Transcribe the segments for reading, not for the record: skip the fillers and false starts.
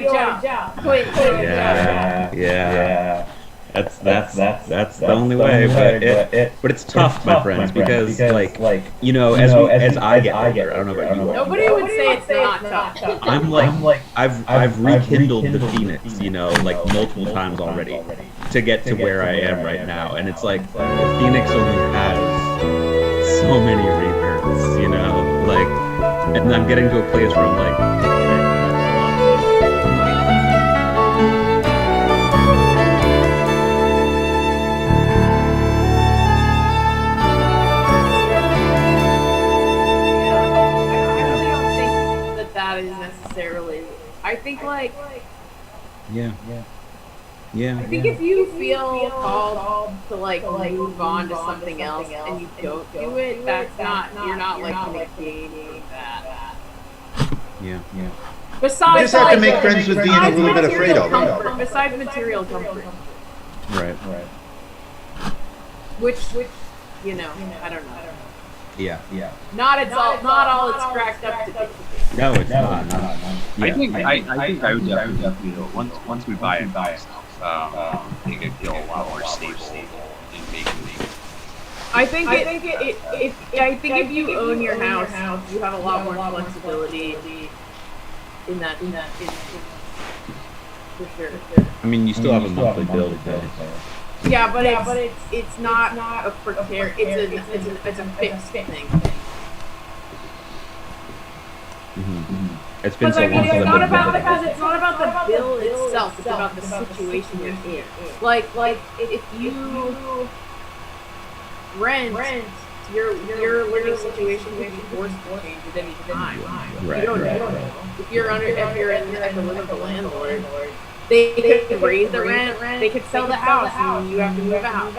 Quit your job. Yeah. That's the only way, but it's tough, my friends, because like as I get older, I don't know about you. Nobody would say it's not tough. I've rekindled the Phoenix, like multiple times already to get to where I am right now, and it's like the Phoenix only has so many rebirths, and I'm getting to a place where I'm like, that is necessarily. I think yeah. I think if you feel called to move on to something else and you don't do it, you're not negating that. Yeah. Besides, you just have to make friends with being a little bit afraid of it. Besides material comfort. Right. Which I don't know. Yeah. Not all it's cracked up to be. No, it's not. I think I would definitely once we buy a house, I think I'd feel a lot more stable in making. I think if you own your house, you have a lot more flexibility in that for sure. I mean, you still have a monthly bill to pay. Yeah, but it's not a precarious. It's a fixed thing. It's been so long since it's not about the bill itself. It's about the situation you're in. Like if you rent, your living situation can be forced to change at any time. Right. You don't know. If you're in the limit of the landlord. They could raise the rent. They could sell the house, and you have to move out.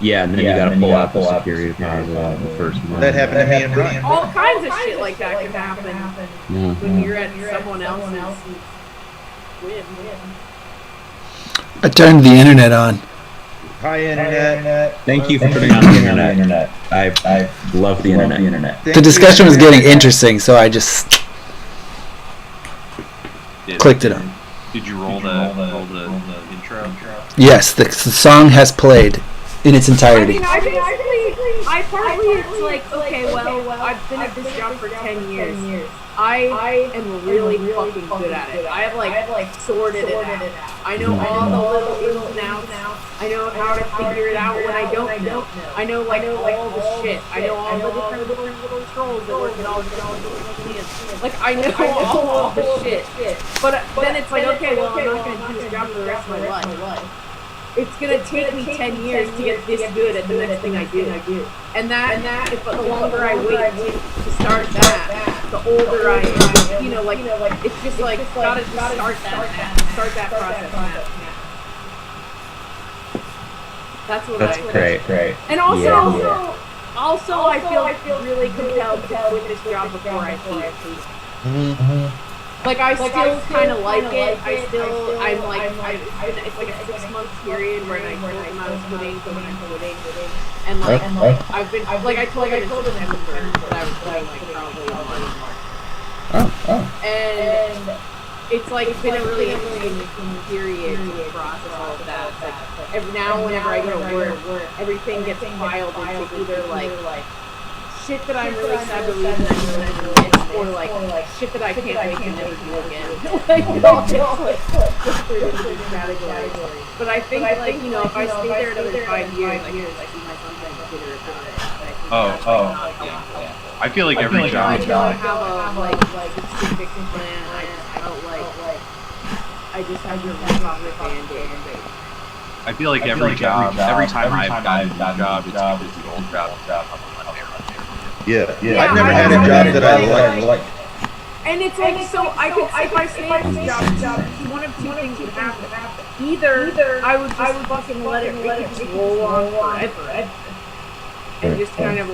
Yeah, and then you gotta pull out the security deposit the first month. That happened to me and Brian. All kinds of shit like that can happen when you're at someone else's whim. I turned the internet on. Hi, internet. Thank you for turning on the internet. I love the internet. The discussion was getting interesting, so I just clicked it on. Did you roll the intro? Yes, the song has played in its entirety. I partly it's like, okay, well, I've been at this job for 10 years. I am really fucking good at it. I have sorted it out. I know all the little ins and outs. I know how to figure it out when I don't know. I know all the shit. I know all the different little trolls that work in all the different. I know all the shit. But then it's like, okay, well, I'm not gonna do this job for the rest of my life. It's gonna take me 10 years to get this good at the next thing I do. And if the longer I wait to start that, the older I am. It's just gotta just start that process now. That's great. And also I feel really compelled to quit this job before I hate it. I still kind of like it. It's like a 6-month period where I told them I was quitting, and I've been I told them in September that I was quitting probably in March. And it's been a really interesting period to process all of that. Whenever I go to work, everything gets piled into either shit that I'm really sad to leave and I'm going to miss, or shit that I can't wait to never do again. But I think if I stay there another 5 years, I can see my something consider about it. Yeah. I feel like every job. I don't have a specific plan. I felt I just had to rip off the Band-Aid. I feel like every job, every time I've gotten a job, it's because the old job. Yeah. I've never had a job that I liked. And it's if I stay at this job, one of two things would happen. Either I would just fucking let it just roll on forever. And just kind of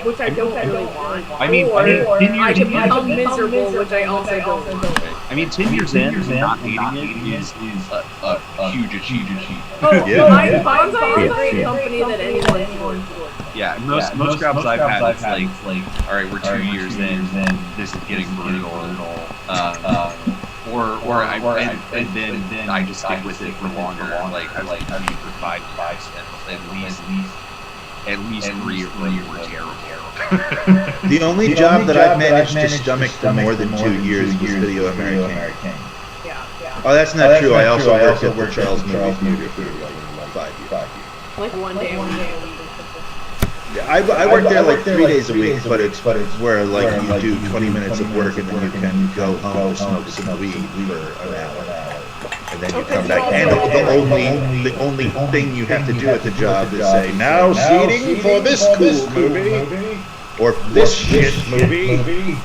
which I don't really want. I mean, or I can become miserable, which I also don't want. I mean, 10 years in, not hating it is a huge achievement. Bonsai is a great company that anyone can work for. Yeah, most jobs I've had, it's all right, we're 2 years in, this is getting brutal. and then I just stick with it for longer. Like I was like for 5 years, at least 3 or 4 were terrible. The only job that I've managed to stomach for more than 2 years was Video American. Oh, that's not true. I also worked at the Charles movie for like 5 years. Like one day a week. Yeah, I work there like 3 days a week, but it's where like you do 20 minutes of work and then you can go home to smoke some weed for an hour, and then you come back. And the only thing you have to do at the job is say, now seating for this cool movie or this shit movie.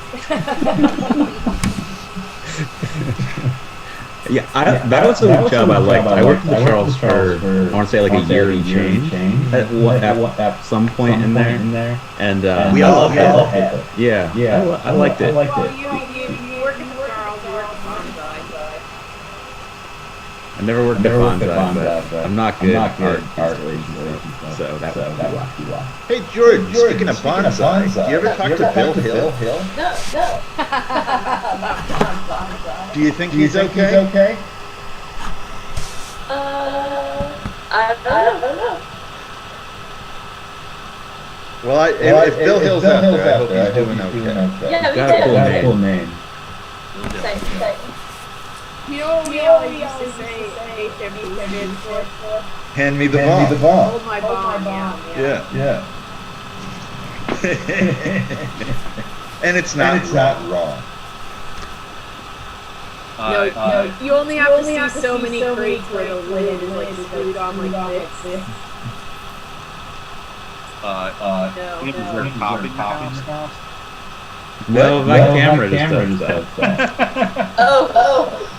Yeah, that was a job I liked. I worked at the Charles for, I want to say like a year and change at some point in there. And We all have it. Yeah, I liked it. Well, you work at the Charles, you work at Nightside. I never worked at Bonsai, but I'm not good at art installations, so that would be why. Hey George, speaking of bonsai, do you ever talk to Bill Hill? No. Do you think he's okay? I don't know. Well, if Bill Hill's out there, I hope he's doing okay. Yeah, He's got a cool name. You know what we all used to say, Hand me the ball. hold my bomb, Yeah. And it's not wrong. No, you only have to see so many crates where the lid is like screwed on like this. You ever heard of popping house? No, my camera just does that. Oh.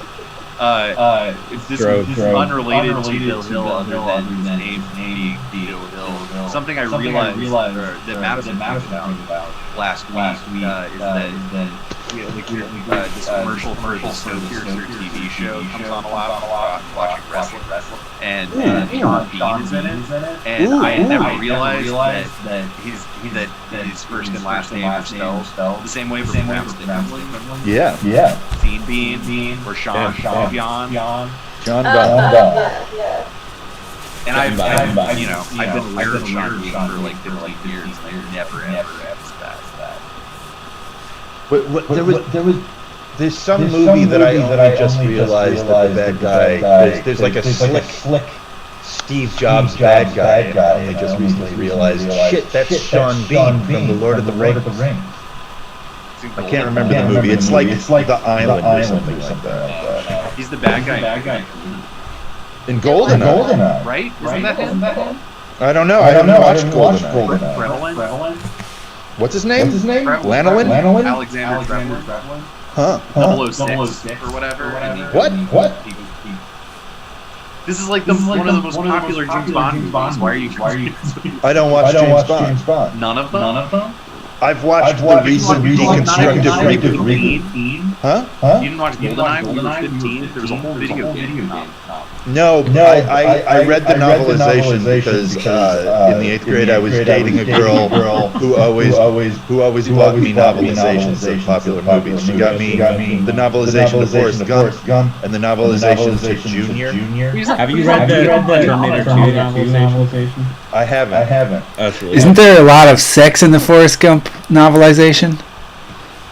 This is Drove. unrelated to Bill Hill other than his name being Bill Hill. Something I realized that Madison talked about last week is that this commercial for the Snowpiercer TV show comes on a lot, watching wrestling, and Sean Bean is in it, and I had never realized that his first and last name are spelled the same way, but pronounced differently. Yeah. Sean Bean or Sean John. John Bond. And I've been aware of Sean Bean for like 15 years, and I never asked that. But there's some movie that I only just realized that the bad guy, there's like a slick Steve Jobs bad guy, and I only just recently realized, shit, that's Sean Bean from The Lord of the Rings. I can't remember the movie. It's like The Island or something like that. He's the bad guy. In GoldenEye. Right? Isn't that him? I don't know. I haven't watched GoldenEye. Prevalent? What's his name? Lanolin? Lanolin? Alexander Prevalent? Huh? 006 or whatever. What? This is like one of the most popular James Bond movies. Why are you? I don't watch James Bond. None of them? I've watched the recent deconstructive reboot. Huh? You didn't watch GoldenEye when you were 15? There was a whole video game. No, I read the novelization because in the 8th grade I was dating a girl who always bought me novelizations of popular movies. She got me the novelization of Forrest Gump and the novelization to Junior. Have you read the Terminator 2 novelization? I haven't. That's really Isn't there a lot of sex in the Forrest Gump novelization?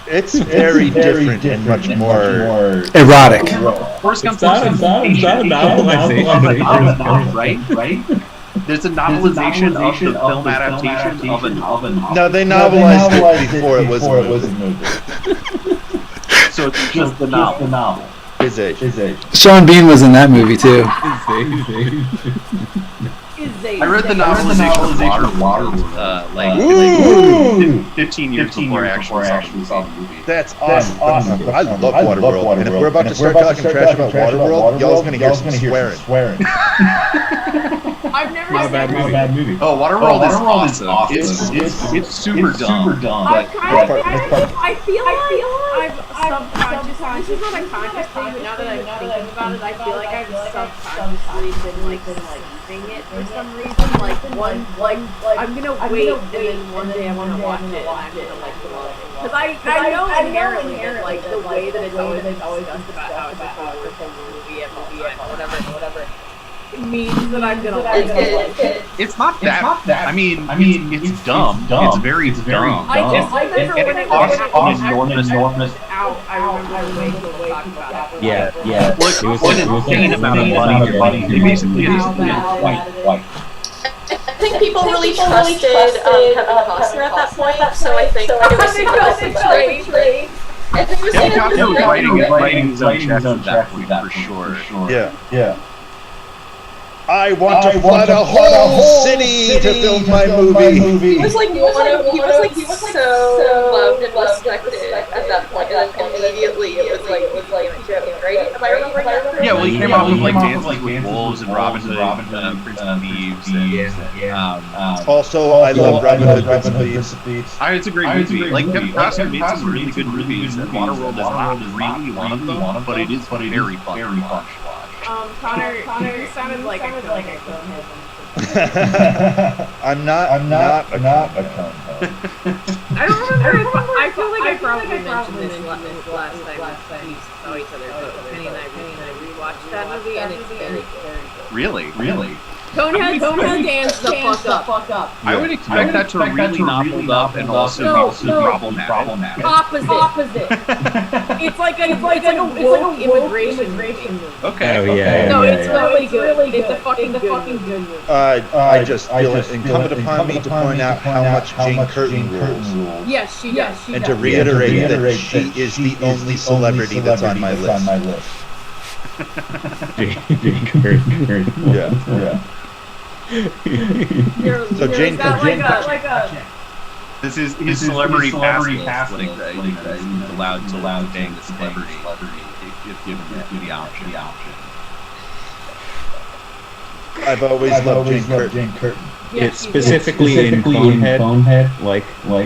It's very different and much more Erotic. Forrest Gump's not a novelization, right? There's a novelization of the film adaptation of a novel. No, they novelized it before it was a movie. So it's just the novel. His age. Sean Bean was in that movie too. I read the novelization of Waterworld, like 15 years before I actually saw the movie. That's awesome. I love Waterworld. And if we're about to start talking trash about Waterworld, y'all's gonna hear some swearing. I've never Not a bad movie. Oh, Waterworld is awesome. It's super dumb. I feel like I've subconsciously, this is not a conscious thing, but now that I'm thinking about it, I feel like I've subconsciously been like sleeping it for some reason. I'm gonna wait and then one day I wanna watch it and I'm gonna like love it. Because I know inherently that, like, the way that it's always discussed about how it's like a work movie and whatever, it means that I'm gonna like it. It's not that. I mean, it's dumb. It's very dumb. I just remember when it cost was enormous. out. I remember way people talking about it. Yeah. Look, it was an insane amount of money. They basically white. I think people really trusted Kevin Costner at that point, so I think it was super trade. And he was writing his own checks at that point, for sure. Yeah. I want to flood a whole city to film my movie. He was like so loved and respected at that point, and immediately it was like joke, right? Am I remembering that? Yeah, well, he came out with like Dances with Wolves and Robin Hood, Prince of Thieves, and Also, I love Robin Hood, Prince of Thieves. it's a great movie. Like Kevin Costner made some really good movies, and Waterworld is not really one of them, but it is very fun. Connor, you sounded like a conehead. I'm not a conehead. I don't remember. I feel like I probably mentioned this last time we saw each other. But Penny and I rewatched that movie, and it's very good. Really? Conehead dance the fuck up. I would expect that to really not hold up and also be problematic. Opposite. It's like a woke immigration movie. Okay. Oh yeah. No, it's really good. It's a fucking good movie. I just feel it incumbent upon me to point out how much Jane Curtin rules. Yes, she does. And to reiterate that she is the only celebrity that's on my list. Jane Curtin. Yeah. So Jane Curtin. This is his celebrity pass list. He's allowed to bang the celebrity if given the option. I've always loved Jane Curtin. It's specifically in Bonehead, like. No,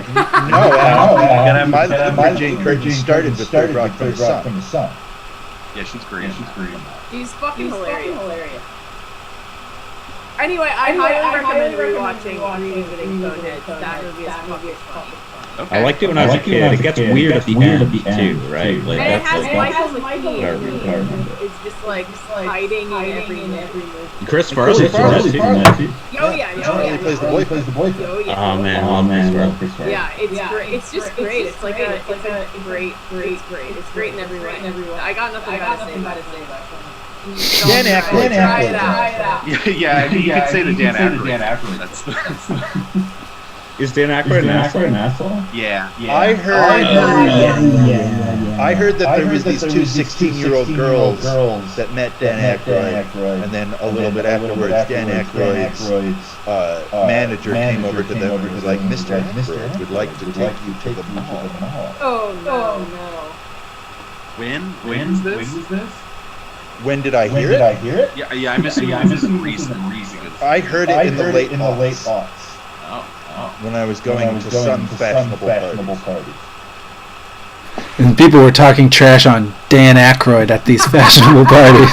my love for Jane Curtin started with Third Rock from the Sun. Yeah, she's great. She's fucking hilarious. Anyway, I highly recommend rewatching Revisiting Bonehead. That movie is fucking funny. Okay. I liked it when I was a kid. It gets weird at the end too, right? Like And it that's has like Michael McKean. It's just like hiding in every movie. Chris Farley's in that too. Oh yeah. He plays the boy. Oh yeah. Oh man, Chris Farley. Yeah, it's great. It's just great. It's a great. It's great in every way. I got nothing bad to say about it. Dan Aykroyd. Try it out. Yeah, you could say the Dan Aykroyd. That's Is Dan Aykroyd an asshole? Yeah. I heard that there was these two 16-year-old girls that met Dan Aykroyd, and then a little bit afterwards, Dan Aykroyd's manager came over to them and was like, "Mr. Aykroyd would like to take you to the mall." Oh no. When is this? When did I hear it? Yeah, I missed the reason. I heard it in the late aughts. Oh. When I was going to some fashionable parties. And people were talking trash on Dan Aykroyd at these fashionable parties.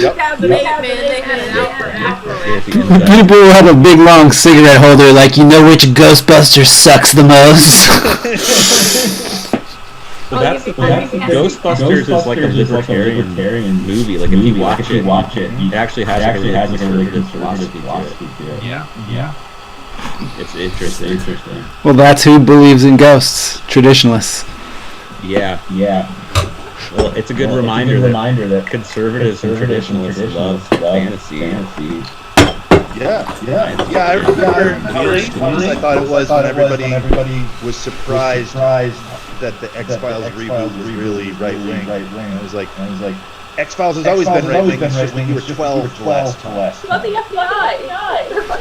Yep. They had it out for Aykroyd. People will have a big long cigarette holder like, you know which Ghostbuster sucks the most? But that's the thing. Ghostbusters is like a libertarian movie. Like if you watch it, it actually has a really conservative philosophy to it. Yeah. It's interesting. Well, that's who believes in ghosts. Traditionalists. Yeah. Well, it's a good reminder that conservatives and traditionalists love fantasy. Yeah. I remember how ridiculous I thought it was when everybody was surprised that the X-Files reboot was really right-wing. I was like, X-Files has always been right-wing, it's just when you were 12 the last time. About the FBI.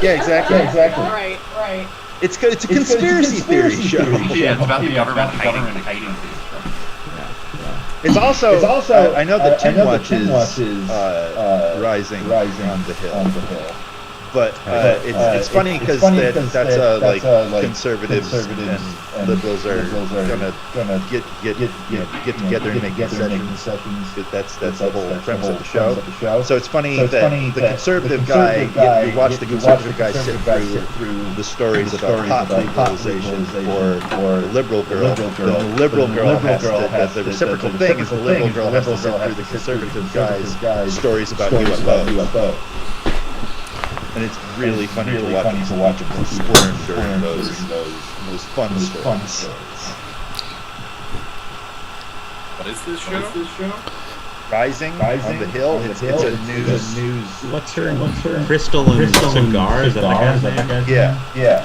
Yeah, exactly. Right. It's a conspiracy theory show. Yeah, it's about the government hiding. It's also I know that Tim watches Rising on the Hill. But it's funny because that's like conservatives and liberals are gonna get together and make concessions. That's the whole premise of the show. So it's funny that the conservative guy, you watch the conservative guy sit through the stories about pot legalization for the liberal girl. The liberal girl has the reciprocal thing is the liberal girl has to sit through the conservative guy's stories about UFO. And it's really funny to watch them squirm during those fun stories. What is this show? Rising on the Hill. It's a news. What's her Crystal and Cigar? Is that the guy's name? Yeah.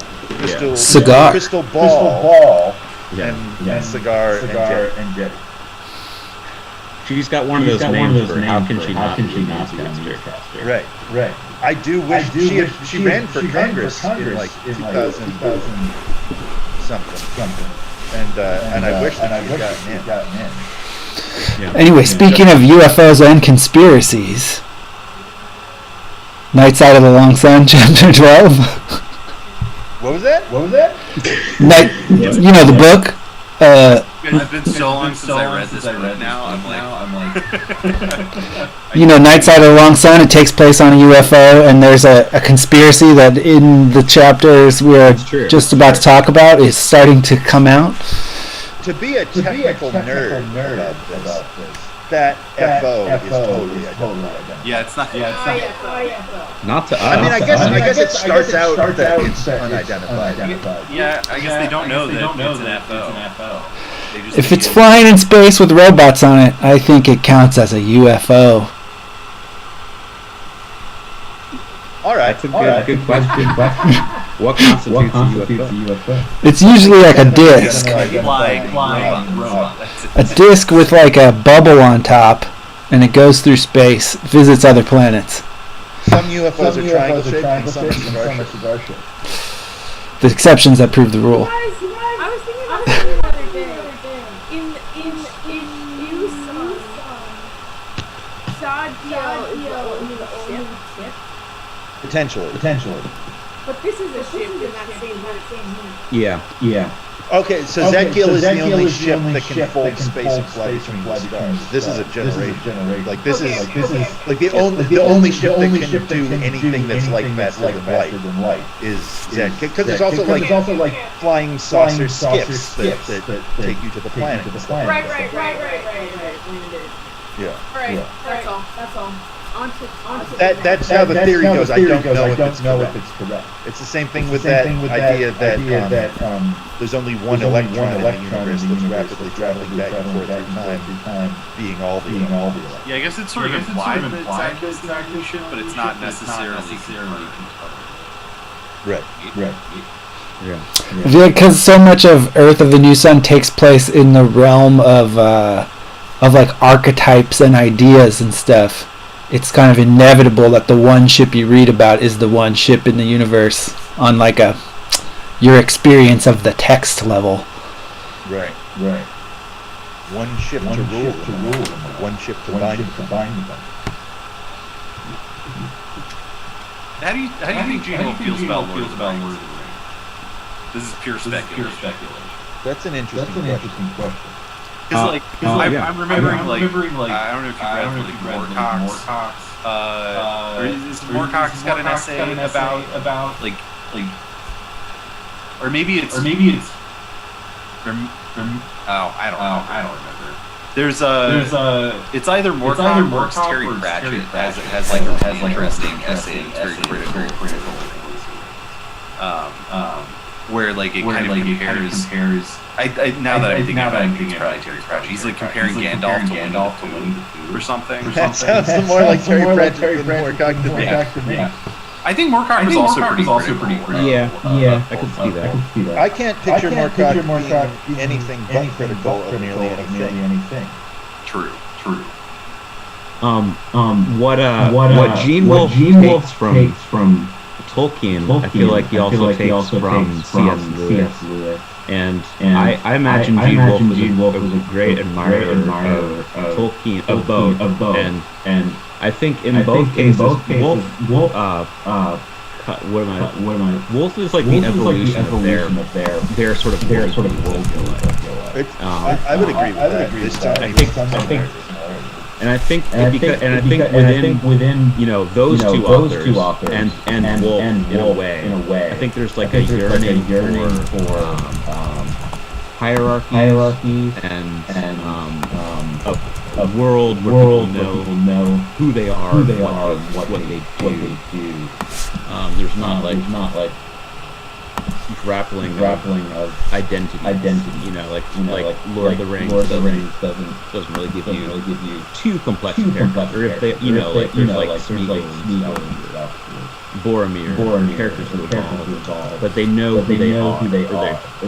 Cigar. Crystal Ball. And Cigar and Jetty. She's got one of those names for how can she not be a newscaster? Right. I do wish she ran for Congress in like 2000 something. And I wish that she had gotten in. Yeah. Anyway, speaking of UFOs and conspiracies, Nightside of the Long Sun, Chapter 12. What was that? You know the book. It's been so long since I read this book now. I'm like you know, Nightside of the Long Sun, it takes place on a UFO, and there's a conspiracy that in the chapters we're just about to talk about is starting to come out. To be a technical nerd about this, that FO is totally identified. yeah, it's not. Not to us. I mean, I guess it starts out that it's unidentified. Yeah, I guess they don't know that it's an FO. They just If it's flying in space with robots on it, I think it counts as a UFO. All right. That's a good question. What constitutes a UFO? It's usually like a disc. flying robot. A disc with like a bubble on top, and it goes through space, visits other planets. Some UFOs are triangle shaped and some are cigar shaped. The exceptions that prove the rule. I was thinking about this the other day. In Newsom, Sadio is the only ship. Potentially. But this is a ship in that same movie. Yeah. Okay, so Zadkiel is the only ship that can fold space and fly between the stars. This is a generation. Like this is like the only ship that can do anything that's like faster than light is Zadkiel. Because there's also like flying saucer skiffs that take you to the planet. Right. Yeah. Alright, that's all. That's how the theory goes. I don't know if it's correct. It's the same thing with that idea that there's only one electron in the universe that's rapidly traveling back and forth through time, being all the electrons. Yeah, I guess it's sort of implied that it's a ship, but it's not necessarily Right. Yeah. Because so much of Earth of the New Sun takes place in the realm of like archetypes and ideas and stuff. It's kind of inevitable that the one ship you read about is the one ship in the universe on like your experience of the text level. Right. One ship to rule, one ship to bind them. How do you think Gene feels about Lord of the Rings? This is pure speculation. That's an interesting question. Because I'm remembering I don't know if you've read Moorcock's. Moorcock's got an essay about like, or maybe it's. I don't remember. There's it's either Moorcock or it's Terry Pratchett has like an interesting essay. It's very critical. Where like it kind of compares. Now that I'm thinking about it, it's probably Terry Pratchett. He's like comparing Gandalf to Winnie the Pooh or something. That sounds more like Terry Pratchett than Moorcock to me. I think Moorcock was also pretty critical. Yeah, I could see that. I can't picture Moorcock being anything but critical of nearly anything. True. What Gene Wolfe takes from Tolkien, I feel like he also takes from C.S. Lewis. And I imagine Gene Wolfe was a great admirer of Tolkien, of both. And I think in both cases, Wolfe what am I? Wolf is like the evolution of their sort of world. I would agree with that. This time, I think within those two authors and Wolf in a way, I think there's like a yearning for hierarchy and a world where people know who they are, what they do. There's not like grappling of identity. Like Lord of the Rings doesn't really give you too complex characters. Or if they, like there's like Smeagol, Boromir, characters who evolve, but they know who they are, or they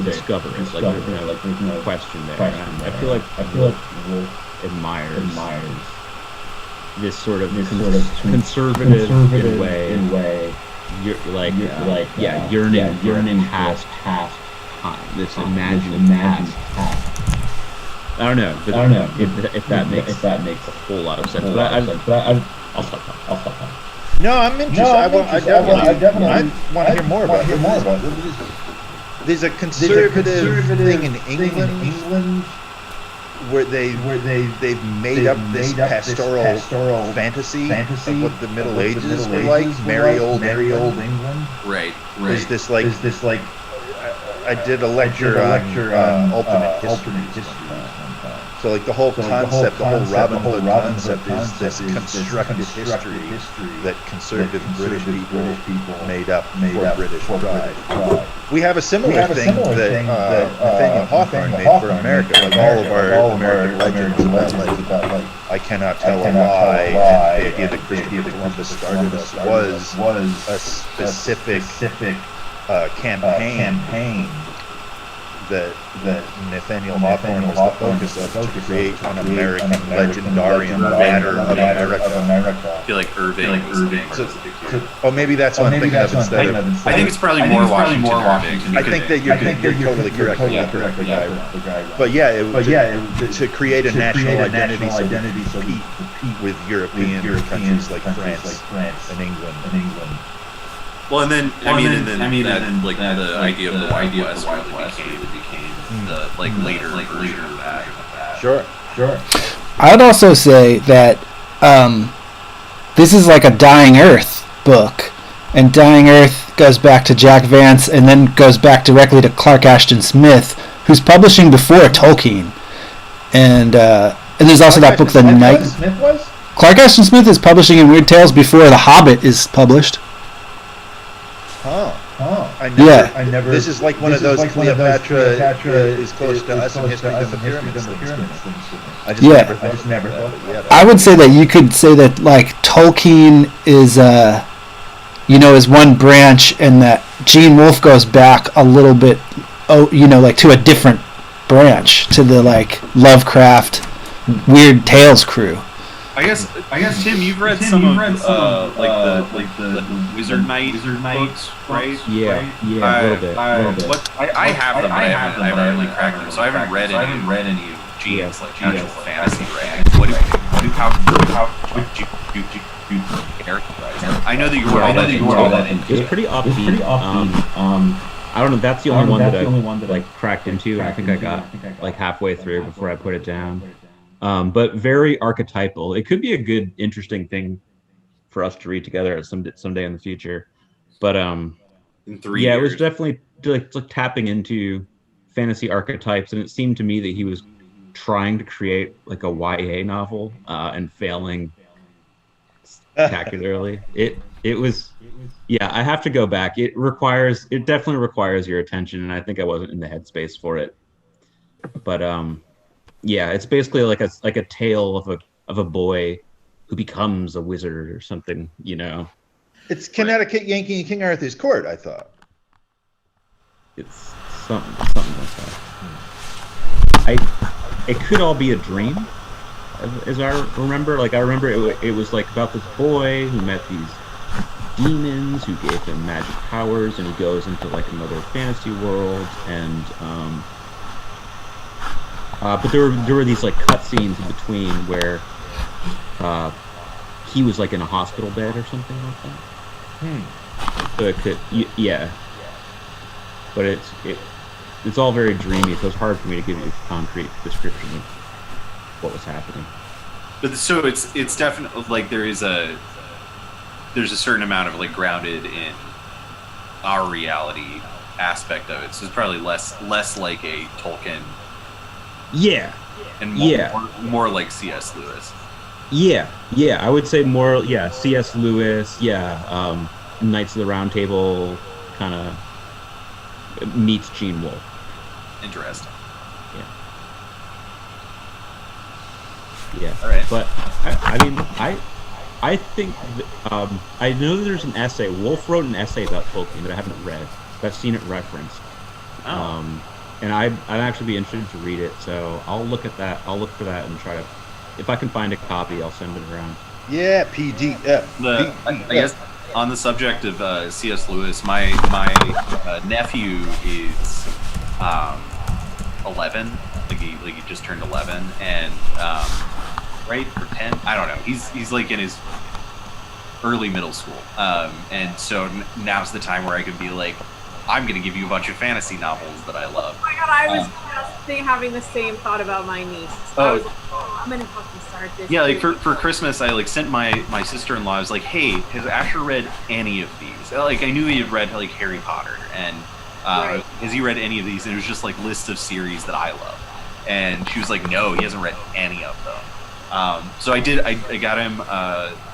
discover it. Like there's no question there. And I feel like Wolf admires this sort of conservative in a way. Yearning past time. This imagined past. I don't know if that makes a whole lot of sense. But I'll stop talking. No, I'm interested. I definitely want to hear more about it. There's a conservative thing in England where they've made up this pastoral fantasy of what the Middle Ages were like, merry old England. Right. Is this like? I did a lecture on alternate history. So like the whole concept, the whole Robin Hood concept is this constructed history that conservative British people made up for British pride. We have a similar thing that Nathaniel Hawthorne made for America. Like all of our American legends about like I cannot tell a lie, and the idea that Christopher Columbus started us was a specific campaign that Nathaniel Hawthorne was the focus of, to create an American legendarium matter of America. I feel like Irving. Maybe that's what I'm thinking of instead of. I think it's probably more Washington Irving. I think that you're totally correct. But to create a national identity so to compete with European countries like France and England. Well, and then the idea of the Wild West really became the later version of that. Sure. I would also say that this is like a Dying Earth book, and Dying Earth goes back to Jack Vance and then goes back directly to Clark Ashton Smith, who's publishing before Tolkien, and there's also that book, The Night. Clark Ashton Smith is publishing in Weird Tales before The Hobbit is published. I never. This is like one of those Cleopatra is closer to us in history than the pyramids things. I just never thought. I would say that you could say that like Tolkien is is one branch, and that Gene Wolfe goes back a little bit, to a different branch, to the Lovecraft Weird Tales crew. I guess Tim, you've read some of the Wizard Knight books, right? Yeah, a little bit. I have them, but I haven't really cracked them, so I haven't read any of Gene's actual fantasy writings. How would you characterize it? I know that you were all that into. It's pretty upbeat. I don't know. That's the only one that I cracked into. I think I got halfway through before I put it down. But very archetypal. It could be a good, interesting thing for us to read together someday in the future. But in 3 years. It was definitely like tapping into fantasy archetypes, and it seemed to me that he was trying to create like a YA novel and failing spectacularly. It was. I have to go back. It definitely requires your attention, and I think I wasn't in the headspace for it. But it's basically like a tale of a boy who becomes a wizard or something, It's Connecticut Yankee and King Arthur's Court, I thought. It's something like that. It could all be a dream, as I remember. I remember it was like about this boy who met these demons who gave him magic powers, and he goes into another fantasy world, and but there were these cutscenes in between where he was in a hospital bed or something like that. So it could, yeah. But it's all very dreamy, so it's hard for me to give you a concrete description of what was happening. But so it's definitely like there's a certain amount of like grounded in our reality aspect of it. So it's probably less like a Tolkien. Yeah. And more like C.S. Lewis. Yeah, I would say more. Yeah, C.S. Lewis. Yeah, Knights of the Round Table kind of meets Gene Wolfe. Interesting. Yeah. All right. But I think I know there's an essay. Wolfe wrote an essay about Tolkien that I haven't read, but I've seen it referenced. Oh. And I'd actually be interested to read it. So I'll look at that. I'll look for that and try to. If I can find a copy, I'll send it around. Yeah, PDF. I guess on the subject of C.S. Lewis, my nephew is 11. Like he just turned 11, and right or 10. I don't know. He's like in his early middle school, and so now's the time where I can be like, I'm gonna give you a bunch of fantasy novels that I love. Oh my god, I was just having the same thought about my niece. I was like, I'm gonna fucking start this. Yeah, like for Christmas, I like sent my sister-in-law. I was like, hey, has Asher read any of these? Like, I knew he had read like Harry Potter, and has he read any of these? And it was just like lists of series that I love. And she was like, no, he hasn't read any of them. So I did. I got him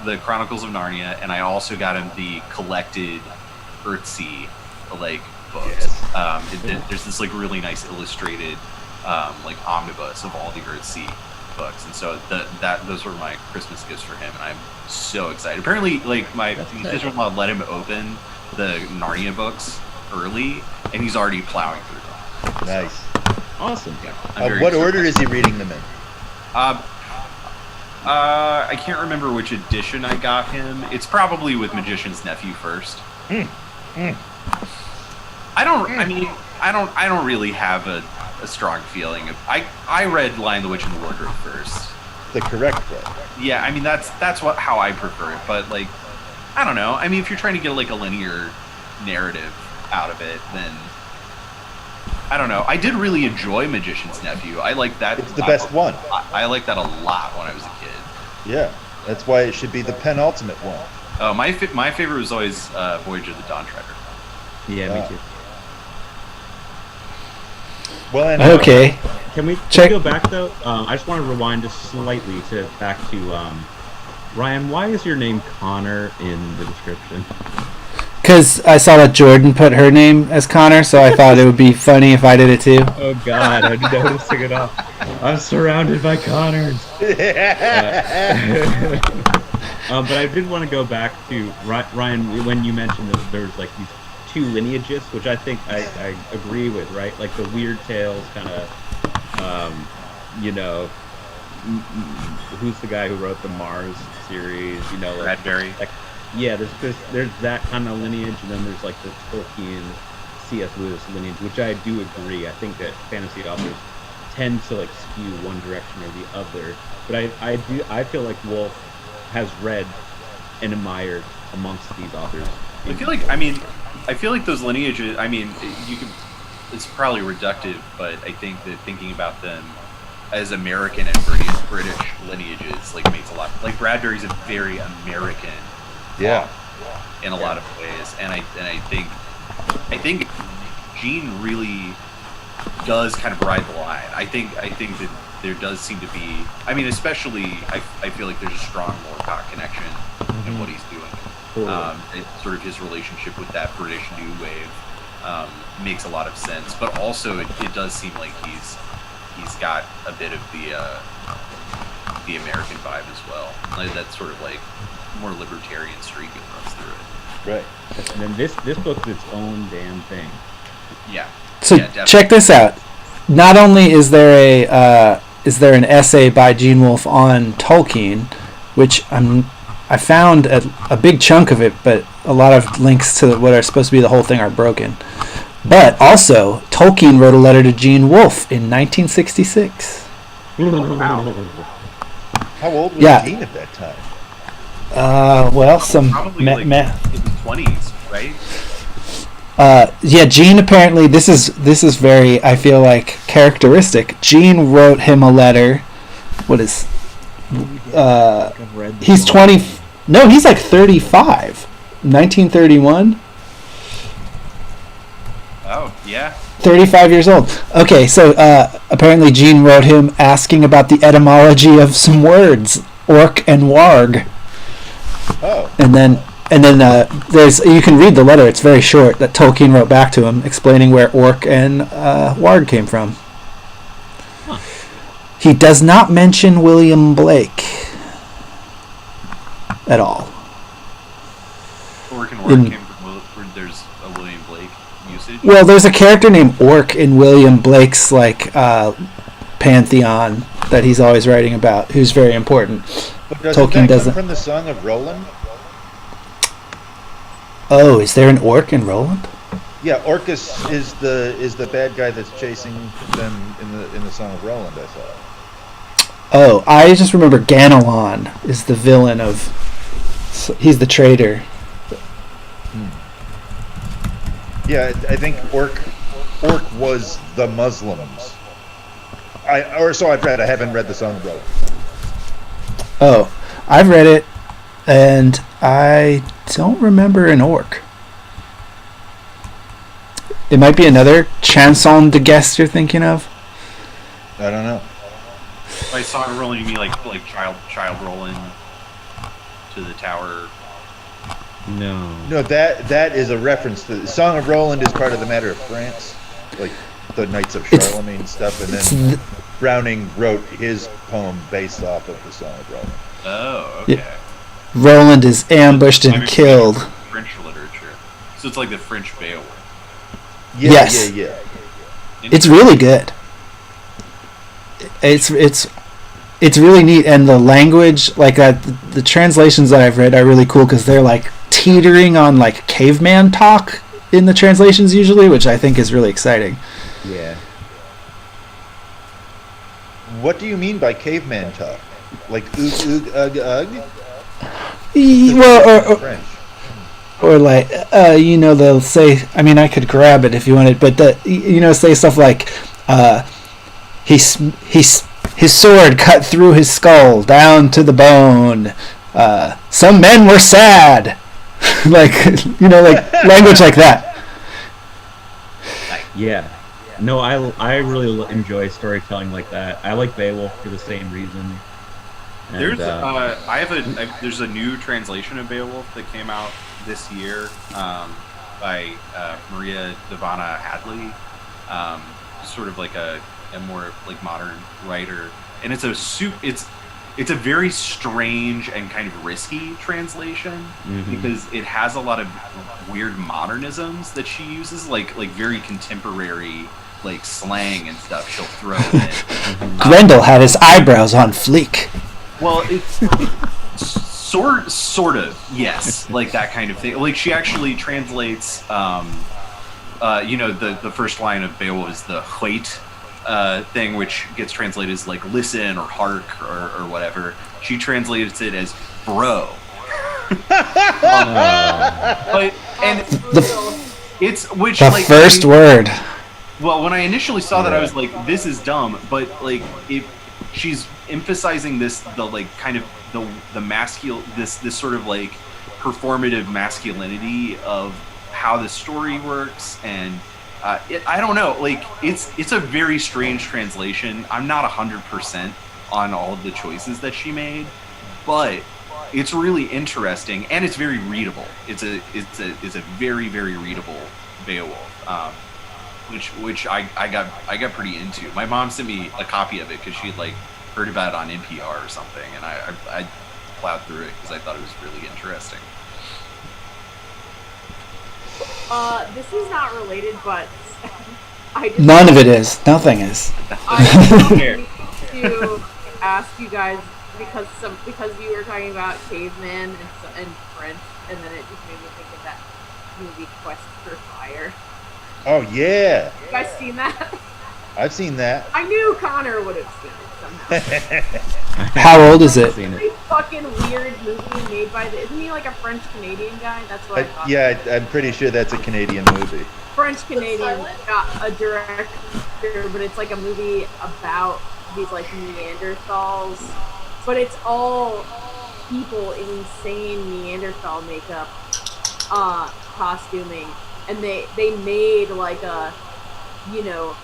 the Chronicles of Narnia, and I also got him the collected Earthsea like books. There's this like really nice illustrated like omnibus of all the Earthsea books, and so those were my Christmas gifts for him, and I'm so excited. Apparently, like my sister-in-law let him open the Narnia books early, and he's already plowing through them. Nice. Awesome. Yeah, What order is he reading them in? I can't remember which edition I got him. It's probably with Magician's Nephew first. I don't really have a strong feeling of. I read Lion, the Witch, and the Wardrobe first. The correct way. Yeah, I mean that's how I prefer it. But like, I don't know. I mean, if you're trying to get like a linear narrative out of it, then I don't know. I did really enjoy Magician's Nephew. I like that. It's the best one. I liked that a lot when I was a kid. Yeah, that's why it should be the penultimate one. Oh, my favorite was always Voyage of the Dawn Treader. Yeah, me too. Well, and Okay. Can we go back though? I just want to rewind just slightly back to Ryan. Why is your name Connor in the description? Because I saw that Jordan put her name as Connor, so I thought it would be funny if I did it too. Oh God, I'm noticing it all. I'm surrounded by Connors. But I did want to go back to Ryan when you mentioned that there's like these two lineages, which I think I agree with, right? Like the Weird Tales kind of, who's the guy who wrote the Mars series? You know, like, Bradbury. Like, yeah, there's that kind of lineage, and then there's like the Tolkien, C.S. Lewis lineage, which I do agree. I think that fantasy authors tend to like skew one direction or the other. But I feel like Wolfe has read and admired amongst these authors. I feel like those lineages. I mean, it's probably reductive, but I think that thinking about them as American and British lineages like makes a lot. Like Bradbury's a very American. Yeah. In a lot of ways, and I think Gene really does kind of ride the line. I think that there does seem to be. I mean, especially I feel like there's a strong Moorcock connection in what he's doing. Sort of his relationship with that British New Wave makes a lot of sense, but also it does seem like he's got a bit of the American vibe as well. Like that sort of like more libertarian streak that runs through it. Right. And then this book's its own damn thing. Yeah. So yeah, check this out. Not only is there an essay by Gene Wolfe on Tolkien, which I found a big chunk of it, but a lot of links to what are supposed to be the whole thing are broken. But also, Tolkien wrote a letter to Gene Wolfe in 1966. Wow. How old was Yeah. Gene at that time? Well, some Probably like in his 20s, right? Yeah, Gene apparently this is very, I feel like, characteristic. Gene wrote him a letter. What is he's 20, no, he's like 35. 1931. Oh, yeah. 35 years old. Okay, so apparently Gene wrote him asking about the etymology of some words, orc and warg. Oh. And then there's, you can read the letter. It's very short, that Tolkien wrote back to him explaining where orc and warg came from. Huh. He does not mention William Blake at all. Orc and Warg came from there's a William Blake usage. Well, there's a character named Orc in William Blake's pantheon that he's always writing about, who's very important. But Tolkien doesn't come from the Song of Roland? Oh, is there an orc in Roland? Yeah, Orcus is the bad guy that's chasing them in the Song of Roland, I thought. Oh, I just remember Ganelon is the villain of. He's the traitor. Yeah, I think Orc was the Muslims. So I've read. I haven't read the Song of Roland. Oh, I've read it, and I don't remember an orc. It might be another chanson de guest you're thinking of. I don't know. By Song of Roland, you mean like child rolling to the tower? No. No, that is a reference to the Song of Roland is part of the Matter of France, like the Knights of Charlemagne stuff, and then Browning wrote his poem based off of the Song of Roland. Oh, okay. Yeah. Roland is ambushed and killed. French literature, so it's like the French Beowulf. Yeah, yes. Yeah. It's really good. It's really neat, and the language, like the translations that I've read are really cool because they're like teetering on like caveman talk in the translations usually, which I think is really exciting. Yeah. What do you mean by caveman talk? Like oog ugh ugh? Well, French. or like they'll say. I mean, I could grab it if you wanted, but say stuff like his sword cut through his skull down to the bone. Some men were sad. like language like that. Yeah. No, I really enjoy storytelling like that. I like Beowulf for the same reason. And, there's a new translation of Beowulf that came out this year by Maria Devana Hadley, sort of like a more like modern writer, and it's a very strange and kind of risky translation because it has a lot of weird modernisms that she uses, like very contemporary like slang and stuff she'll throw in. Grendel had his eyebrows on fleek. Well, it's sort of, yes, like that kind of thing. Like she actually translates, the first line of Beowulf is the "hoit" thing, which gets translated as like "listen" or "hark" or whatever. She translates it as "bro." The first word. Well, when I initially saw that, I was like, "This is dumb," but like she's emphasizing the masculine, this sort of like performative masculinity of how the story works, and I don't know, like it's a very strange translation. I'm not 100% on all of the choices that she made, but it's really interesting and it's very readable. It's a very, very readable Beowulf. Which I got pretty into. My mom sent me a copy of it because she had like heard about it on NPR or something, and I plowed through it because I thought it was really interesting. This is not related, but none of it is. Nothing is. I need to ask you guys because you were talking about caveman and French, and then it just made me think of that movie Quest for Fire. Oh yeah. You guys seen that? I've seen that. I knew Connor would have seen it somehow. How old is it? Seen It's it. a fucking weird movie made by isn't he like a French Canadian guy? That's what I thought. Yeah, I'm pretty sure that's a Canadian movie. French Canadian a director, but it's like a movie about these like Neanderthals, but it's all people in insane Neanderthal makeup, costuming, and they made like a, you know,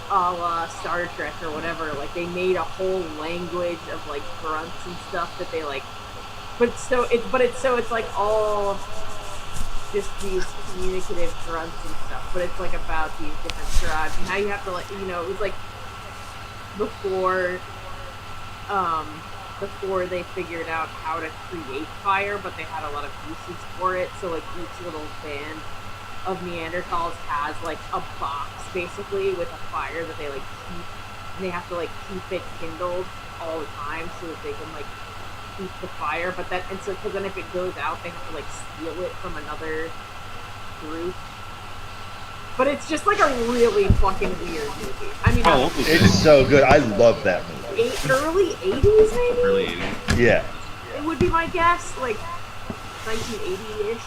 a la Star Trek or whatever. Like they made a whole language of like grunts and stuff that they like, it's like all just these communicative grunts and stuff, but it's like about these different tribes and how you have to like, you know, it was like before they figured out how to create fire, but they had a lot of uses for it. So like each little band of Neanderthals has like a box basically with a fire that they like keep, and they have to like keep it kindled all the time so that they can like keep the fire, but that, and so because then if it goes out they have to like steal it from another group. But it's just like a really fucking weird movie. I mean, it's so good. I love that movie. Early 80s maybe? Early 80s. Yeah. It would be my guess, like 1980-ish.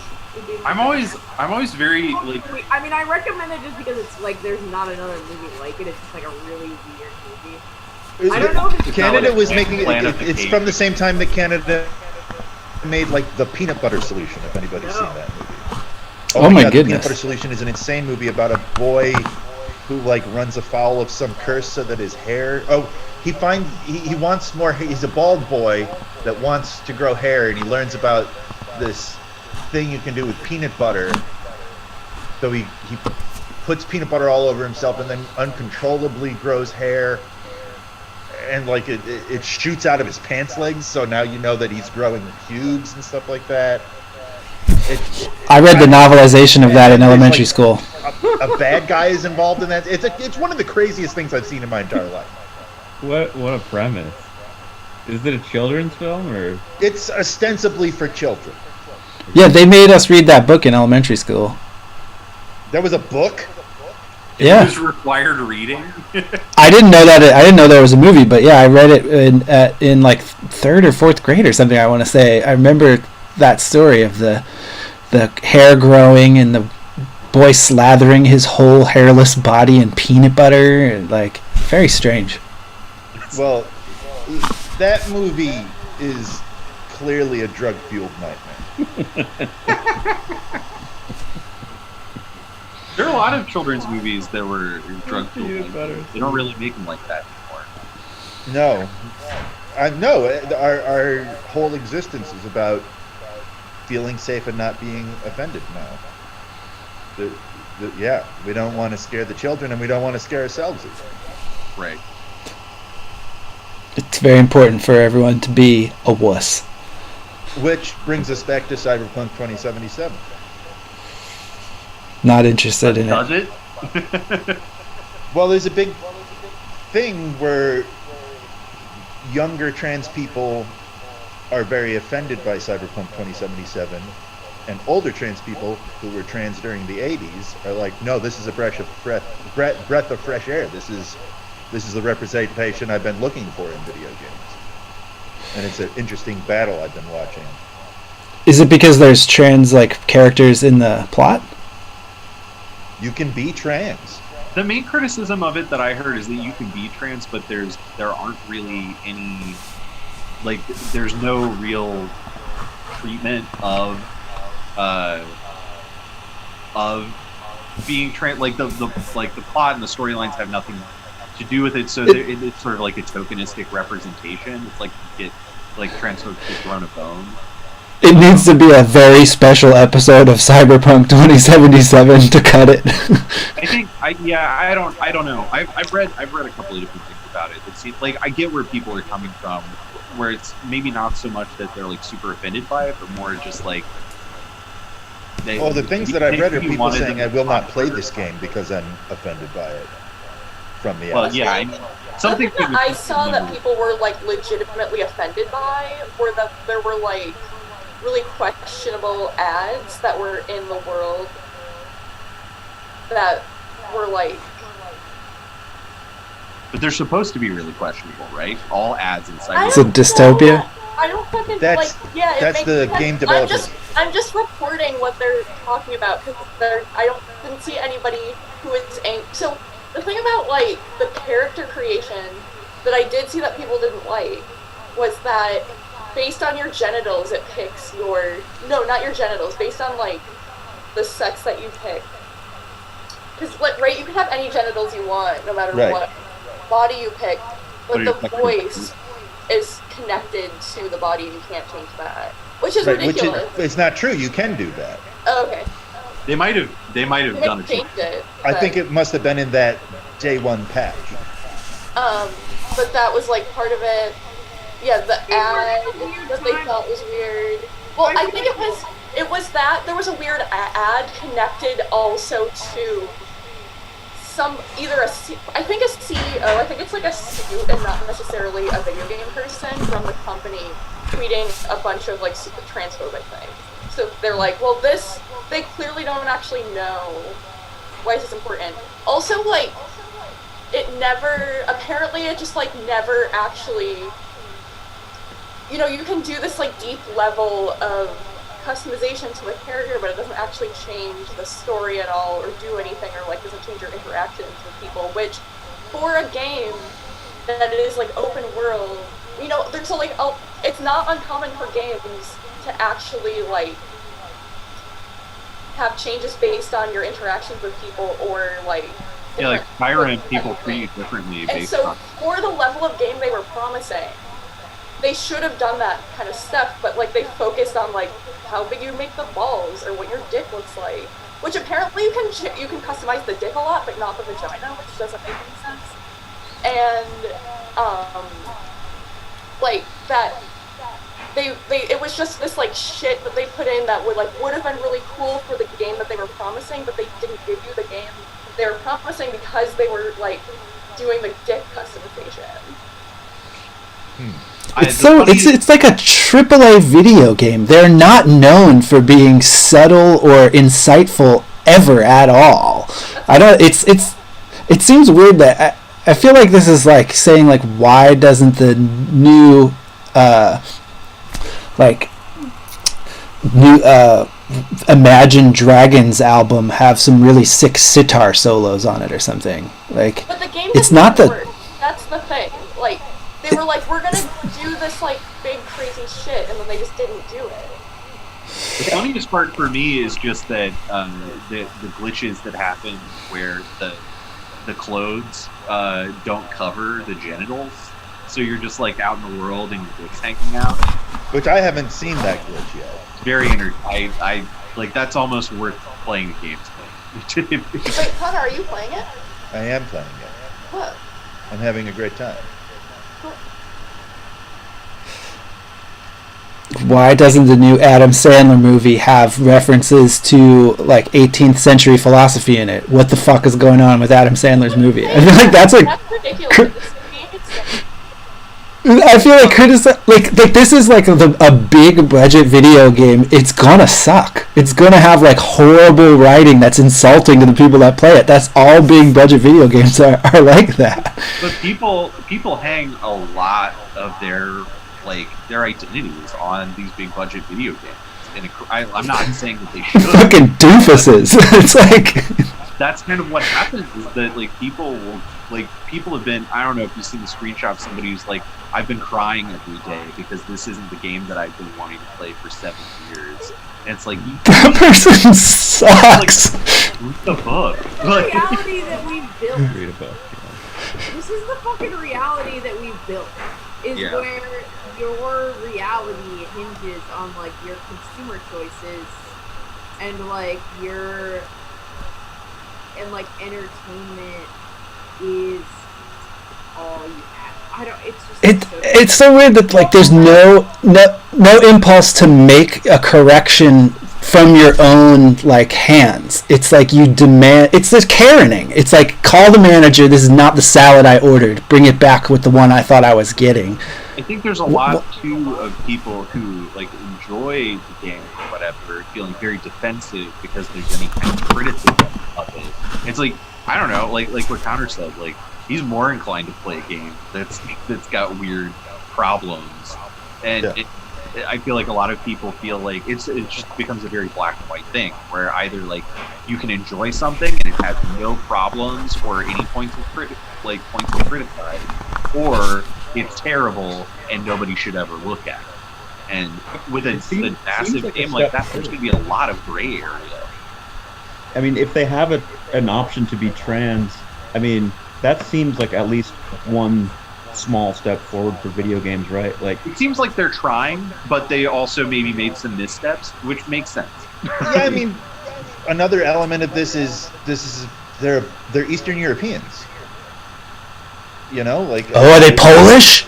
I'm always very like. I mean, I recommend it just because it's like there's not another movie like it. It's just like a really weird movie. I don't know if it's Canada was like making it. It's from the same time that Canada made like the Peanut Butter Solution. If anybody's seen that movie. Oh my God, goodness! The Peanut Butter Solution is an insane movie about a boy who like runs afoul of some curse so that his hair. He wants more. He's a bald boy that wants to grow hair, and he learns about this thing you can do with peanut butter. So he puts peanut butter all over himself, and then uncontrollably grows hair. And like it shoots out of his pants legs, so now you know that he's growing pubes and stuff like that. I read the novelization of that in elementary school. A bad guy is involved in that. It's one of the craziest things I've seen in my entire life. What a premise. Is it a children's film or? It's ostensibly for children. Yeah, they made us read that book in elementary school. There was a book? Yeah. It was required reading. I didn't know that. I didn't know there was a movie, but yeah, I read it in like 3rd or 4th grade or something. I want to say. I remember that story of the hair growing and the boy slathering his whole hairless body in peanut butter, and like very strange. Well, that movie is clearly a drug-fueled nightmare. There are a lot of children's movies that were drug-fueled. They don't really make them like that anymore. No. No, our whole existence is about feeling safe and not being offended now. Yeah, we don't want to scare the children, and we don't want to scare ourselves either. Right. It's very important for everyone to be a wuss. Which brings us back to Cyberpunk 2077. Not interested in it. Does it? Well, there's a big thing where younger trans people are very offended by Cyberpunk 2077, and older trans people who were trans during the 80s are like, no, this is a breath of fresh air. This is the representation I've been looking for in video games. And it's an interesting battle I've been watching. Is it because there's trans like characters in the plot? You can be trans. The main criticism of it that I heard is that you can be trans, but there aren't really any, like, there's no real treatment of being trans. Like the plot and the storylines have nothing to do with it. So it's sort of like a tokenistic representation. It's like you get like trans folks get thrown a bone. It needs to be a very special episode of Cyberpunk 2077 to cut it. I don't know. I've read a couple of different things about it. It seems like I get where people are coming from, where it's maybe not so much that they're like super offended by it, but more just like the things that I've read are people saying I will not play this game because I'm offended by it from the outside. Well, yeah. Something that I saw that people were like legitimately offended by were that there were like really questionable ads that were in the world that were like But they're supposed to be really questionable, right? All ads inside. It's a dystopia. I don't fucking That's the game developers. I'm just reporting what they're talking about because didn't see anybody who is So the thing about like the character creation that I did see that people didn't like was that based on your genitals it picks not your genitals, based on like the sex that you pick. Because right, you can have any genitals you want no matter what body you pick, but the voice is connected to the body. You can't change that, which is ridiculous. It's not true. You can do that. Oh, okay. They might have done it. I think it must have been in that day one patch. But that was like part of it. Yeah, the ad that they thought was weird. Well, I think it was that there was a weird ad connected also to I think a CEO, I think it's like a suit and not necessarily a video game person from the company tweeting a bunch of like super transphobic things. So they're like, well, they clearly don't actually know why this is important. Also, like, apparently it just like never actually, you can do this like deep level of customization to a character, but it doesn't actually change the story at all or do anything, or like doesn't change your interactions with people, which for a game that is like open world, there's like it's not uncommon for games to actually like have changes based on your interactions with people or like like Skyrim, people treat you differently based on. For the level of game they were promising, they should have done that kind of stuff, but like they focused on like how big you make the balls or what your dick looks like, which apparently you can customize the dick a lot, but not the vagina, which doesn't make any sense. And like that, it was just this like shit that they put in that would have been really cool for the game that they were promising, but they didn't give you the game they were promising because they were like doing the dick customization. It's like a AAA video game. They're not known for being subtle or insightful ever at all. It seems weird that I feel like this is like saying like, why doesn't the new Imagine Dragons album have some really sick sitar solos on it or something? Like, but the game it's not work. That's the thing. Like, they were like, we're gonna do this like big crazy shit, and then they just didn't do it. The funniest part for me is just that the glitches that happen where the clothes don't cover the genitals, so you're just like out in the world and your dick's hanging out. Which I haven't seen that glitch yet. It's very I like, that's almost worth playing the games. Wait, Connor, are you playing it? I am playing it. What? I'm having a great time. Why doesn't the new Adam Sandler movie have references to like 18th century philosophy in it? What the fuck is going on with Adam Sandler's movie? I feel like that's ridiculous. I feel like like this is like a big budget video game. It's gonna suck. It's gonna have like horrible writing that's insulting to the people that play it. That's all big budget video games are like that. But people hang a lot of their identities on these big budget video games. And I'm not saying that they should. Fucking doofuses. It's like that's kind of what happens is that like people have been, I don't know if you've seen the screenshot of somebody who's like, I've been crying every day because this isn't the game that I've been wanting to play for 7 years. And it's like, that person sucks. Like, read the book. The reality that we've built. Read a book. This is the fucking reality that we've built. Where your reality hinges on like your consumer choices and like entertainment is all you have. It's so weird that like there's no impulse to make a correction from your own like hands. It's like you demand. It's this Karening. It's like, call the manager. This is not the salad I ordered. Bring it back with the one I thought I was getting. I think there's a lot too of people who like enjoy the game or whatever, feeling very defensive because there's any kind of criticism of it. It's like, I don't know, like what Connor said, like he's more inclined to play a game that's got weird problems, and I feel like a lot of people feel like it just becomes a very black and white thing, where either like you can enjoy something and it has no problems or any points to criticize, or it's terrible and nobody should ever look at it. And with a massive game like that, there's going to be a lot of gray area. I mean, if they have an option to be trans, I mean, that seems like at least one small step forward for video games, right? Like, it seems like they're trying, but they also maybe made some missteps, which makes sense. Yeah, I mean, another element of this is they're Eastern Europeans. You know, like, oh, are they Polish?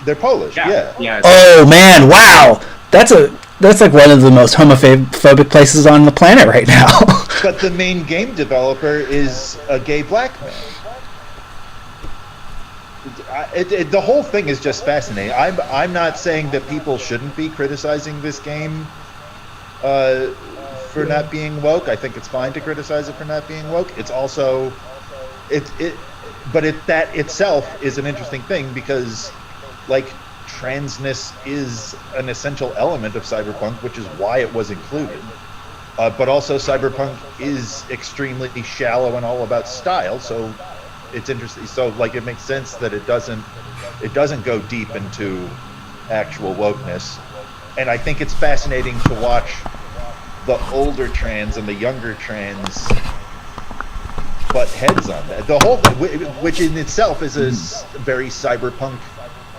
They're Polish, yeah. Oh man, wow, that's like one of the most homophobic places on the planet right now. But the main game developer is a gay black man. The whole thing is just fascinating. I'm not saying that people shouldn't be criticizing this game for not being woke. I think it's fine to criticize it for not being woke. It's also that itself is an interesting thing, because like transness is an essential element of cyberpunk, which is why it was included. But also cyberpunk is extremely shallow and all about style, so it's interesting. So like it makes sense that it doesn't go deep into actual wokeness. And I think it's fascinating to watch the older trans and the younger trans butt heads on that. The whole, which in itself is a very cyberpunk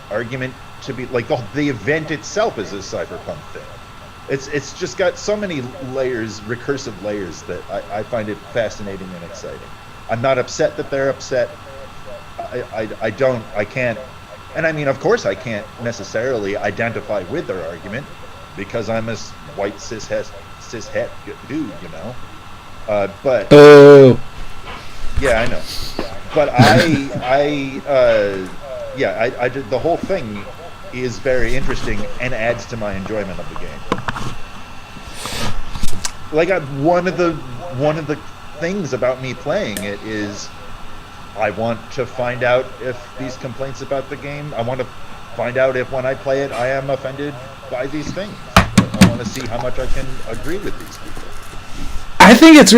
argument to be like the event itself is a cyberpunk thing. It's just got so many layers, recursive layers, that I find it fascinating and exciting. I'm not upset that they're upset. I can't, and I mean, of course I can't necessarily identify with their argument, because I'm a white cis het dude, you know. But yeah, I know. But the whole thing is very interesting and adds to my enjoyment of the game. Like one of the things about me playing it is I want to find out if these complaints about the game, I want to find out if when I play it I am offended by these things. I want to see how much I can agree with these people. I think it's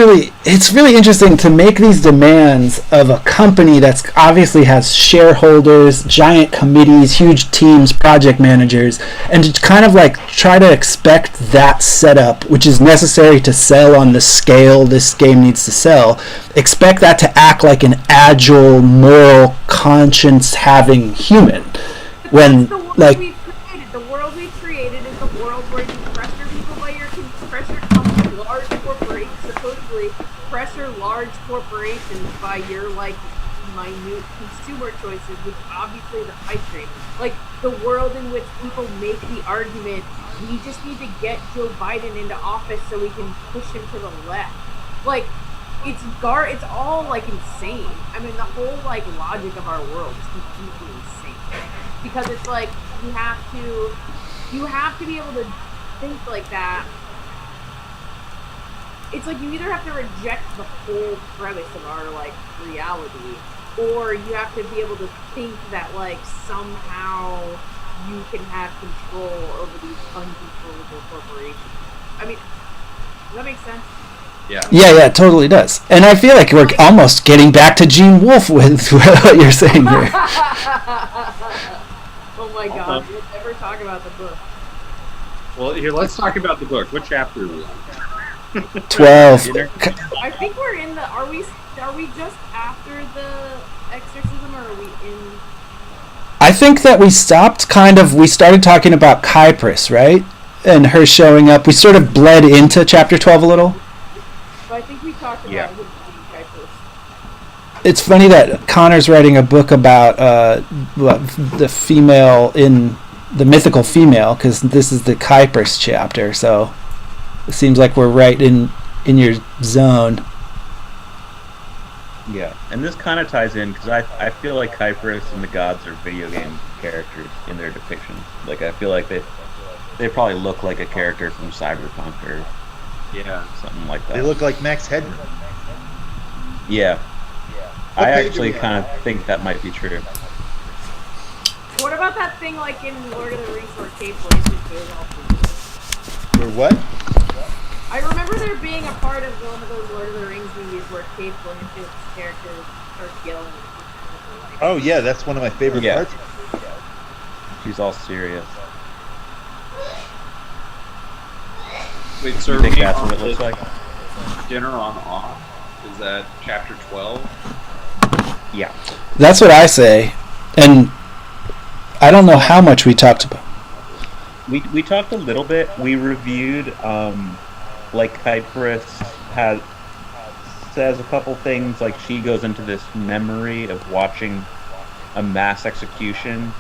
really interesting to make these demands of a company that's obviously has shareholders, giant committees, huge teams, project managers, and to kind of like try to expect that setup, which is necessary to sell on the scale this game needs to sell, expect that to act like an agile, moral, conscience-having human. When like the world we've created is the world where you pressure people by your pressure companies, large corporations, supposedly pressure large corporations by your like minute consumer choices, which obviously the pipe dream. Like the world in which people make the argument, we just need to get Joe Biden into office so we can push him to the left. Like it's all like insane. I mean, the whole like logic of our world is completely insane, because it's like you have to be able to think like that. It's like you either have to reject the whole premise of our like reality, or you have to be able to think that like somehow you can have control over these uncontrollable corporations. I mean, does that make sense? Yeah, it totally does. And I feel like we're almost getting back to Gene Wolfe with what you're saying here. Oh my God, we'll never talk about the book. Well, here, let's talk about the book. What chapter are we on? 12. I think we're in the. Are we just after the exorcism, or are we in? I think that we started talking about Kypris, right? And her showing up. We sort of bled into chapter 12 a little. But I think we talked about Kypris. It's funny that Connor's writing a book about the female in the mythical female, because this is the Kypris chapter, so it seems like we're right in your zone. Yeah, and this kind of ties in, because I feel like Kypris and the gods are video game characters in their depictions. Like, I feel like they probably look like a character from Cyberpunk or something like that. They look like Max Headroom. Yeah. I actually kind of think that might be true. What about that thing like in Lord of the Rings where Kate Blanchett goes off? Or what? I remember there being a part of one of those Lord of the Rings movies where Kate Blanchett's character starts yelling. Oh yeah, that's one of my favorite parts. She's all serious. Wait, so You think that's what it looks like? Dinner on Off? Is that chapter 12? Yeah. That's what I say, and I don't know how much we talked about. We talked a little bit. We reviewed, like Kypris says a couple things. Like she goes into this memory of watching a mass execution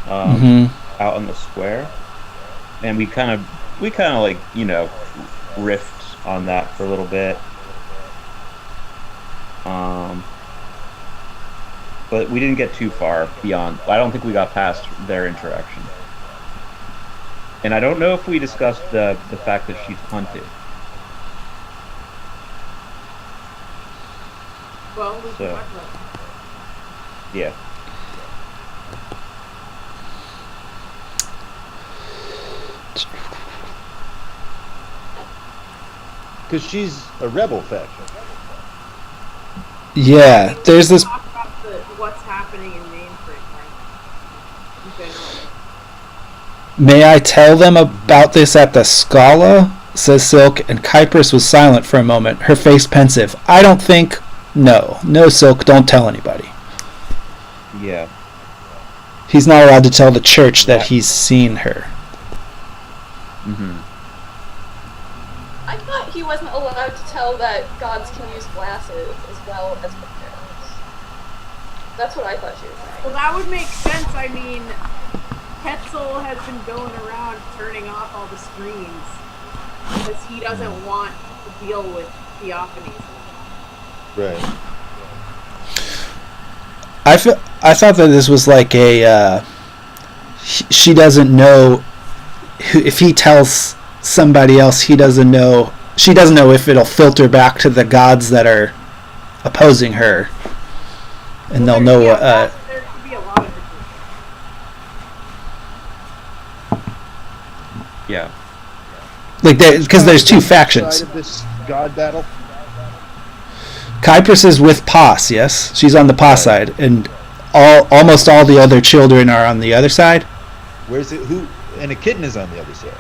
out on the square, and we kind of like riffed on that for a little bit. But we didn't get too far beyond. I don't think we got past their interaction. And I don't know if we discussed the fact that she's hunted. Well, we can So, talk about it. yeah. Because she's a rebel faction. Yeah, there's this. Talk about what's happening in mainframe, right? In general. May I tell them about this at the Scala? Says Silk, and Kypris was silent for a moment, her face pensive. I don't think. No, Silk, don't tell anybody. Yeah. He's not allowed to tell the church that he's seen her. I thought he wasn't allowed to tell that gods can use glasses as well as mirrors. That's what I thought she was saying. Well, that would make sense. I mean, Petzel has been going around turning off all the screens because he doesn't want to deal with theophanies. Right. I thought that this was like a. She doesn't know if he tells somebody else. He doesn't know. She doesn't know if it'll filter back to the gods that are opposing her, and they'll know. There could be a lot of different. Yeah. Like because there's two factions. Side of this god battle. Kypris is with Pos, yes? She's on the Pos side, and almost all the other children are on the other side. Where's it? Who? And Echidna's on the other side.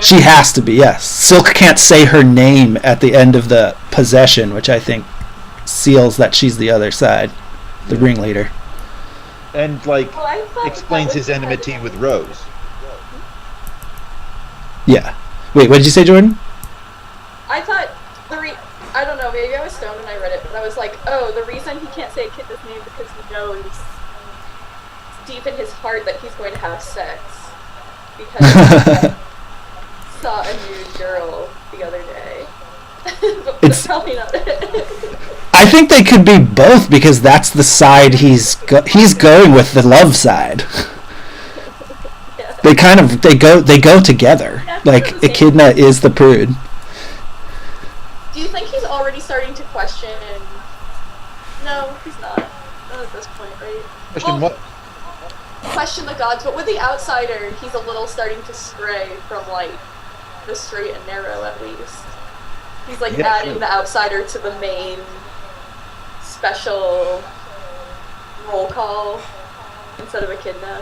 She has to be, yes. Silk can't say her name at the end of the possession, which I think seals that she's the other side, the ringleader. And explains his enmity with Rose. Yeah. Wait, what did you say, Jordan? I thought I don't know, maybe I was stoned when I read it, but I was like, oh, the reason he can't say Echidna's name because he knows deep in his heart that he's going to have sex. Because he saw a nude girl the other day. But that's probably not it. I think they could be both because that's the side he's going with, the love side. Yeah. They go together. Yeah, Like they're the same. Echidna is the prude. Do you think he's already starting to question? No, he's not. Not at this point, right? Question what? Question the gods, but with the outsider, he's a little starting to stray from the straight and narrow, at least. He's adding the outsider to the main special roll call instead of Echidna.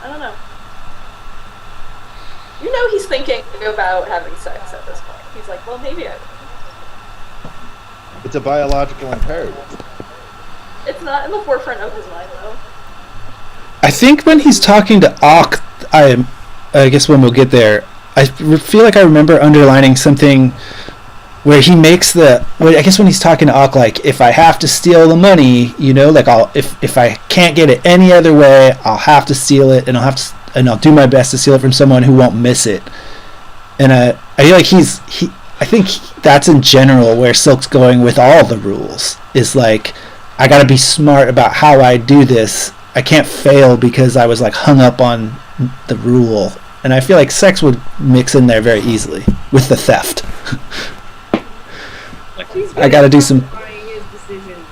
I don't know. You know he's thinking about having sex at this point. He's like, well, maybe I. It's a biological imperative. It's not in the forefront of his mind, though. I think when he's talking to Ock, I guess when we'll get there, I feel like I remember underlining something where he makes I guess when he's talking to Ock, if I have to steal the money, if I can't get it any other way, I'll have to steal it, and I'll do my best to steal it from someone who won't miss it. And I feel like I think that's in general where Silk's going with all the rules. Is I gotta be smart about how I do this. I can't fail because I was hung up on the rule. And I feel like sex would mix in there very easily with the theft. He's I gotta do some. justifying his decisions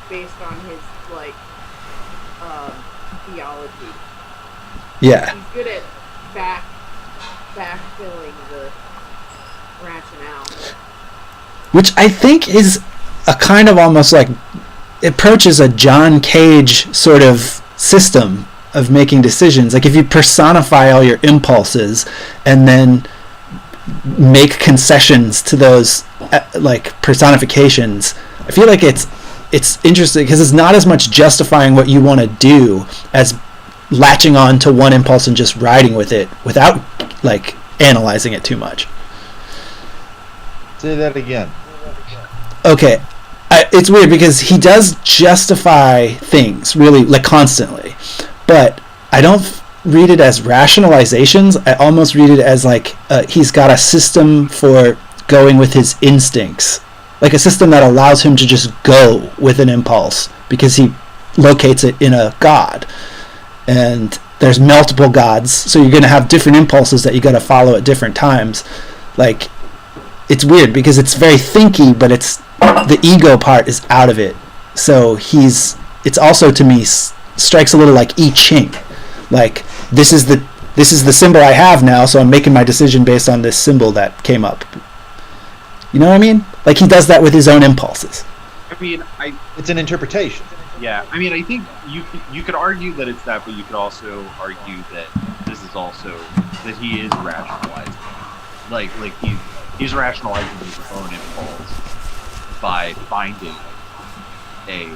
based Yeah. He's good at backfilling the rationale. Which I think is a kind of almost like approaches a John Cage sort of system of making decisions. Like if you personify all your impulses and then make concessions to those like personifications, I feel like it's interesting because it's not as much justifying what you want to do as latching on to one impulse and just riding with it without like analyzing it too much. Say that again. Okay, it's weird because he does justify things really like constantly, but I don't read it as rationalizations. I almost read it as like he's got a system for going with his instincts, like a system that allows him to just go with an impulse because he locates it in a god, and there's multiple gods, so you're going to have different impulses that you got to follow at different times. Like it's weird because it's very thinky, but it's the ego part is out of it. So it's also to me strikes a little like I Ching, like this is the symbol I have now, so I'm making my decision based on this symbol that came up. You know what I mean? Like he does that with his own impulses. I mean, It's an interpretation. yeah. I mean, I think you could argue that it's that, but you could also argue that this is also that he is rationalizing, like he's rationalizing his own impulse by finding a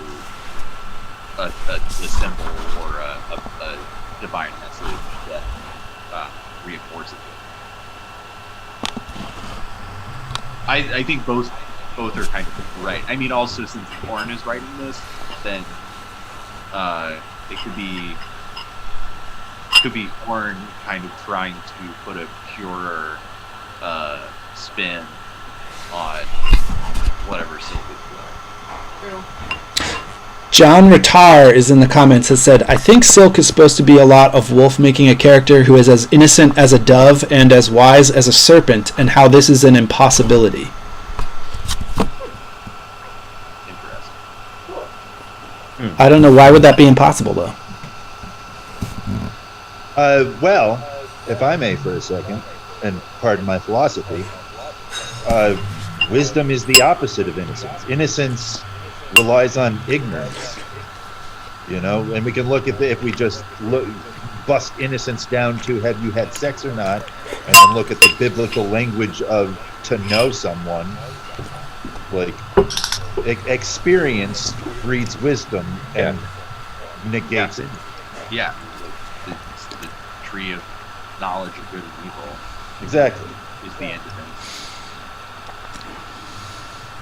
symbol or a divine message that reinforces it. I think both are kind of right. I mean, also since Warren is writing this, then it could be Warren kind of trying to put a purer spin on whatever Silk is doing. True. John Ratar is in the comments, has said, I think Silk is supposed to be a lot of Wolfe making a character who is as innocent as a dove and as wise as a serpent, and how this is an impossibility. Interesting. I don't know, why would that be impossible though? Well, if I may for a second, and pardon my philosophy, wisdom is the opposite of innocence. Innocence relies on ignorance, and we can look at if we just bust innocence down to have you had sex or not, and then look at the biblical language of to know someone, like experience breeds wisdom and negates it. Yeah, it's the tree of knowledge of good and evil. Exactly. Is the end of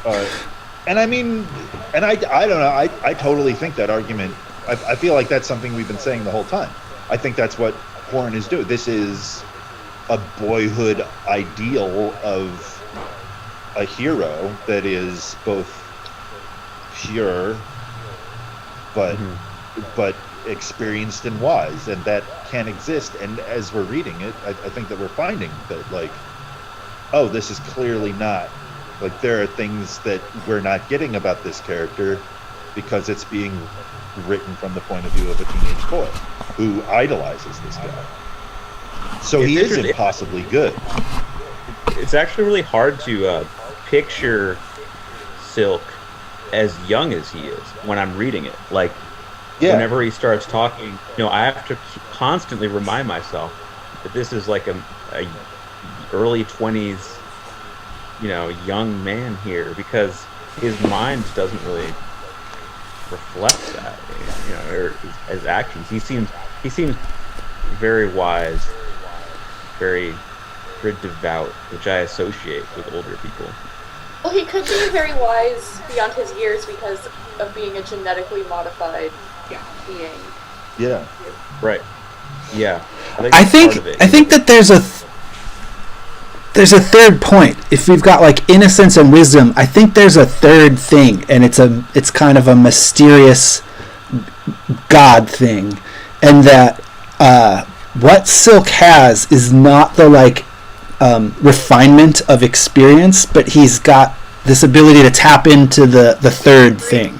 it. And I mean, and I don't know, I totally think that argument, I feel like that's something we've been saying the whole time. I think that's what Horn is doing. This is a boyhood ideal of a hero that is both pure, but experienced and wise, and that can exist. And as we're reading it, I think that we're finding that, like, oh, this is clearly not. Like, there are things that we're not getting about this character because it's being written from the point of view of a teenage boy who idolizes this guy. So he is impossibly good. It's actually really hard to picture Silk as young as he is when I'm reading it. Like, whenever he starts talking, I have to constantly remind myself that this is like a early 20s, young man here, because his mind doesn't really reflect that, or his actions. He seems very wise, very devout, which I associate with older people. Well, he could be very wise beyond his years because of being a genetically modified being. Yeah. Right. Yeah. I think that there's a third point. If we've got like innocence and wisdom, I think there's a third thing, and it's kind of a mysterious God thing, and that what Silk has is not the refinement of experience, but he's got this ability to tap into the third thing,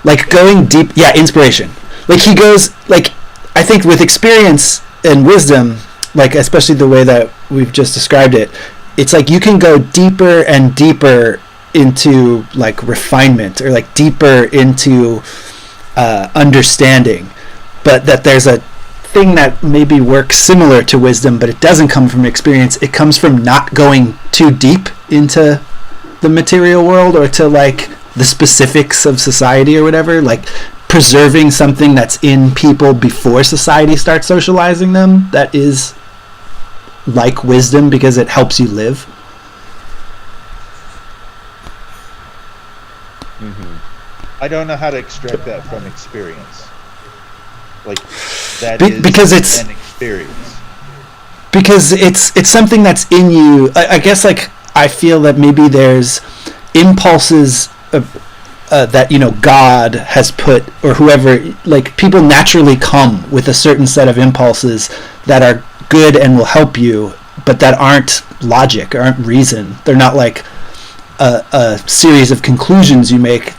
like going deep. Yeah, inspiration. Like he goes like. I I think with experience and wisdom, like especially the way that we've just described it, it's like you can go deeper and deeper into like refinement, or like deeper into understanding, but that there's a thing that maybe works similar to wisdom, but it doesn't come from experience. It comes from not going too deep into the material world or to like the specifics of society or whatever, like preserving something that's in people before society starts socializing them, that is like wisdom because it helps you live. I don't know how to extract that from experience. Like that because it's an experience. Because it's something that's in you. I guess like I feel that maybe there's impulses that God has put, or whoever, like people naturally come with a certain set of impulses that are good and will help you, but that aren't logic, aren't reason. They're not like a series of conclusions you make.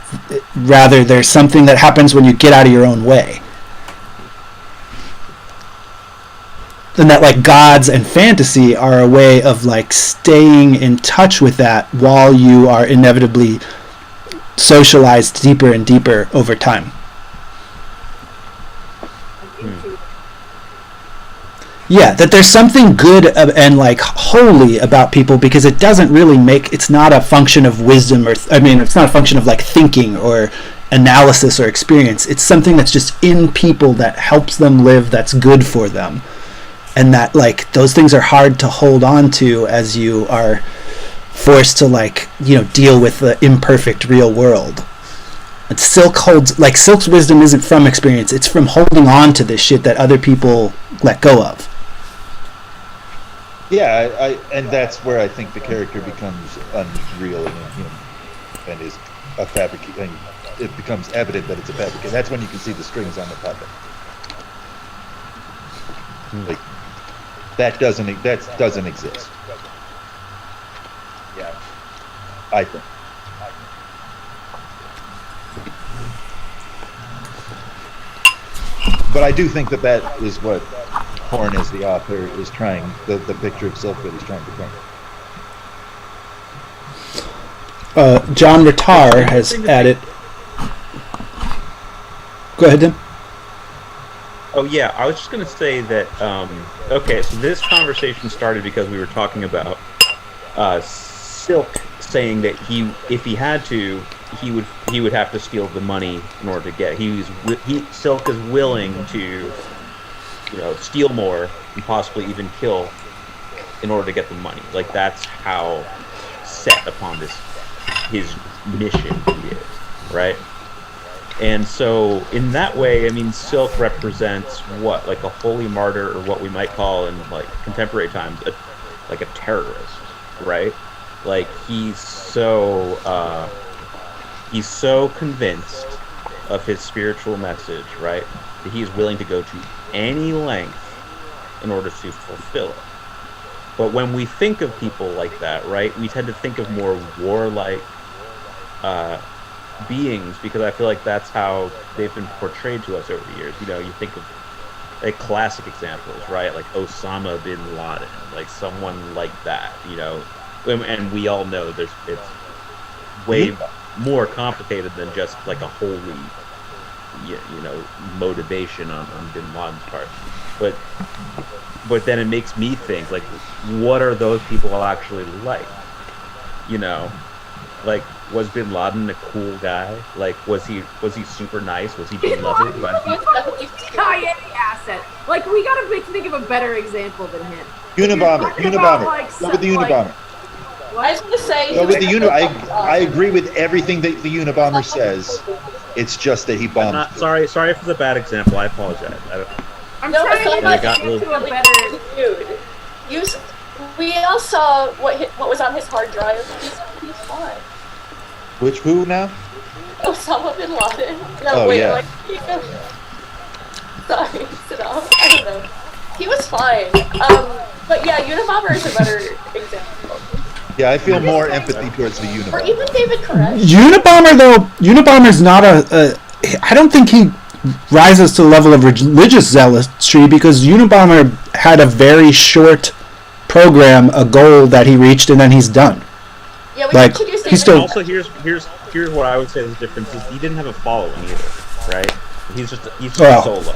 Rather, there's something that happens when you get out of your own way. And that like gods and fantasy are a way of like staying in touch with that while you are inevitably socialized deeper and deeper over time. Yeah, that there's something good and like holy about people, because it doesn't really it's not a function of wisdom, or it's not a function of like thinking or analysis or experience. It's something that's just in people that helps them live, that's good for them. And that like those things are hard to hold on to as you are forced to like deal with the imperfect real world. And Silk's wisdom isn't from experience, it's from holding on to this shit that other people let go of. Yeah, and that's where I think the character becomes unreal and is a fabric, and it becomes evident that it's a fabric, and that's when you can see the strings on the puppet. Like that doesn't exist. Yeah, I think. But I do think that is what Horn, as the author, is trying, the picture of Silk that he's trying to paint. John Rattar has added. Go ahead, Tim. Oh yeah, I was just gonna say that. Okay, so this conversation started because we were talking about Silk saying that if he had to, he would have to steal the money in order to get. Silk is willing to, steal more and possibly even kill in order to get the money. Like that's how set upon his mission he is, right? And so in that way, Silk represents what, like a holy martyr, or what we might call in like contemporary times, like a terrorist, right? Like he's so convinced of his spiritual message, right, that he is willing to go to any length in order to fulfill it. But when we think of people like that, right, we tend to think of more warlike beings, because I feel like that's how they've been portrayed to us over the years. You think of like classic examples, right, like Osama bin Laden, like someone like that, and we all know it's way more complicated than just like a holy motivation on bin Laden's part. But then it makes me think, like, what are those people actually like? Like, was bin Laden a cool guy? Like, was he super nice? Was he beloved by people? Asset. Like, we gotta think of a better example than him. Unabomber. Go with the Unabomber. I was gonna say. Go with the I agree with everything that the Unabomber says. It's just that he bombed. Sorry for the bad example. I apologize. I'm trying to get into a better dude. We all saw what was on his hard drive. He's fine. Who now? Osama bin Laden. No, wait, yeah. Sorry, sit down. I don't know. He was fine. But yeah, Unabomber is a better example. Yeah, I feel more empathy towards the Unabomber. Or even David Koresh. Unabomber's not I don't think he rises to the level of religious zealotry because Unabomber had a very short program, a goal that he reached, and then he's done. Yeah, we Like, introduced he's still- Also, here's what I would say the difference is. He didn't have a following either, right? He's just Well, solo.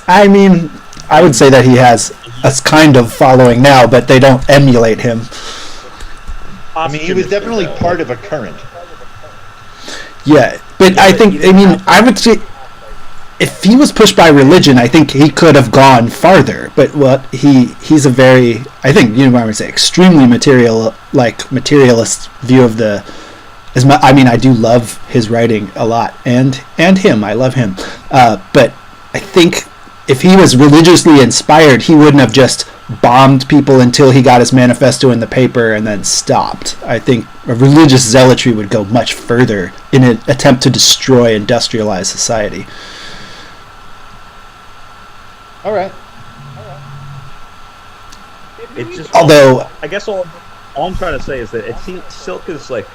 I mean, I would say that he has a kind of following now, but they don't emulate him. I mean, he was definitely part of a current. Yeah, but Yeah, I but think, he I didn't mean, have- I would say if he was pushed by religion, I think he could have gone farther. But what he's a very, I think, I would say, extremely materialist view of the. I mean, I do love his writing a lot, and him, I love him. But I think if he was religiously inspired, he wouldn't have just bombed people until he got his manifesto in the paper and then stopped. I think a religious zealotry would go much further in an attempt to destroy industrialized society. All right. It's just. Although, I guess all I'm trying to say is that it seems Silk is like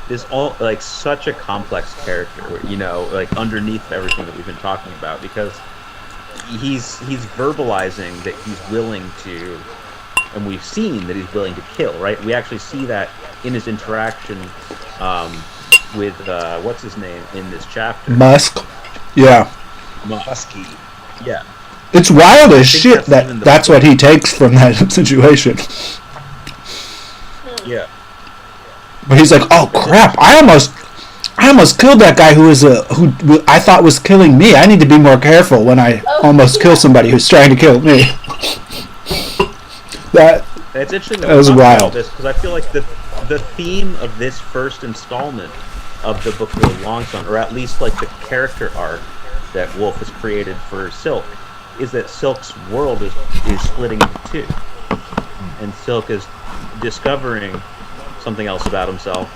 this all like such a complex character, like underneath everything that we've been talking about, because he's verbalizing that he's willing to, and we've seen that he's willing to kill, right? We actually see that in his interaction with what's his name in this chapter, Musk, yeah, Musky. yeah. it's wild as think shit that's even the- that's what he takes from that situation. Yeah. But he's like, oh crap! I almost killed that guy who I thought was killing me. I need to be more careful when I almost kill somebody who's trying to kill me. It's interesting That was we talk about wild. this, because I feel like the theme of this first installment of the Book of the Longsong, or at least like the character arc that Wolfe has created for Silk, is that Silk's world is splitting into two, and Silk is discovering something else about himself,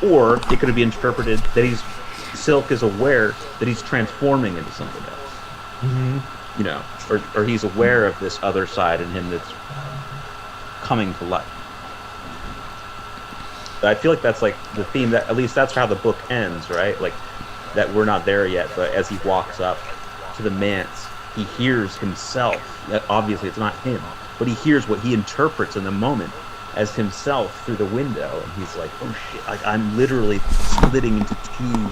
or it could be interpreted that Silk is aware that he's transforming into something else. Or he's aware of this other side in him that's coming to life. But I feel like that's like the theme, that at least that's how the book ends, right? Like that we're not there yet, but as he walks up to the manse, he hears himself. Obviously, it's not him, but he hears what he interprets in the moment as himself through the window, and he's like, "Oh shit! Like I'm literally splitting into two."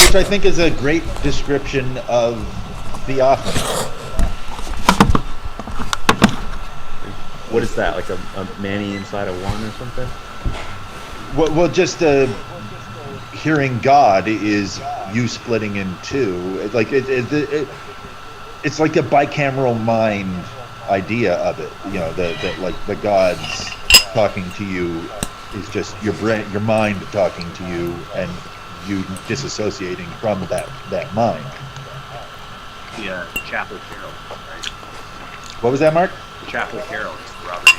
Which I think is a great description of theophany. What is that? Like a Manny inside a one or something? Well, just hearing God is you splitting in two. It's like it's like a bicameral mind idea of it. That like the gods talking to you is just your brain, your mind talking to you, and you disassociating from that mind. The Chapel Carol, right? What was that, Mark? Chapel Carol is Robert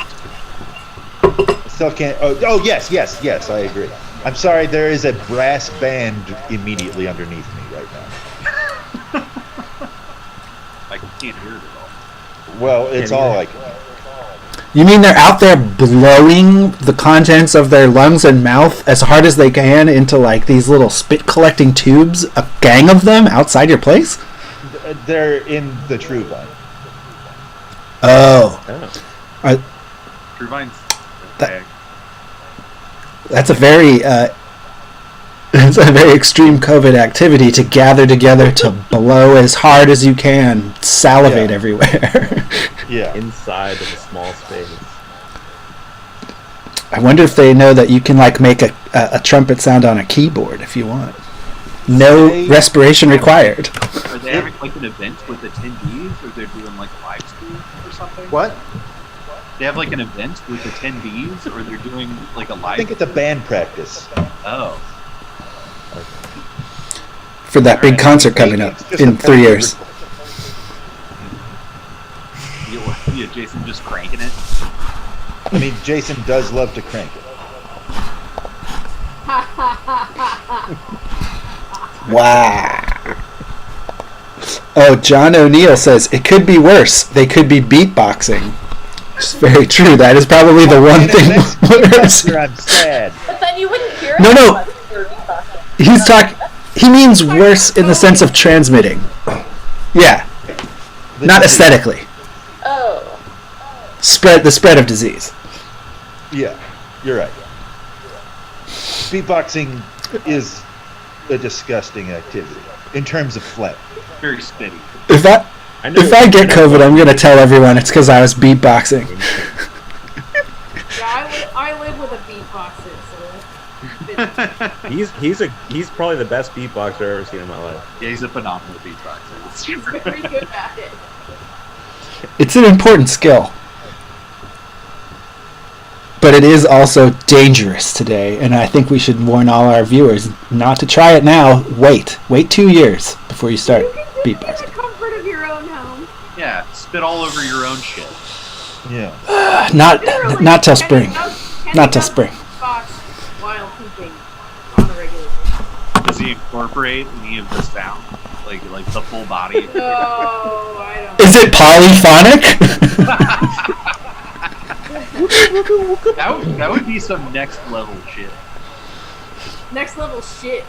Eaton. Still can't. Oh, yes, I agree. I'm sorry, there is a brass band immediately underneath me right now. I can't hear it at all. Well, it's all like. You mean they're out there blowing the contents of their lungs and mouth as hard as they can into like these little spit collecting tubes? A gang of them outside your place? They're in the True Vine. Oh. True Vine's That- That's a very it's a very extreme COVID activity to gather together to blow as hard as you can, salivate everywhere. Yeah. Inside of a small space. I wonder if they know that you can like make a trumpet sound on a keyboard if you want. No respiration required. Are they having like an event with attendees, or they're doing like a live stream or something? What? They have like an event with attendees, or they're doing like a I live. think it's a band practice. Oh, For that big concert coming up in 3 years. yeah, Jason just cranking it. I mean, Jason does love to crank it. Wow. Oh, John O'Neill says it could be worse. They could be beatboxing. It's very true. That is probably the one thing worse. I'm sad. But then you wouldn't hear No, it. no. unless you were beatboxing. He's talking. He means worse in the sense of transmitting. Yeah. Not aesthetically. Oh. The spread of disease. Yeah, you're right. Beatboxing is a disgusting activity in terms of phlegm. Very steady. If I get COVID, I'm gonna tell everyone it's because I was beatboxing. Yeah, I live with a beatboxer, so He's probably the best beatboxer I've ever seen in my life. Yeah, he's a phenomenal beatboxer. he's very good at it. It's an important skill. But it is also dangerous today, and I think we should warn all our viewers not to try it now. Wait 2 years before you start beatboxing. In the comfort of your own home. Yeah, spit all over your own shit. Yeah. Not till spring. Kenny Not till does spring. beatbox while pooping on a regular basis. Does he incorporate any of the sound, like the full body? No, I don't. Is it polyphonic? That would be some next level shit. Next level shit.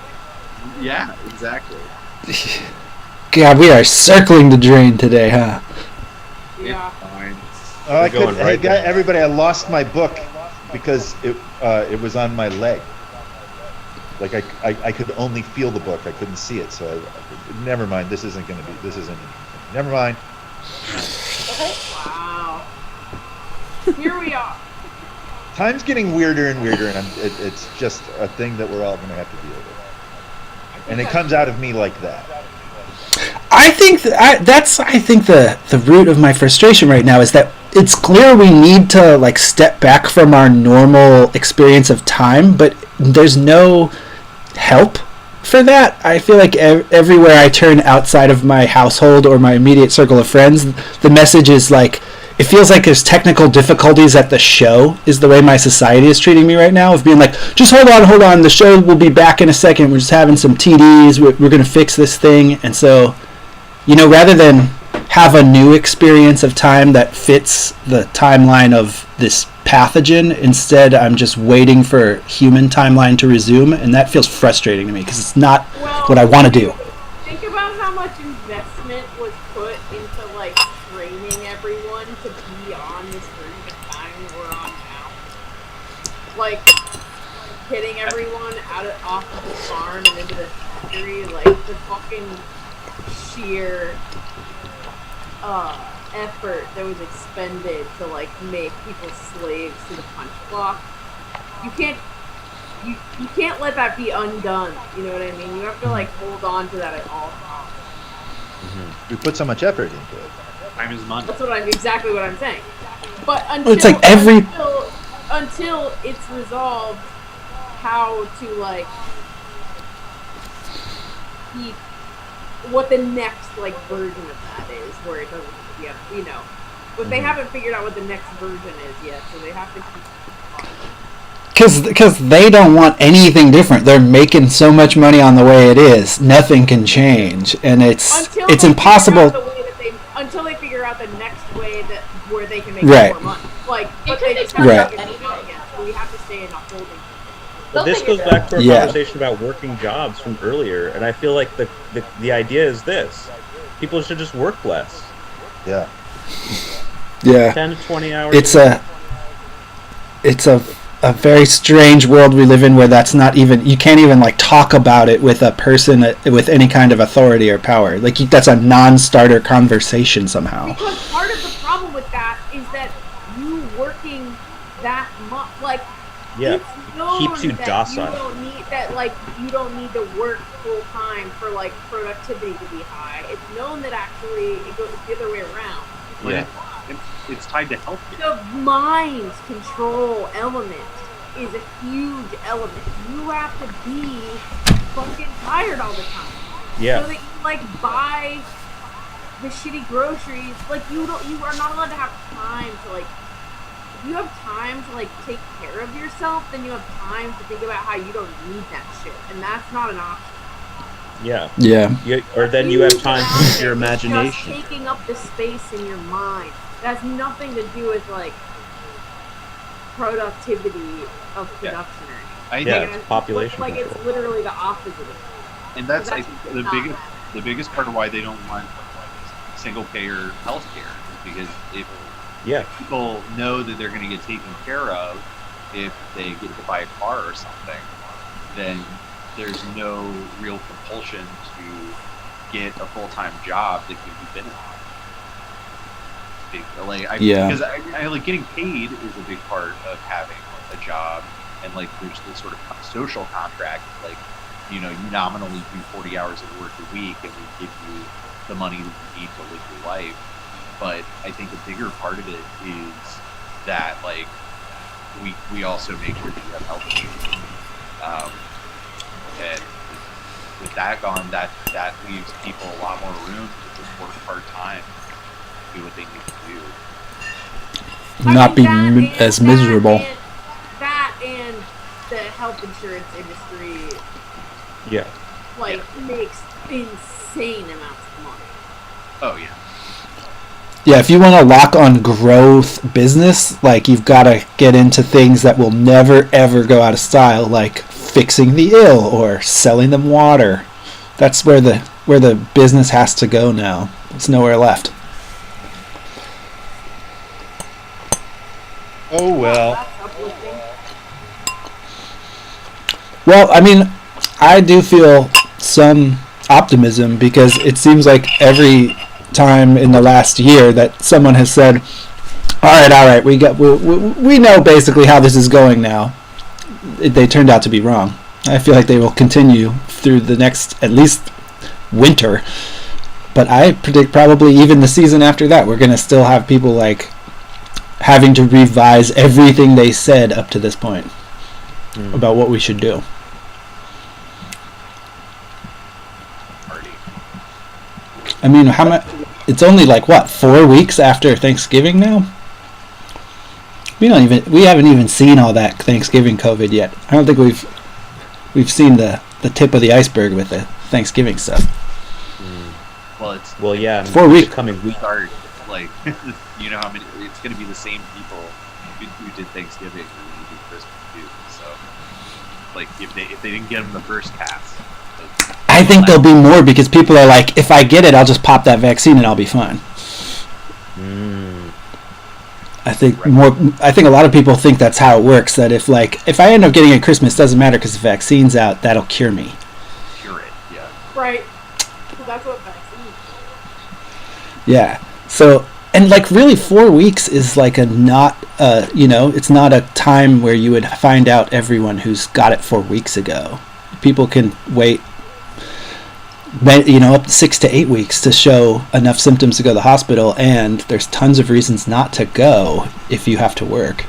Yeah, exactly. God, we are circling the drain today, huh? Yeah. Fine. Everybody, I lost my book because it was on my leg. Like I could only feel the book, I couldn't see it. So never mind. This isn't. Never mind. Okay. Wow. Here we are. Time's getting weirder and weirder, and it's just a thing that we're all going to have to deal with. And it comes out of me like that. I think that's the root of my frustration right now is that it's clear we need to like step back from our normal experience of time, but there's no help for that. I feel like everywhere I turn outside of my household or my immediate circle of friends, the message is like, it feels like there's technical difficulties at the show is the way my society is treating me right now, of being like, just hold on, the show will be back in a second, we're just having some TDs, we're going to fix this thing. And so, rather than have a new experience of time that fits the timeline of this pathogen, instead I'm just waiting for human timeline to resume, and that feels frustrating to me because it's not what I want to do. Think about how much investment was put into like training everyone to be on this version of time we're on now. Like getting everyone off of the farm and into the factory, like the fucking sheer effort that was expended to like make people slaves to the punch clock. You can't let that be undone. You know what I mean? You have to like hold on to that at all times. Mm-hmm. We put so much effort into it. Time is money. That's exactly what I'm saying. But Well, it's like until it's resolved how to like keep what the next like version of that is, where it doesn't but they haven't figured out what the next version is yet, so they have to keep because they don't want anything different. They're making so much money on the way it is, nothing can change, and it's impossible until they figure out the next way where they can make more money. Like, but they just have to again. So we have to stay in a holding. But this goes back to our conversation about working jobs from earlier, and I feel like the idea is this: people should just work less. Yeah. 10 to 20 hours. It's a very strange world we live in where that's not even, you can't even like talk about it with a person with any kind of authority or power. Like that's a non-starter conversation somehow. Because part of the problem with that is that you working that much, like, it keeps you docile. You don't need to work full time for like productivity to be high. It's known that actually it goes the other way around. Yeah. It's tied to health. The mind control element is a huge element. You have to be fucking tired all the time. Yeah. So that you like buy the shitty groceries. Like you are not allowed to have time to like. If you have time to like take care of yourself, then you have time to think about how you don't need that shit, and that's not an option. Yeah. Or then you have time to use your imagination. Just taking up the space in your mind. That has nothing to do with like productivity of production or anything. It's population like control. it's literally the opposite of And that's I That's think not the biggest part of why they don't want single payer health care is because if Yeah. people know that they're going to get taken care of if they get to buy a car or something, then there's no real compulsion to get a full-time job that gives you benefits. Because I like getting paid is a big part of having a job, and like there's this sort of social contract, like you nominally do 40 hours of work a week, and we give you the money that you need to live your life. But I think a bigger part of it is that like we also make sure that you have health insurance, and with that gone, that leaves people a lot more room to just work part time, do what they need to do. Not be as miserable. That and the health insurance industry, Yeah. makes insane amounts of money. Oh yeah. Yeah, if you want to lock on growth business, like you've got to get into things that will never ever go out of style, like fixing the ill or selling them water. That's where the business has to go now. There's nowhere left. Oh well. That's uplifting. Well, I mean, I do feel some optimism because it seems like every time in the last year that someone has said, all right, we know basically how this is going now. They turned out to be wrong. I feel like they will continue through the next, at least, winter. But I predict probably even the season after that, we're going to still have people like having to revise everything they said up to this point about what we should do. I mean, how much? It's only like what, 4 weeks after Thanksgiving now. We haven't even seen all that Thanksgiving COVID yet. I don't think we've seen the tip of the iceberg with the Thanksgiving stuff. Well, Yeah. 4 weeks. Coming week. Start like how many? It's going to be the same people who did Thanksgiving who did Christmas too. So like if they didn't get them the first pass. I think there'll be more because people are like, if I get it, I'll just pop that vaccine and I'll be fine. I think a lot of people think that's how it works. That if I end up getting it at Christmas, it doesn't matter because the vaccine's out. That'll cure me. Cure it, yeah. Right. So that's what vaccines. Yeah. So and really 4 weeks is like a not it's not a time where you would find out everyone who's got it 4 weeks ago. People can wait up to 6 to 8 weeks to show enough symptoms to go to the hospital, and there's tons of reasons not to go if you have to work.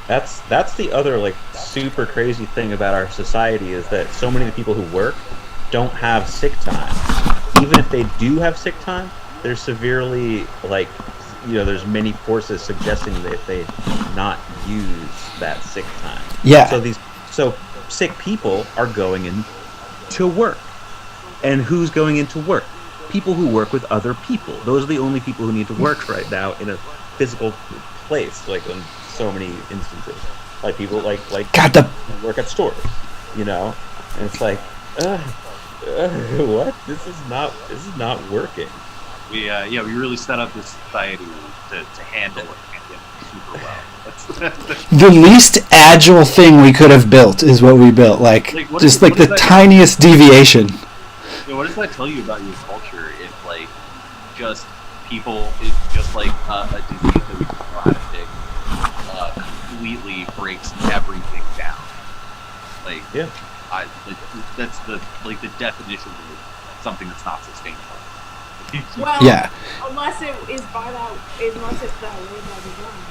That's the other super crazy thing about our society is that so many of the people who work don't have sick time. Even if they do have sick time, they're severely there's many forces suggesting that they not use that sick time. Yeah. So sick people are going in to work. And who's going into work? People who work with other people. Those are the only people who need to work right now in a physical place, in so many instances. Like people like work at stores, and it's like, what? This is not working. We really set up this society to handle it super well. The least agile thing we could have built is what we built. The tiniest deviation. What does that tell you about your culture if just people, it's just a disease that we don't know how to fix, completely breaks everything down? That's the definition of something that's not sustainable. Well, yeah. Unless it's that way by design.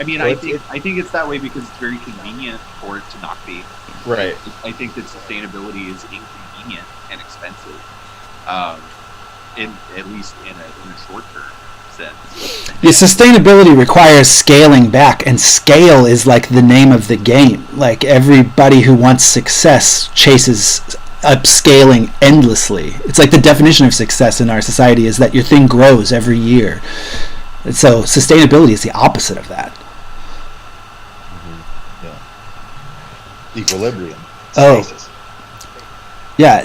I mean, I think it's that way because it's very convenient for it to not be. Right. I think that sustainability is inconvenient and expensive, at least in a short-term sense. Yeah, sustainability requires scaling back, and scale is the name of the game. Everybody who wants success chases upscaling endlessly. It's the definition of success in our society is that your thing grows every year. And so sustainability is the opposite of that. equilibrium. Oh. Stasis. Yeah,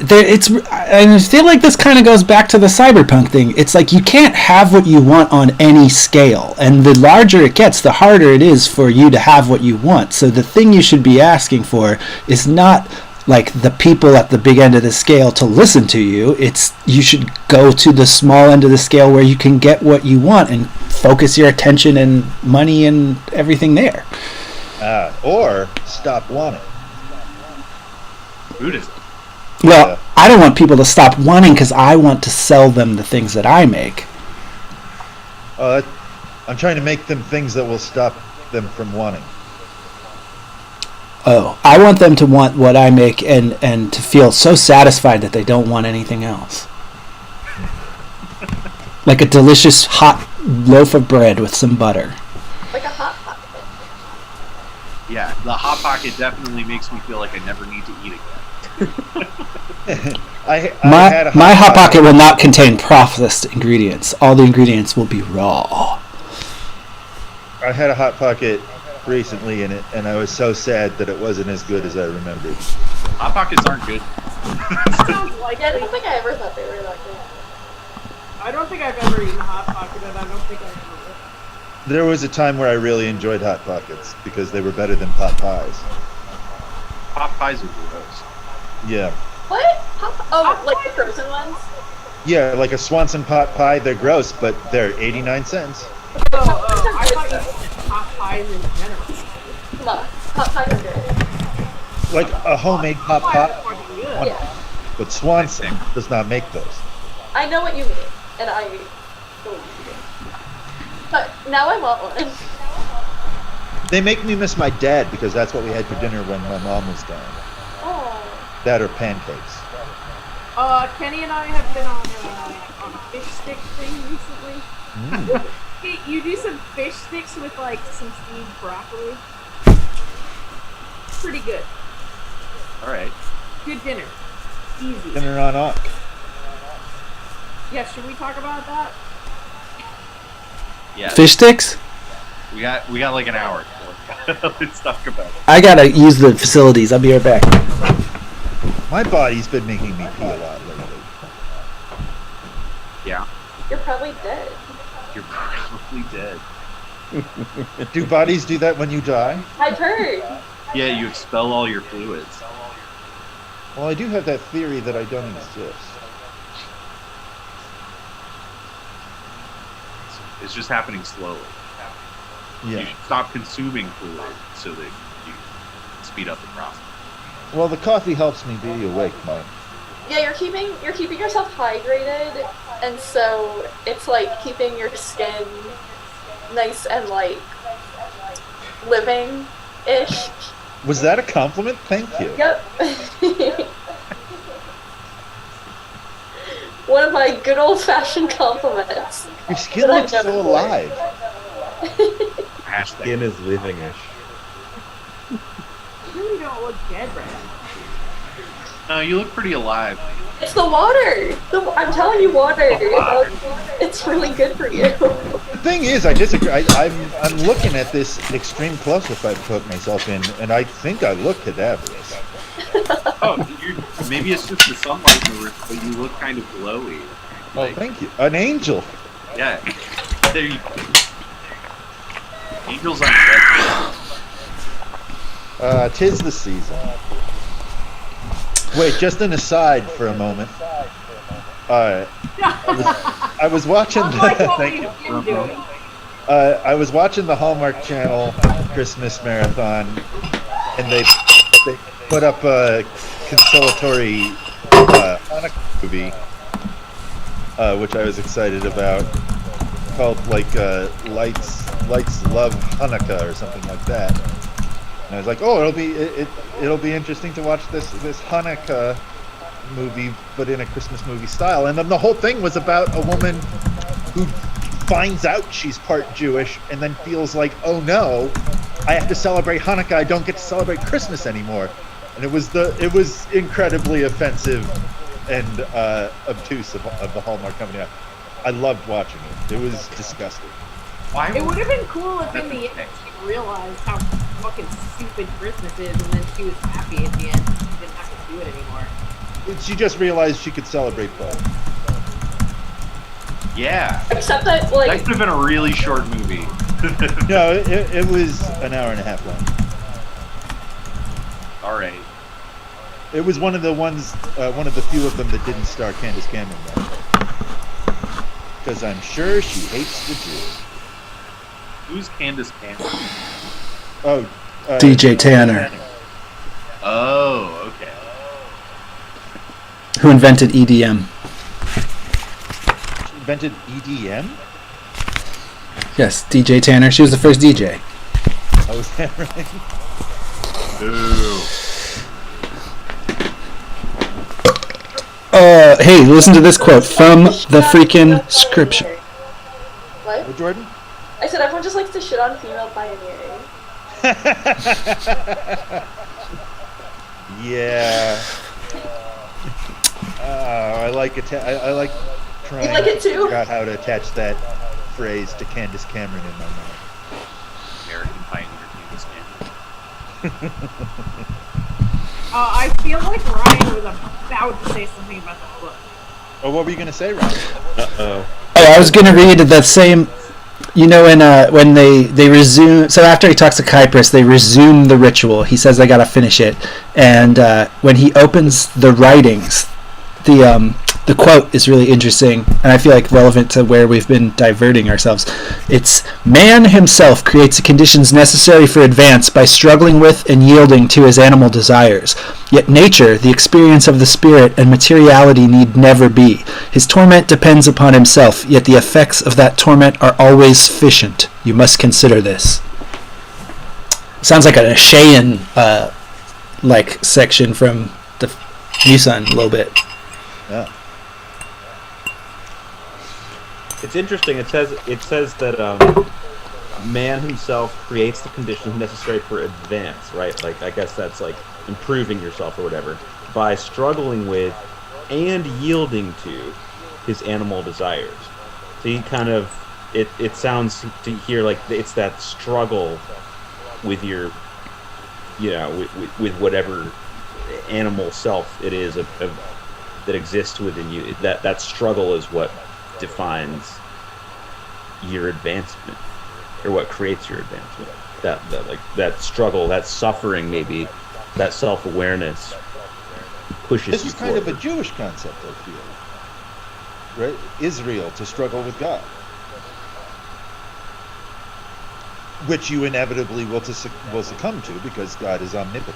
I feel like this kind of goes back to the cyberpunk thing. It's like you can't have what you want on any scale, and the larger it gets, the harder it is for you to have what you want. So the thing you should be asking for is not like the people at the big end of the scale to listen to you. You should go to the small end of the scale where you can get what you want and focus your attention and money and everything there. Or stop wanting. Buddhism. Well, Yeah. I don't want people to stop wanting because I want to sell them the things that I make. I'm trying to make them things that will stop them from wanting. Oh, I want them to want what I make and to feel so satisfied that they don't want anything else. Like a delicious hot loaf of bread with some butter. Like a hot pocket. Yeah, the Hot Pocket definitely makes me feel like I never need to eat again. My hot pocket will not contain processed ingredients. All the ingredients will be raw. I had a Hot Pocket recently in it, and I was so sad that it wasn't as good as I remembered. Hot Pockets aren't good. Sounds like it. I don't think I ever thought they were that good. I don't think I've ever eaten a Hot Pocket, and I don't think I ever will. There was a time where I really enjoyed Hot Pockets because they were better than pot pies. Pot pies are gross. Yeah. What? Like the frozen ones? Yeah, like a Swanson pot pie, they're gross, but they're 89 cents. I thought you said hot pies in general. Come on. Hot pies are good. Like a homemade pot pie, Fucking good. Yeah. but Swanson does not make those. I know what you mean, and I believe you. But now I want one. They make me miss my dad because that's what we had for dinner when my mom was gone. Oh. That or pancakes. Kenny and I have been on a fish stick thing recently. Hey, you do some fish sticks with like some steamed broccoli. Pretty good. Alright. Good dinner. Easy. Dinner on Auk. Yeah, should we talk about that? Yeah. Fish sticks? We got like an hour. Let's talk about it. I gotta use the facilities. I'll be right back. My body's been making me pee a lot lately. Yeah. You're probably dead. You're probably dead. Do bodies do that when you die? I've heard. Yeah, you expel all your fluids. Well, I do have that theory that I don't exist. It's just happening slowly. You Yeah. should stop consuming fluid so that you speed up the process. Well, the coffee helps me be awake, Mike. Yeah, you're keeping yourself hydrated, and so it's like keeping your skin nice and like living-ish. Was that a compliment? Thank you. Yep. One of my good old-fashioned compliments. Your skin looks so alive. Hashtag. Skin is living-ish. You really don't look dead right now. No, you look pretty alive. It's the water. I'm telling you, water. It's really good for you. The thing is, I disagree. I'm looking at this extreme close-up I put myself in, and I think I look cadaverous. Oh, maybe it's just the sunlight in the room, but you look kind of glowy. Oh, thank you. An angel. Yeah. There you go. Angels on deck. 'Tis the season. Wait, just an aside for a moment. I was watching Unlike the. what Thank we've you. been doing. I was watching the Hallmark Channel Christmas marathon, and they put up a consolatory Hanukkah movie, which I was excited about, called like Lights Love Hanukkah or something like that. And I was like, oh, it'll be interesting to watch this Hanukkah movie, but in a Christmas movie style. And then the whole thing was about a woman who finds out she's part Jewish and then feels like, oh no, I have to celebrate Hanukkah. I don't get to celebrate Christmas anymore. And it was incredibly offensive and obtuse of the Hallmark Company. I loved watching it. It was disgusting. Why? It would have been cool if in the end she realized how fucking stupid Christmas is, and then she was happy at the end. She didn't have to do it anymore. She just realized she could celebrate both. Yeah. Except that, That like, could have been a really short movie. No, it was an hour and a half long. All right. It was one of the few of them that didn't star Candace Cameron, though. Because I'm sure she hates the Jews. Who's Candace Cameron? Oh, DJ Tanner, Oh, okay. who invented EDM. She invented EDM? Yes, DJ Tanner. She was the first DJ. Oh, is that right? Ooh. Hey, listen to this quote from the freaking scripture. what? Oh, Jordan? I said everyone just likes to shit on female pioneering. Yeah. I like it. I like trying You like it to too? figure out how to attach that phrase to Candace Cameron in my mind. American Pioneer Candace Cameron. I feel like Ryan was about to say something about the book. Oh, what were you going to say, Ron? Uh-oh. Oh, I was gonna read that same. You know, when they resume. So after he talks to Kypris, they resume the ritual. He says, "I gotta finish it," and when he opens the writings, the quote is really interesting, and I feel like relevant to where we've been diverting ourselves. It's, "Man himself creates the conditions necessary for advance by struggling with and yielding to his animal desires. Yet nature, the experience of the spirit, and materiality need never be. His torment depends upon himself, yet the effects of that torment are always sufficient. You must consider this." Sounds like an Ashayan like section from the New Sun a little bit. Yeah. It's interesting. It says that man himself creates the conditions necessary for advance, right? Like, I guess that's like improving yourself or whatever by struggling with and yielding to his animal desires. So he kind of it sounds to hear like it's that struggle with your, you know, with whatever animal self it is that exists within you. That struggle is what defines your advancement, or what creates your advancement. That struggle, that suffering, maybe that self-awareness pushes This you is kind of forward. a Jewish concept, I feel. Right? Israel, to struggle with God. Which you inevitably will succumb to, because God is omnipotent.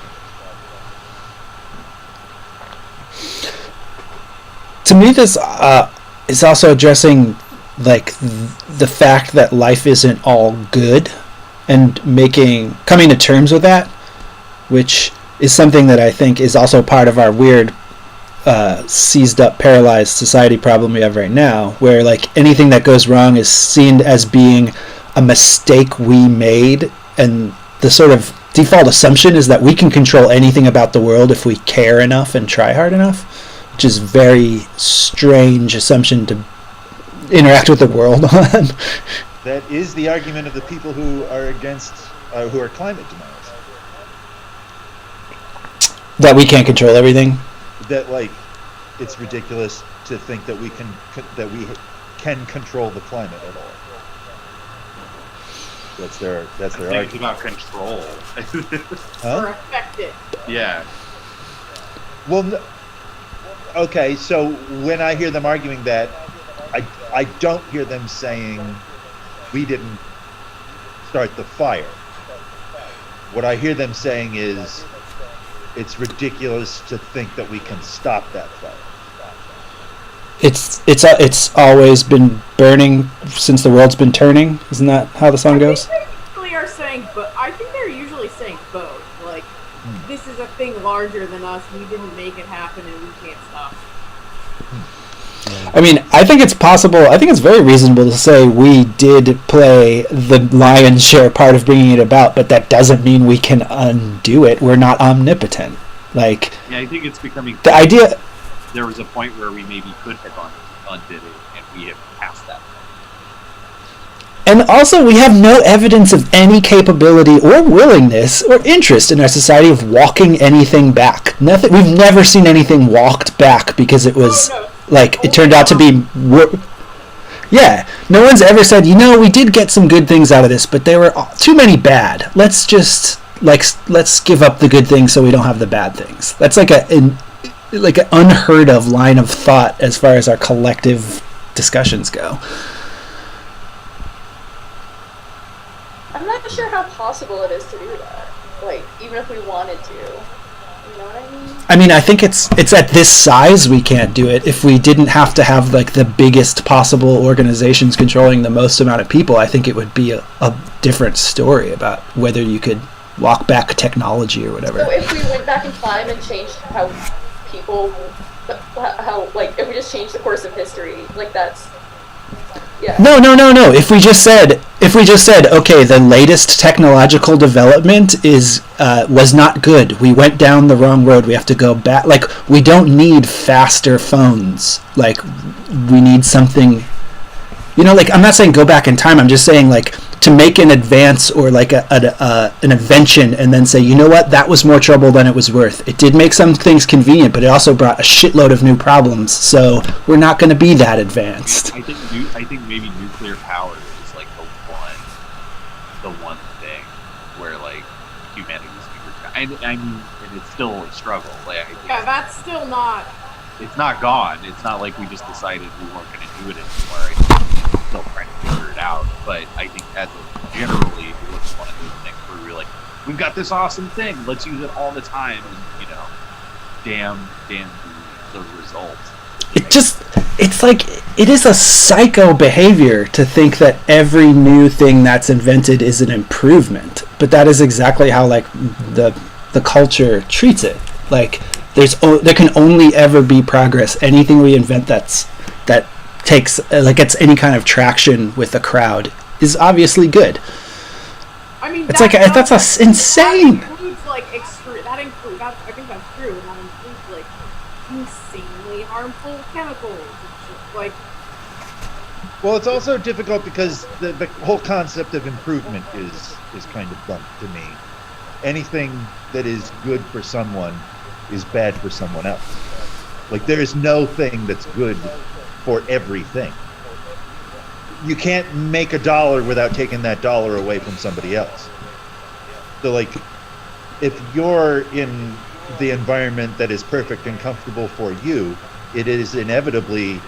To me, this is also addressing like the fact that life isn't all good, and coming to terms with that, which is something that I think is also part of our weird seized up, paralyzed society problem we have right now, where like anything that goes wrong is seen as being a mistake we made, and the sort of default assumption is that we can control anything about the world if we care enough and try hard enough, which is a very strange assumption to interact with the world on. That is the argument of the people who are against, who are climate deniers. That we can't control everything. That, like, it's ridiculous to think that we can control the climate at all. That's their I think it's argument. about control. Huh? Or affect it. Yeah. Well, okay, so when I hear them arguing that, I don't hear them saying we didn't start the fire. What I hear them saying is it's ridiculous to think that we can stop that fire. It's always been burning since the world's been turning. Isn't that how the song goes? I think they're usually saying both. Like, this is a thing larger than us. We didn't make it happen, and we can't stop it. I mean, I think it's possible. I think it's very reasonable to say we did play the lion's share part of bringing it about, but that doesn't mean we can undo it. We're not omnipotent. Like, Yeah, I think it's becoming. the idea. There was a point where we maybe could have undid it, and we have passed that. And also, we have no evidence of any capability or willingness or interest in our society of walking anything back. Nothing. We've never seen anything walked back because it was like it turned out to be. Yeah, no one's ever said, we did get some good things out of this, but there were too many bad. Let's just let's give up the good things so we don't have the bad things. That's like an unheard of line of thought as far as our collective discussions go. I'm not sure how possible it is to do that. Like, even if we wanted to. You know what I mean? I mean, I think it's at this size we can't do it. If we didn't have to have like the biggest possible organizations controlling the most amount of people, I think it would be a different story about whether you could walk back technology or whatever. So if we went back in time and changed how people, if we just changed the course of history, like that's, yeah. No. If we just said, okay, the latest technological development was not good. We went down the wrong road. We have to go back. Like, we don't need faster phones. Like, we need something. Like, I'm not saying go back in time. I'm just saying, like, to make an advance or like an invention and then say, that was more trouble than it was worth. It did make some things convenient, but it also brought a shitload of new problems. So we're not going to be that advanced. I think maybe nuclear power is like the one thing where like humanity's I mean, and it's still a struggle. Like, that's still not. It's not gone. It's not like we just decided we weren't going to do it anymore. I think we're still trying to figure it out. But I think generally, it was one of those things where we're like, we've got this awesome thing. Let's use it all the time. And, damn the result. It's like, it is a psycho behavior to think that every new thing that's invented is an improvement. But that is exactly how, like, the culture treats it. Like, there can only ever be progress. Anything we invent that takes gets any kind of traction with the crowd is obviously good. I mean, that's insane. That includes I think that's true. And that includes like insanely harmful chemicals. Like, well, it's also difficult because the whole concept of improvement is kind of dumb to me. Anything that is good for someone is bad for someone else. Like, there is no thing that's good for everything. You can't make $1 without taking that dollar away from somebody else. So, like, if you're in the environment that is perfect and comfortable for you, it is inevitably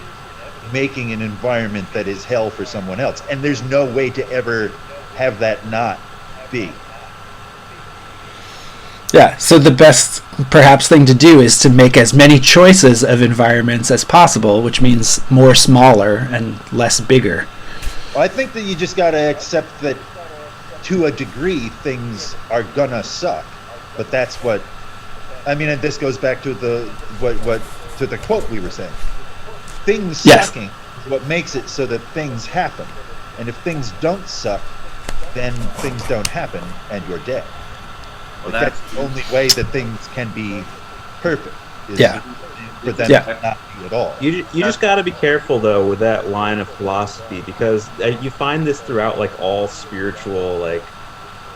making an environment that is hell for someone else. And there's no way to ever have that not be. Yeah, so the best, perhaps, thing to do is to make as many choices of environments as possible, which means more smaller and less bigger. Well, I think that you just got to accept that, to a degree, things are gonna suck. But that's what, I mean, and this goes back to the quote we were saying. Things sucking is what makes it so that things happen. And if things don't suck, then things don't happen, and you're dead. Well, that's the only way that things can be perfect. For them to not be at all. You just got to be careful though with that line of philosophy, because you find this throughout like all spiritual like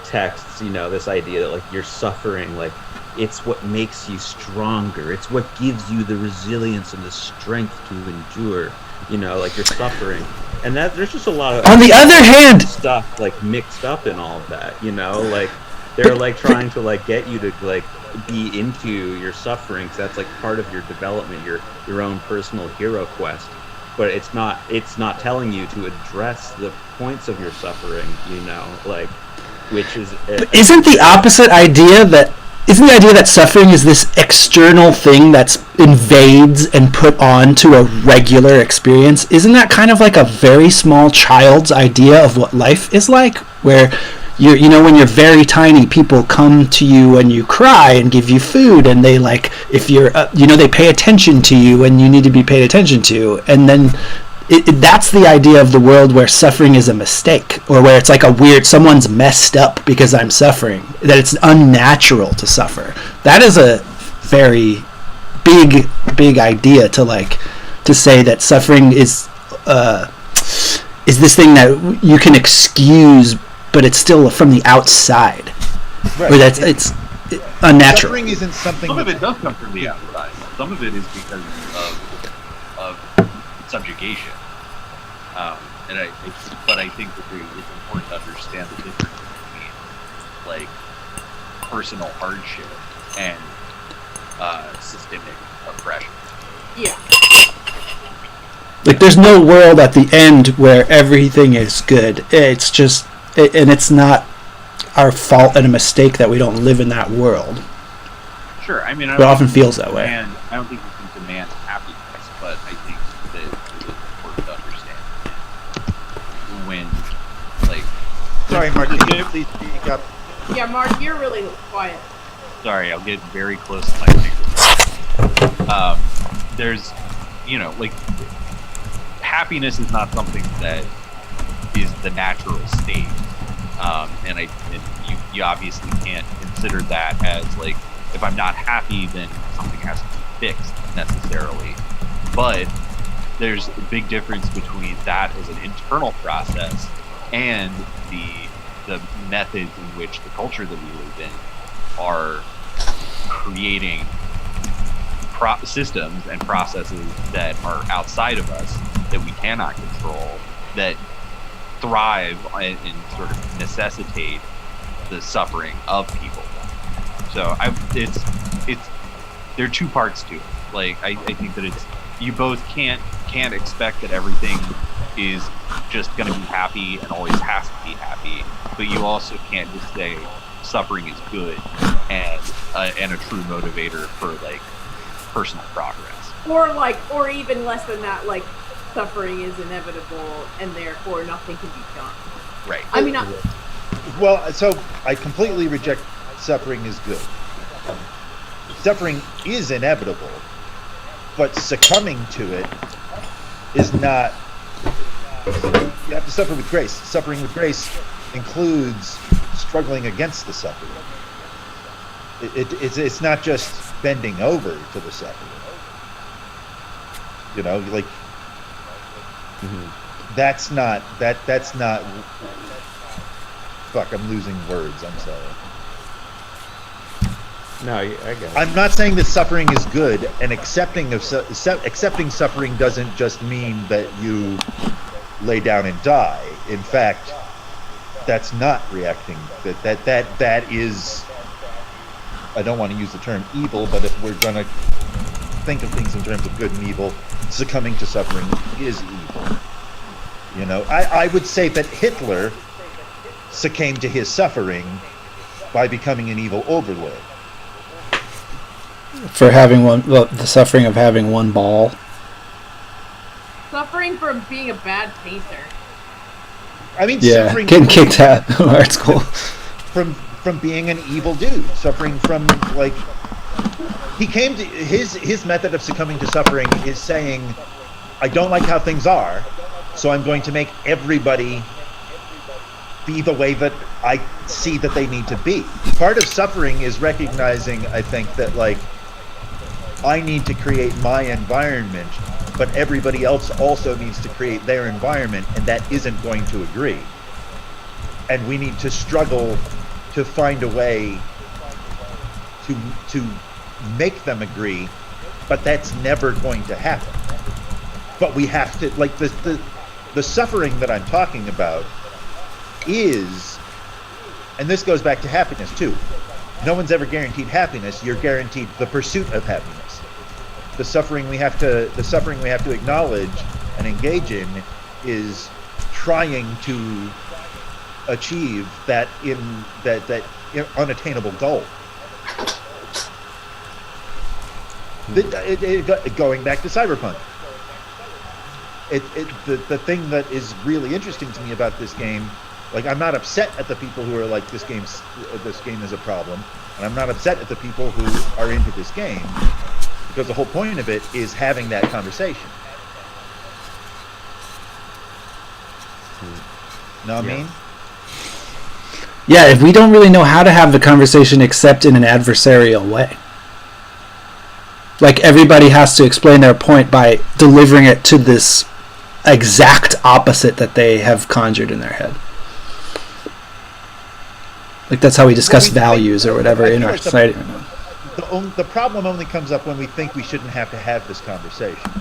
texts. This idea that like you're suffering, like it's what makes you stronger. It's what gives you the resilience and the strength to endure. Like you're suffering, and that there's just a lot of on the other hand stuff like mixed up in all of that. Like. They're like trying to like get you to like be into your suffering, because that's like part of your development, your own personal hero quest. But it's not telling you to address the points of your suffering, like, which is. Isn't the opposite idea that? Isn't the idea that suffering is this external thing that's invades and put on to a regular experience? Isn't that kind of like a very small child's idea of what life is like, where? When you're very tiny, people come to you when you cry and give you food, and they like, if you're, they pay attention to you when you need to be paid attention to, and then that's the idea of the world where suffering is a mistake, or where it's like someone's messed up because I'm suffering, that it's unnatural to suffer. That is a very big idea to say that suffering is is this thing that you can excuse, but it's still from the outside, Right. or it's unnatural. Suffering isn't something. Some of it does come from the outside. Some of it is because of subjugation. But I think that it's important to understand the difference between like personal hardship and systemic oppression. Yeah. Like, there's no world at the end where everything is good. It's just, and it's not our fault and a mistake that we don't live in that world. Sure, I mean, It often feels that way. I don't think you can demand happiness, but I think that it's important to understand when, like. Sorry, Mark. Can you please speak up? Yeah, Mark, you're really quiet. Sorry, I'll get very close to my microphone. There's, like, happiness is not something that is the natural state, and you obviously can't consider that as like, if I'm not happy, then something has to be fixed necessarily. But there's a big difference between that as an internal process and the methods in which the culture that we live in are creating systems and processes that are outside of us that we cannot control, that thrive and sort of necessitate the suffering of people. So there are two parts to it. Like, I think that you both can't expect that everything is just going to be happy and always has to be happy, but you also can't just say suffering is good and a true motivator for like personal progress. Or even less than that, like, suffering is inevitable and therefore nothing can be done. Right. I mean, Well, so I completely reject suffering is good. Suffering is inevitable, but succumbing to it is not. You have to suffer with grace. Suffering with grace includes struggling against the suffering. It's not just bending over to the suffering. Like, that's not. Fuck, I'm losing words. I'm sorry. No, I get it. I'm not saying that suffering is good, and accepting suffering doesn't just mean that you lay down and die. In fact, that's not reacting. That is. I don't want to use the term evil, but if we're gonna think of things in terms of good and evil, succumbing to suffering is evil. I would say that Hitler succumbed to his suffering by becoming an evil overlord. For having the suffering of having one ball. suffering from being a bad painter. I mean, Yeah, suffering getting kicked out of art school. from being an evil dude, suffering from, like, he came to his method of succumbing to suffering is saying, I don't like how things are, so I'm going to make everybody be the way that I see that they need to be. Part of suffering is recognizing, I think, that, like, I need to create my environment, but everybody else also needs to create their environment, and that isn't going to agree. And we need to struggle to find a way to make them agree, but that's never going to happen. But we have to, like, the suffering that I'm talking about is, and this goes back to happiness too. No one's ever guaranteed happiness. You're guaranteed the pursuit of happiness. The suffering we have to acknowledge and engage in is trying to achieve that unattainable goal. Going back to Cyberpunk, the thing that is really interesting to me about this game, like, I'm not upset at the people who are like, this game is a problem, and I'm not upset at the people who are into this game, because the whole point of it is having that conversation. Know what I mean? Yeah, if we don't really know how to have the conversation except in an adversarial way. Like, everybody has to explain their point by delivering it to this exact opposite that they have conjured in their head. Like that's how we discuss values or whatever in our society. The problem only comes up when we think we shouldn't have to have this conversation.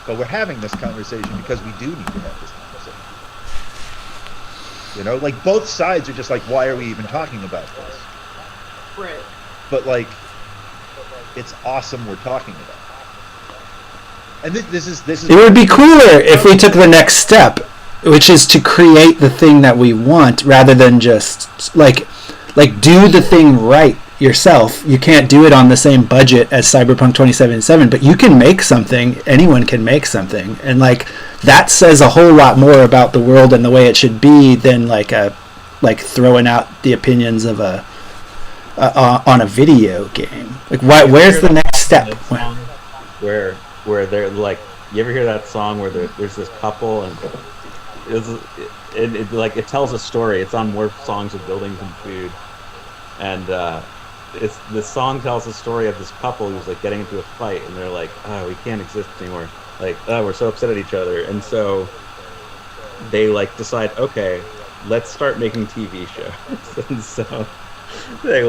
But we're having this conversation because we do need to have this conversation. You know, like both sides are just like, why are we even talking about this? Right. But like, it's awesome we're talking about it. And this is. It would be cooler if we took the next step, which is to create the thing that we want, rather than just like do the thing right yourself. You can't do it on the same budget as Cyberpunk 2077, but you can make something. Anyone can make something, and like that says a whole lot more about the world and the way it should be than like throwing out the opinions of on a video game. Like, where's the next step? Where they're like, you ever hear that song where there's this couple and it tells a story. It's on more songs of buildings and food, and this song tells the story of this couple who's like getting into a fight, and they're like, oh, we can't exist anymore. Like, oh, we're so upset at each other, and so they like decide, okay, let's start making TV shows, and so they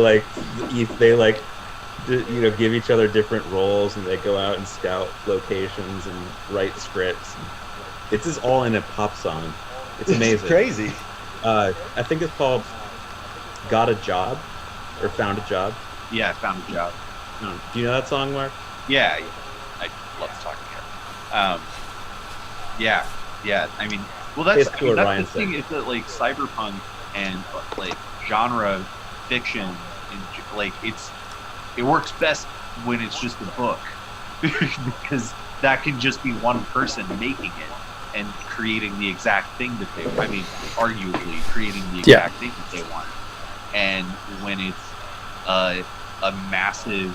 give each other different roles, and they go out and scout locations and write scripts. It's just all in a pop song. It's amazing. It's crazy. I think it's called "Got a Job" or "Found a Job." Yeah, Found a Job. Do you know that song, Mark? Yeah. I love the talking show. Yeah. I mean, well, that's the thing is that like cyberpunk and like genre fiction, and like it works best when it's just a book, because that can just be one person making it and creating the exact thing that arguably creating the exact thing that they want. And when it's a massive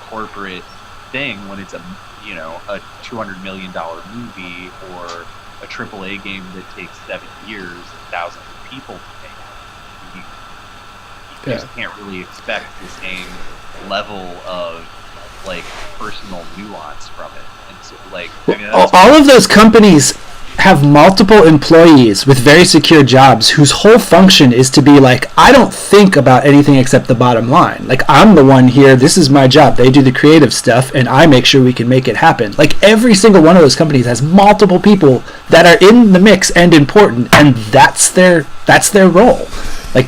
corporate thing, when it's a $200 million movie or a AAA game that takes 7 years and thousands of people to make, you just can't really expect the same level of like personal nuance from it. And so, like, all of those companies have multiple employees with very secure jobs whose whole function is to be like, I don't think about anything except the bottom line. Like, I'm the one here, this is my job. They do the creative stuff, and I make sure we can make it happen. Like, every single one of those companies has multiple people that are in the mix and important, and that's their role. Like,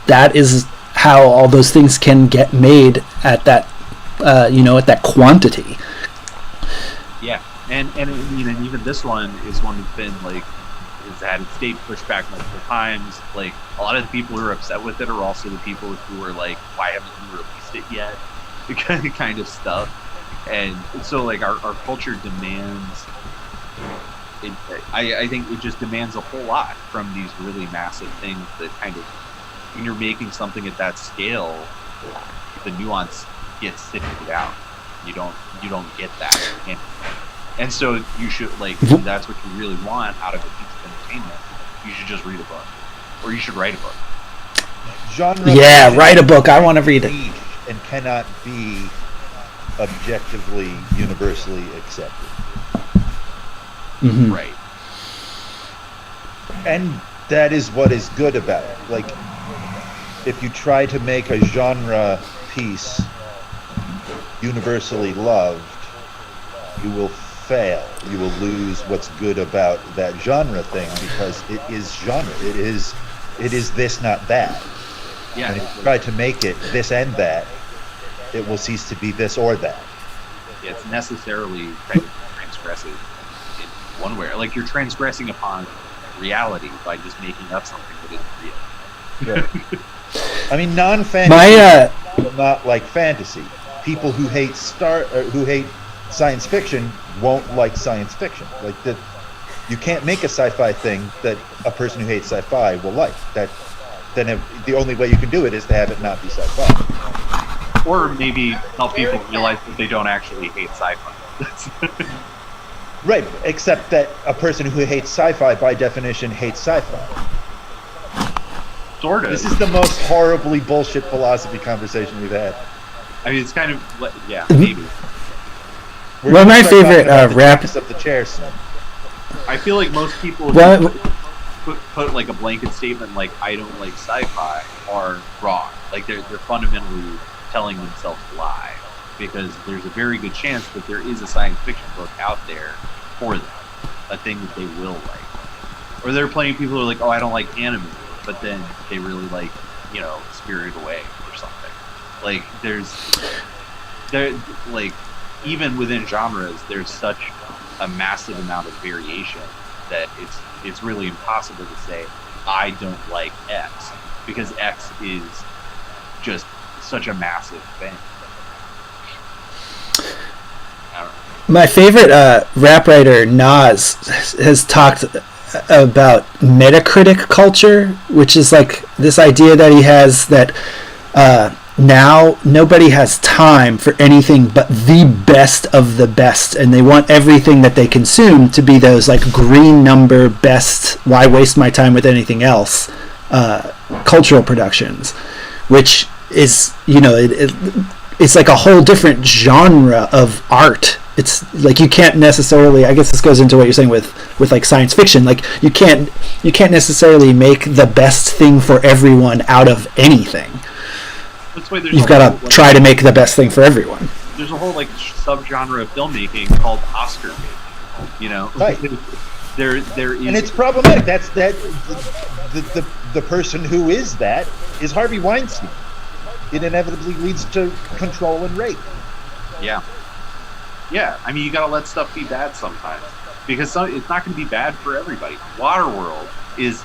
that is how all those things can get made at that at that quantity. Yeah, and even this one is one that's been like has had its date pushed back multiple times. Like, a lot of the people who are upset with it are also the people who are like, why haven't you released it yet? kind of stuff. And so like our culture demands it. I think it just demands a whole lot from these really massive things that kind of, when you're making something at that scale, the nuance gets sifted out. You don't get that. And so you should, like, if that's what you really want out of a piece of entertainment, you should just read a book. Or you should write a book. Write a book. I want to read it. And cannot be objectively, universally accepted. Mm-hmm. Right. And that is what is good about it. Like, if you try to make a genre piece universally loved, you will fail. You will lose what's good about that genre thing, because it is genre. It is this, not that. Yeah. And if you try to make it this and that, it will cease to be this or that. Yeah, it's necessarily kind of transgressive in one way. Like, you're transgressing upon reality by just making up something that isn't real. Right. I mean, non-fantasy will not like fantasy. People who hate science fiction won't like science fiction. Like, that, you can't make a sci-fi thing that a person who hates sci-fi will like. Then the only way you can do it is to have it not be sci-fi. Or maybe help people realize that they don't actually hate sci-fi. Right, except that a person who hates sci-fi, by definition, hates sci-fi. Sort of. This is the most horribly bullshit philosophy conversation we've had. I mean, it's kind of, yeah, maybe. One of my favorite rap of the chair scene. I feel like most people Well, put like a blanket statement like I don't like sci-fi are wrong. Like they're fundamentally telling themselves a lie, because there's a very good chance that there is a science fiction book out there for them, a thing that they will like. Or there are plenty of people who are like, oh, I don't like anime, but then they really like, you know, Spirited Away or something. Like there like even within genres, there's such a massive amount of variation that it's really impossible to say I don't like X, because X is just such a massive thing. I don't know. my favorite rap writer, Nas, has talked about Metacritic culture, which is like this idea that he has that now nobody has time for anything but the best of the best, and they want everything that they consume to be those like green number best, why waste my time with anything else cultural productions, which is, you know, it's like a whole different genre of art. It's like you can't necessarily, I guess this goes into what you're saying with like science fiction, like you can't necessarily make the best thing for everyone out of anything. That's why You've got to try to make the best thing for everyone. There's a whole like subgenre of filmmaking called Oscar bait, you know. Right. there is, And it's problematic. That's the person who is that is Harvey Weinstein. It inevitably leads to control and rape. Yeah. I mean, you gotta let stuff be bad sometimes, because it's not going to be bad for everybody. Waterworld is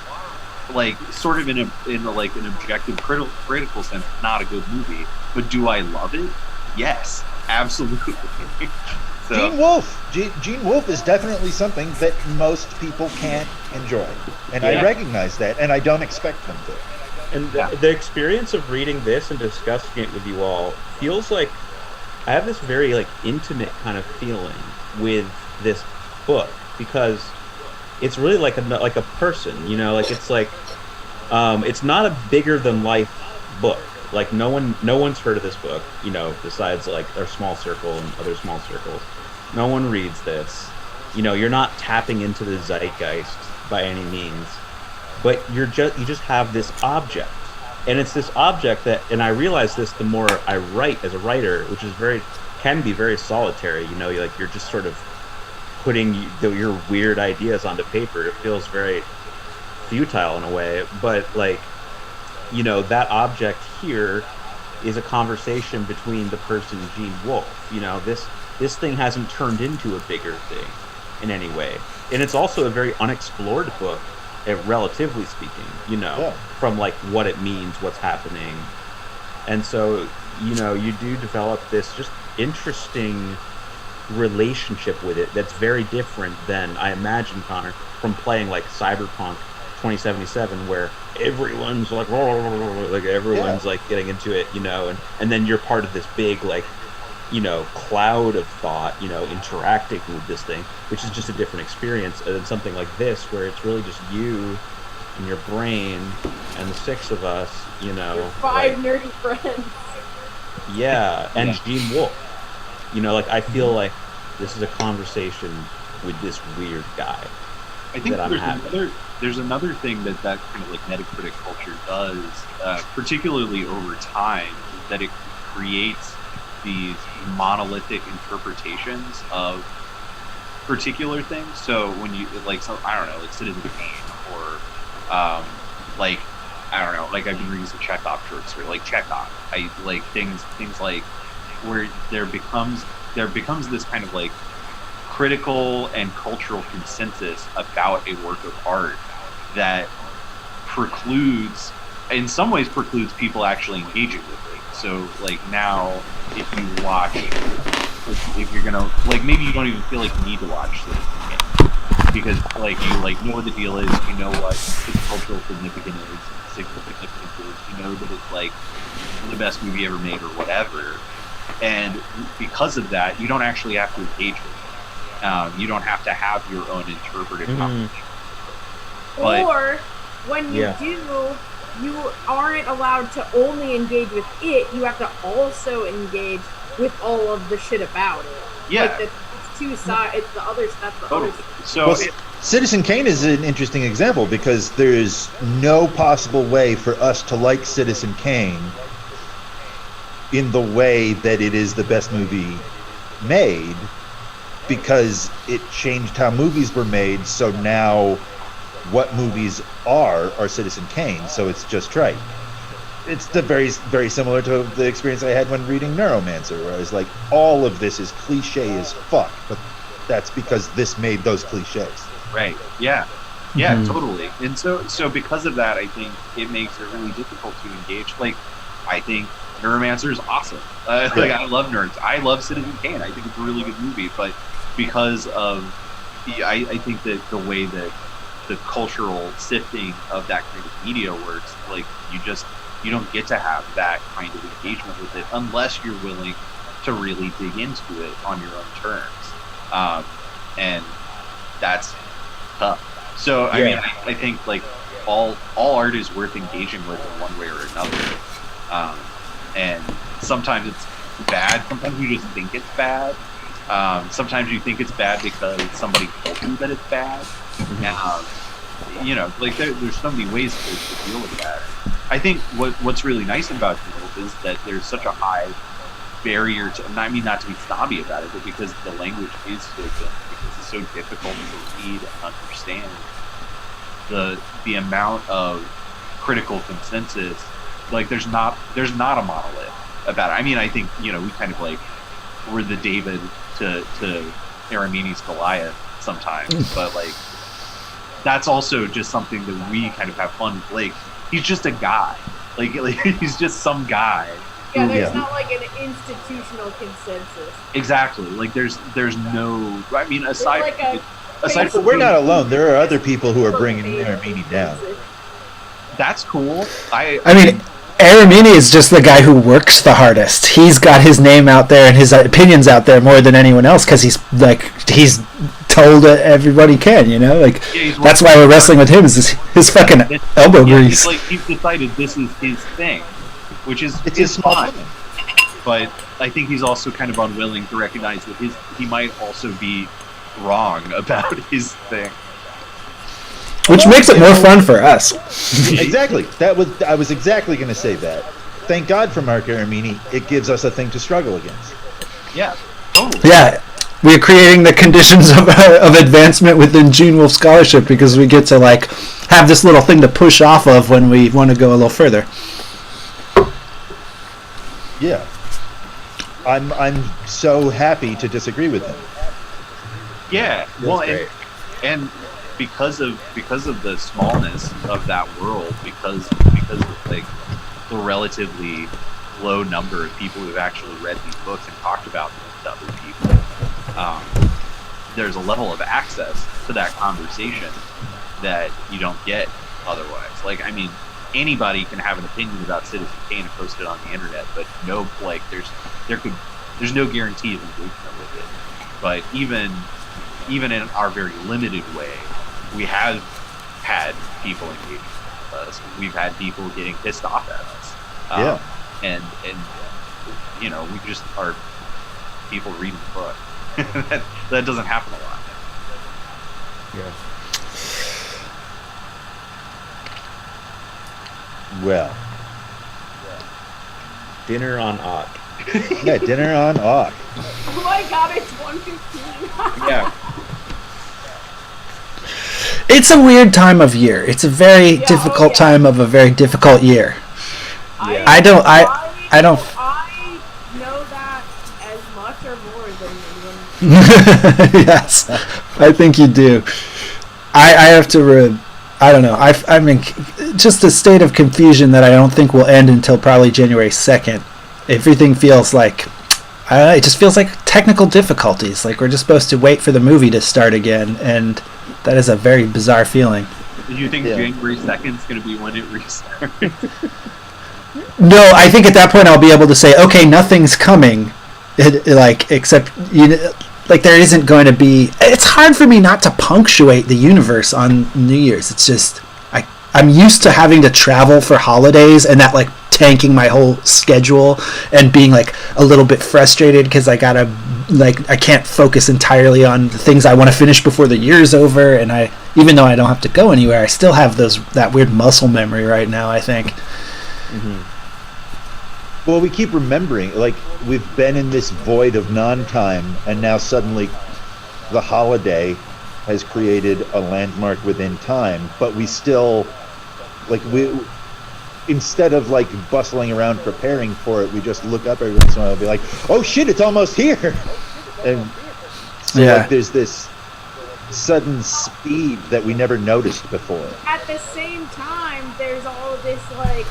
like sort of in like an objective critical sense not a good movie, but do I love it? Yes, absolutely. So, Gene Wolfe is definitely something that most people can't enjoy, and I recognize that, and I don't expect them to. And the experience of reading this and discussing it with you all feels like I have this very like intimate kind of feeling with this book, because it's really like a person, you know, like it's like it's not a bigger than life book. Like no one's heard of this book, you know, besides like our small circle and other small circles. No one reads this. You know, you're not tapping into the zeitgeist by any means, but you just have this object, and it's this object that, and I realize this the more I write as a writer, which is can be very solitary. You know, you're just sort of putting your weird ideas onto paper. It feels very futile in a way, but like, you know, that object here is a conversation between the person Gene Wolfe. You know, this thing hasn't turned into a bigger thing in any way, and it's also a very unexplored book, relatively speaking, you know, from like what it means, what's happening. And so, you know, you do develop this just interesting relationship with it that's very different than, I imagine, Connor, from playing like Cyberpunk 2077, where everyone's like everyone's like getting into it, you know, and then you're part of this big like, you know, cloud of thought, you know, interacting with this thing, which is just a different experience than something like this, where it's really just you and your brain and the six of us, you know, your five nerdy friends. Yeah, and Gene Wolfe. You know, like I feel like this is a conversation with this weird guy. I think there's another thing that kind of like Metacritic culture does, particularly over time, that it creates these monolithic interpretations of particular things. So when you like, so I don't know, like Citizen Kane, or like I don't know, like I've been reading some Chekhov short story, like Chekhov. I like things like where there becomes this kind of like critical and cultural consensus about a work of art that in some ways precludes people actually engaging with it. So like now, if you watch, if you're gonna like, maybe you don't even feel like you need to watch this game, because like you like know what the deal is, you know what its cultural significance is, you know that it's like the best movie ever made or whatever, and because of that, you don't actually have to engage with it. You don't have to have your own interpretive comprehension. Or when you do, you aren't allowed to only engage with it. You have to also engage with all of the shit about it. Yeah. Like the two sides. It's the other. That's the other. So Well, Citizen Kane is an interesting example because there is no possible way for us to like Citizen Kane in the way that it is the best movie made, because it changed how movies were made. So now what movies are Citizen Kane. So it's just right. It's the very similar to the experience I had when reading Neuromancer, where I was like, all of this is cliche as fuck, but that's because this made those cliches. Right. Yeah. Totally. And so because of that, I think it makes it really difficult to engage. Like, I think Neuromancer is awesome. Like, I love Nerds. I love Citizen Kane. I think it's a really good movie, but because of I think that the way that the cultural sifting of that kind of media works, like, you don't get to have that kind of engagement with it unless you're willing to really dig into it on your own terms. And that's tough. So, I mean, I think, like, all art is worth engaging with in one way or another. And sometimes it's bad. Sometimes you just think it's bad. Sometimes you think it's bad because somebody told you that it's bad. You know, like, there's so many ways to deal with that. I think what's really nice about Wolfe is that there's such a high barrier to, I mean, not to be snobby about it, but because the language is so good, because it's so difficult to read and understand, the amount of critical consensus, like, there's not a monolith about it. I mean, I think, you know, we kind of, like, we're the David to Aramini's Goliath sometimes, but, like, that's also just something that we kind of have fun with. Like, he's just a guy. Like he's just some guy. Yeah, there's not like an institutional consensus. Exactly. Like, there's no. I mean, aside But we're not alone. There are other people who are bringing Aramini down. That's cool. I mean, Aramini is just the guy who works the hardest. He's got his name out there and his opinions out there more than anyone else, because he's told everybody can, you know, like, that's why we're wrestling with him, is his fucking elbow grease. He's decided this is his thing, which is it's his small fun. But I think he's also kind of unwilling to recognize that he might also be wrong about his thing, which makes it more fun for us. Exactly. I was exactly going to say that. Thank God for Mark Aramini. It gives us a thing to struggle against. Yeah. Totally. Yeah. We're creating the conditions of advancement within Gene Wolfe scholarship, because we get to, like, have this little thing to push off of when we want to go a little further. Yeah. I'm so happy to disagree with him. Yeah. Well, and because of the smallness of that world, because of, like, the relatively low number of people who've actually read these books and talked about them to other people, there's a level of access to that conversation that you don't get otherwise. Like, I mean, anybody can have an opinion about Citizen Kane and post it on the internet, but no, like, there's no guarantee of engagement with it. But even in our very limited way, we have had people engaging with us. We've had people getting pissed off at us. And you know, we just are people reading the book. that doesn't happen a lot. Yeah. Well, Dinner on Ock. yeah, dinner on Ock. Oh my god, it's 1:15. Yeah. It's a weird time of year. It's a very difficult time of a very difficult year. Yeah. I don't. I know that as much or more than anyone. Yes, I think you do. I have to. I don't know. I'm in just a state of confusion that I don't think will end until probably January 2nd. Everything feels like. It just feels like technical difficulties. Like, we're just supposed to wait for the movie to start again, and that is a very bizarre feeling. Do you think January 2nd is going to be when it restarts? No, I think at that point I'll be able to say, okay, nothing's coming, except, you know, like, there isn't going to be. It's hard for me not to punctuate the universe on New Year's. It's just I'm used to having to travel for holidays, and that, like, tanking my whole schedule and being, like, a little bit frustrated because I gotta, like I can't focus entirely on the things I want to finish before the year's over, and I, even though I don't have to go anywhere, I still have that weird muscle memory right now, I think. Well, we keep remembering, like, we've been in this void of non-time, and now suddenly the holiday has created a landmark within time, but we still, like, instead of, like, bustling around preparing for it, we just look up every once in a while and be like, oh shit, it's almost here! And so, like, there's this sudden speed that we never noticed before. At the same time, there's all of this, like,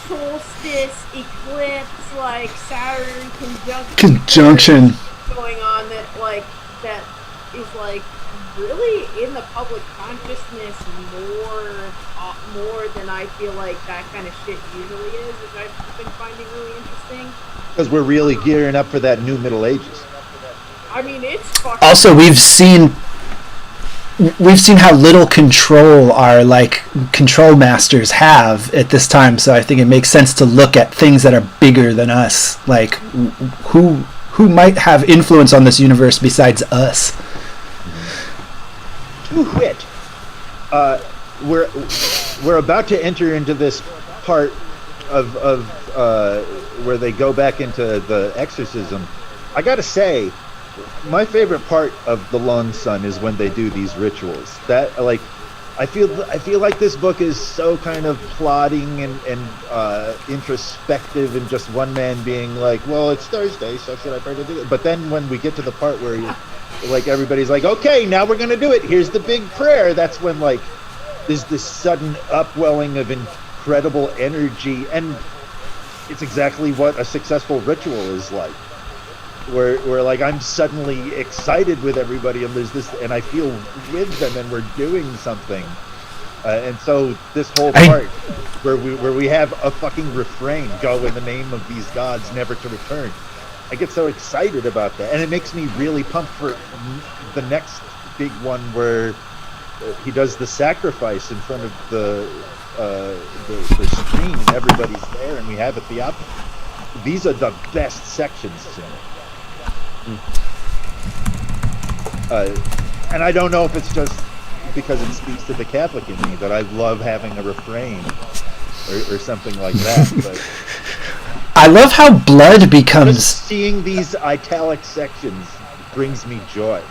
solstice, eclipse, like Saturn conjunction going on that is like really in the public consciousness more than I feel like that kind of shit usually is, which I've been finding really interesting. Because we're really gearing up for that new Middle Ages. I mean, it's fucking... Also, we've seen how little control our, like, control masters have at this time, so I think it makes sense to look at things that are bigger than us, like who might have influence on this universe besides us. To wit, we're about to enter into this part of where they go back into the exorcism. I gotta say, my favorite part of the Long Sun is when they do these rituals. That, like, I feel like this book is so kind of plodding and introspective, and just one man being like, well, it's Thursday, so should I pray to do it? But then when we get to the part where like everybody's like, okay, now we're gonna do it, here's the big prayer, that's when, like, there's this sudden upwelling of incredible energy, and it's exactly what a successful ritual is like. Where like I'm suddenly excited with everybody, and there's this, and I feel with them, and we're doing something, and so this whole part where we have a fucking refrain, go in the name of these gods never to return, I get so excited about that, and it makes me really pumped for the next big one where he does the sacrifice in front of the screen, and everybody's there, and we have a theophany. These are the best sections to me. And I don't know if it's just because it speaks to the Catholic in me that I love having a refrain or something like that. But I love how blood becomes... Just seeing these italic sections brings me joy.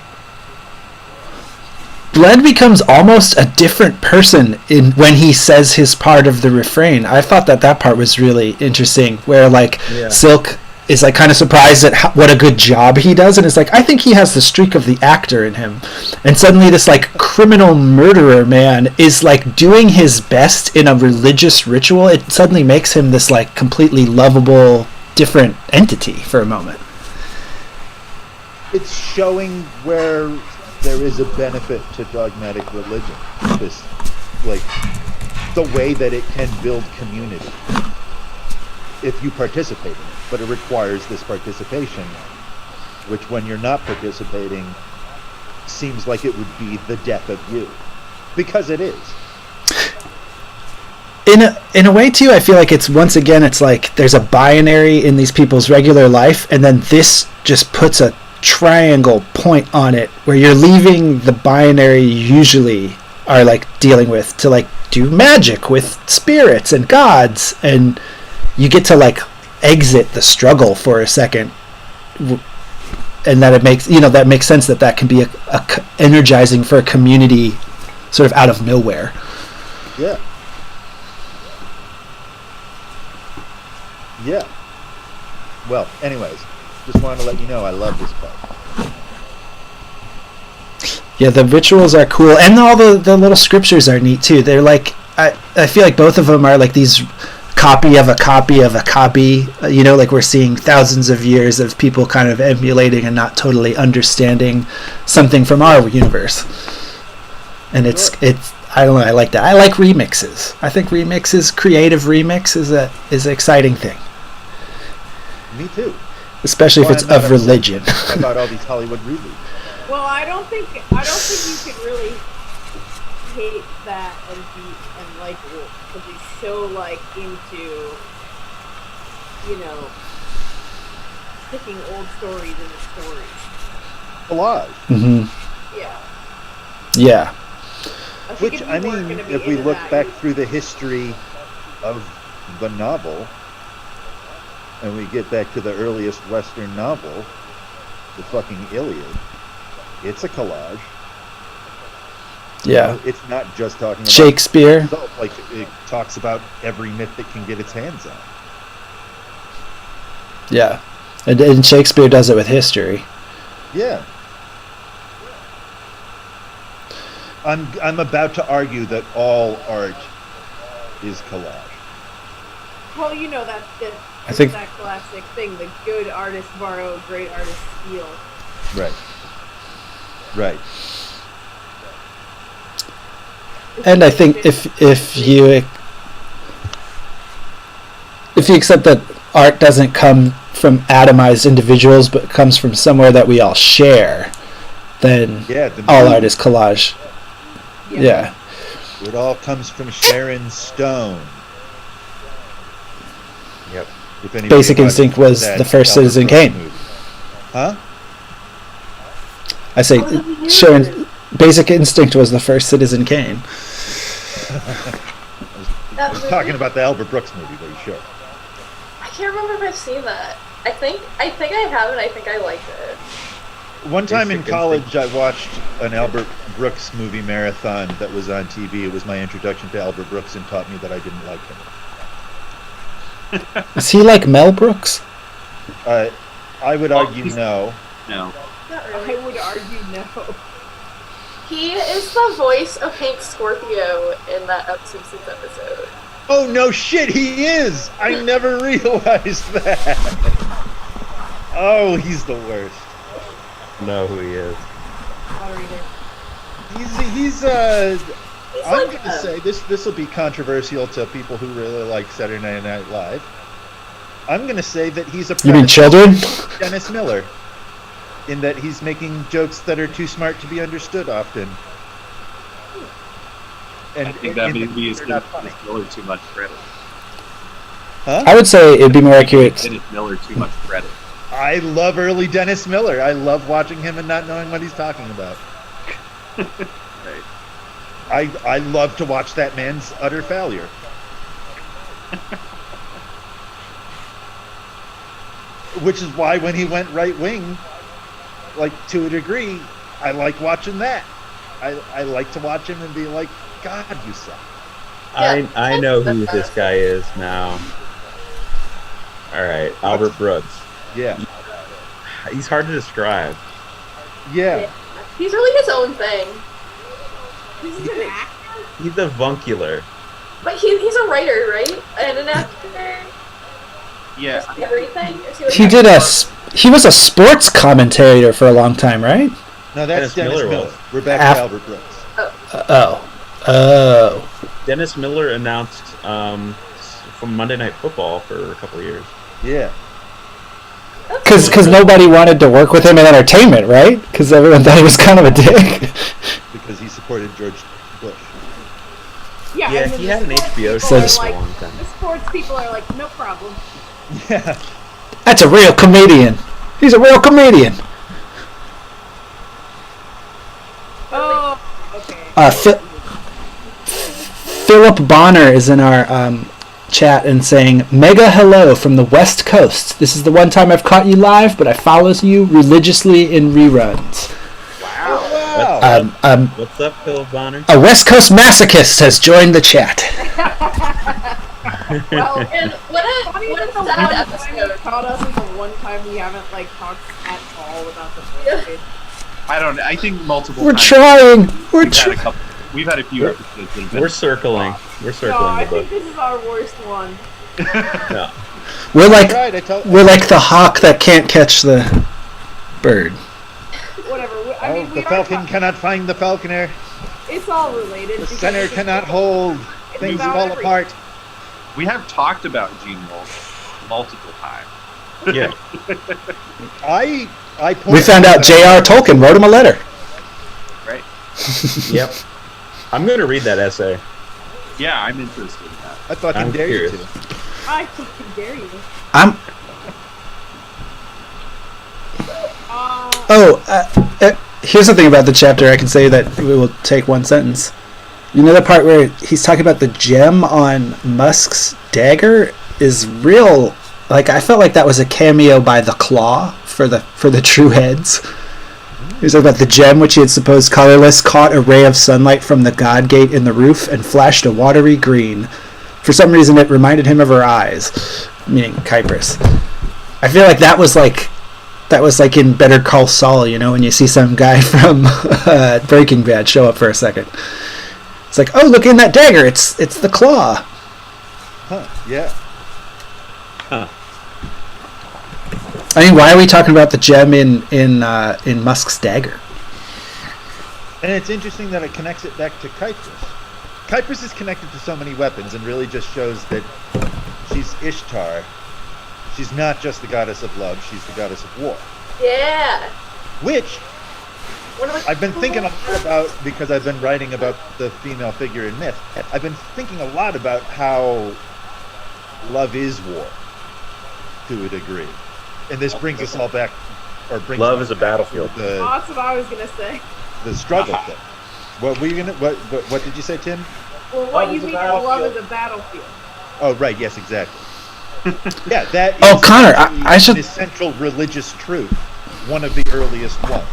Blood becomes almost a different person when he says his part of the refrain. I thought that part was really interesting, where, like, Silk is, like, kind of surprised at what a good job he does, and it's like, I think he has the streak of the actor in him, and suddenly this, like, criminal murderer man is, like, doing his best in a religious ritual. It suddenly makes him this, like, completely lovable, different entity for a moment. It's showing where there is a benefit to dogmatic religion, this, like, the way that it can build community if you participate in it. But it requires this participation, which when you're not participating seems like it would be the death of you, because it is. In a way too, I feel like it's, once again, it's like there's a binary in these people's regular life, and then this just puts a triangle point on it, where you're leaving the binary you usually are, like, dealing with to, like, do magic with spirits and gods, and you get to, like, exit the struggle for a second, and that it makes, that makes sense that can be a energizing for a community sort of out of nowhere. Yeah. Well, anyways, just wanted to let you know I love this part. Yeah, the rituals are cool, and all the little scriptures are neat too. They're like, I feel like both of them are like these copy of a copy of a copy, like we're seeing thousands of years of people kind of emulating and not totally understanding something from our universe. And it's I don't know, I like that. I like remixes. I think creative remix is an exciting thing. Me too. Especially if it's of religion. About all these Hollywood reboots. Well, I don't think you could really hate that and like it, because he's so, like, into, sticking old stories into stories. Collage. Mm-hmm. Yeah. Yeah. I think Which, if you I weren't mean, gonna be if we into look that, back you- through the history of the novel, and we get back to the earliest Western novel, the fucking Iliad, it's a collage. Yeah. You know, it's not just talking about Shakespeare. itself, like it talks about every myth it can get its hands on. Yeah. And Shakespeare does it with history. Yeah. I'm about to argue that all art is collage. Well, you know I think- that classic thing: the good artists borrow, great artists steal. Right. Right. And I think if you accept that art doesn't come from atomized individuals but comes from somewhere that we all share, then Yeah. all art is collage. Yeah. It all comes from Sharon Stone. Yep. If anybody Basic watched Instinct was that the first Albert Citizen Brooks Kane. movie. Huh? I say Sharon. Basic Instinct was the first Citizen Kane. I was talking about the Albert Brooks movie, but sure. I can't remember if I've seen that. I think I have, and I think I liked it. One time in Basic college, I watched an Albert Brooks movie marathon that was on TV. It was my introduction to Albert Brooks and taught me that I didn't like him. Is he like Mel Brooks? I would argue no. No. Not I really. would argue no. He is the voice of Hank Scorpio in that Simpsons episode. Oh, no shit, he is! I never realized that. Oh, he's the worst. Know who he is. He's I'm like gonna say this will be controversial to people who really like Saturday Night Live. I'm gonna say that he's a You mean children? Dennis Miller, in that he's making jokes that are too smart to be understood often. And I think that maybe is they're giving not funny. Dennis Miller too much credit. Huh? I would say it'd be more accurate. Dennis Miller too much credit. I love early Dennis Miller. I love watching him and not knowing what he's talking about. Right. I love to watch that man's utter failure. Which is why when he went right wing, like to a degree, I like watching that. I like to watch him and be like, God, you suck. I know who this guy is now. All right, Albert Brooks. Yeah. He's hard to describe. Yeah. He's really his own thing. This is an actor? He's avuncular. But he's a writer, right? And an actor. Yeah. Everything. He was a sports commentator for a long time, right? No, that's Dennis Dennis Miller Miller. was. We're back Af- to Albert Brooks. Oh. Dennis Miller announced from Monday Night Football for a couple of years. Yeah. Because nobody wanted to work with him in entertainment, right? Because everyone thought he was kind of a dick. Because he supported George Bush. Yeah, and then he the had an sports HBO people show are for a like- long time. The sports people are like, no problem. Yeah. That's a real comedian. He's a real comedian. Oh, okay. Philip Bonner is in our chat and saying, "Mega hello from the West Coast. This is the one time I've caught you live, but I follow you religiously in reruns." Wow. What's up, Phil Bonner? A West Coast masochist has joined the chat. Well, And what a the sad one time you episode. caught us is the one time we haven't like talked at all about the voice. I think multiple We're times. trying. We've had a few episodes that have been We're circling. We're No, circling I the think book. this is our worst one. Yeah. We're like We're like the hawk that can't catch the bird. Whatever. I Oh, mean, we the are falcon talking- cannot find the falconer. It's all related. The because center it's- cannot hold. Things about fall everything. apart. We have talked about Gene Wolfe multiple times. Yeah. I We found out J.R. Tolkien wrote him a letter. Right? Yep. I'm going to read that essay. Yeah, I'm interested in that. I fucking I'm dare you curious. to. I fucking dare you. Here's the thing about the chapter. I can say that we will take one sentence. You know the part where he's talking about the gem on Musk's dagger is real. Like, I felt like that was a cameo by the Claw for the true heads. He was talking about the gem, which he had supposed colorless, caught a ray of sunlight from the god gate in the roof and flashed a watery green. For some reason, it reminded him of her eyes, meaning Kypris. I feel like that was like in Better Call Saul, you know, when you see some guy from Breaking Bad show up for a second. It's like, oh, look in that dagger! It's the Claw. Huh? Yeah. Huh. I mean, why are we talking about the gem in Musk's dagger? And it's interesting that it connects it back to Kypris. Kypris is connected to so many weapons and really just shows that she's Ishtar. She's not just the goddess of love, she's the goddess of war. Yeah. Which I've been thinking a lot about, because I've been writing about the female figure in myth. I've been thinking a lot about how love is war, to a degree. And this brings us all back, or brings love is a battlefield. That's what I was gonna say. The struggle thing. What were you gonna? What did you say, Tim? Well, what you mean love is a battlefield? Oh, right. Yes, exactly. Yeah, that. Oh, is Connor, I an should. essential religious truth. One of the earliest ones.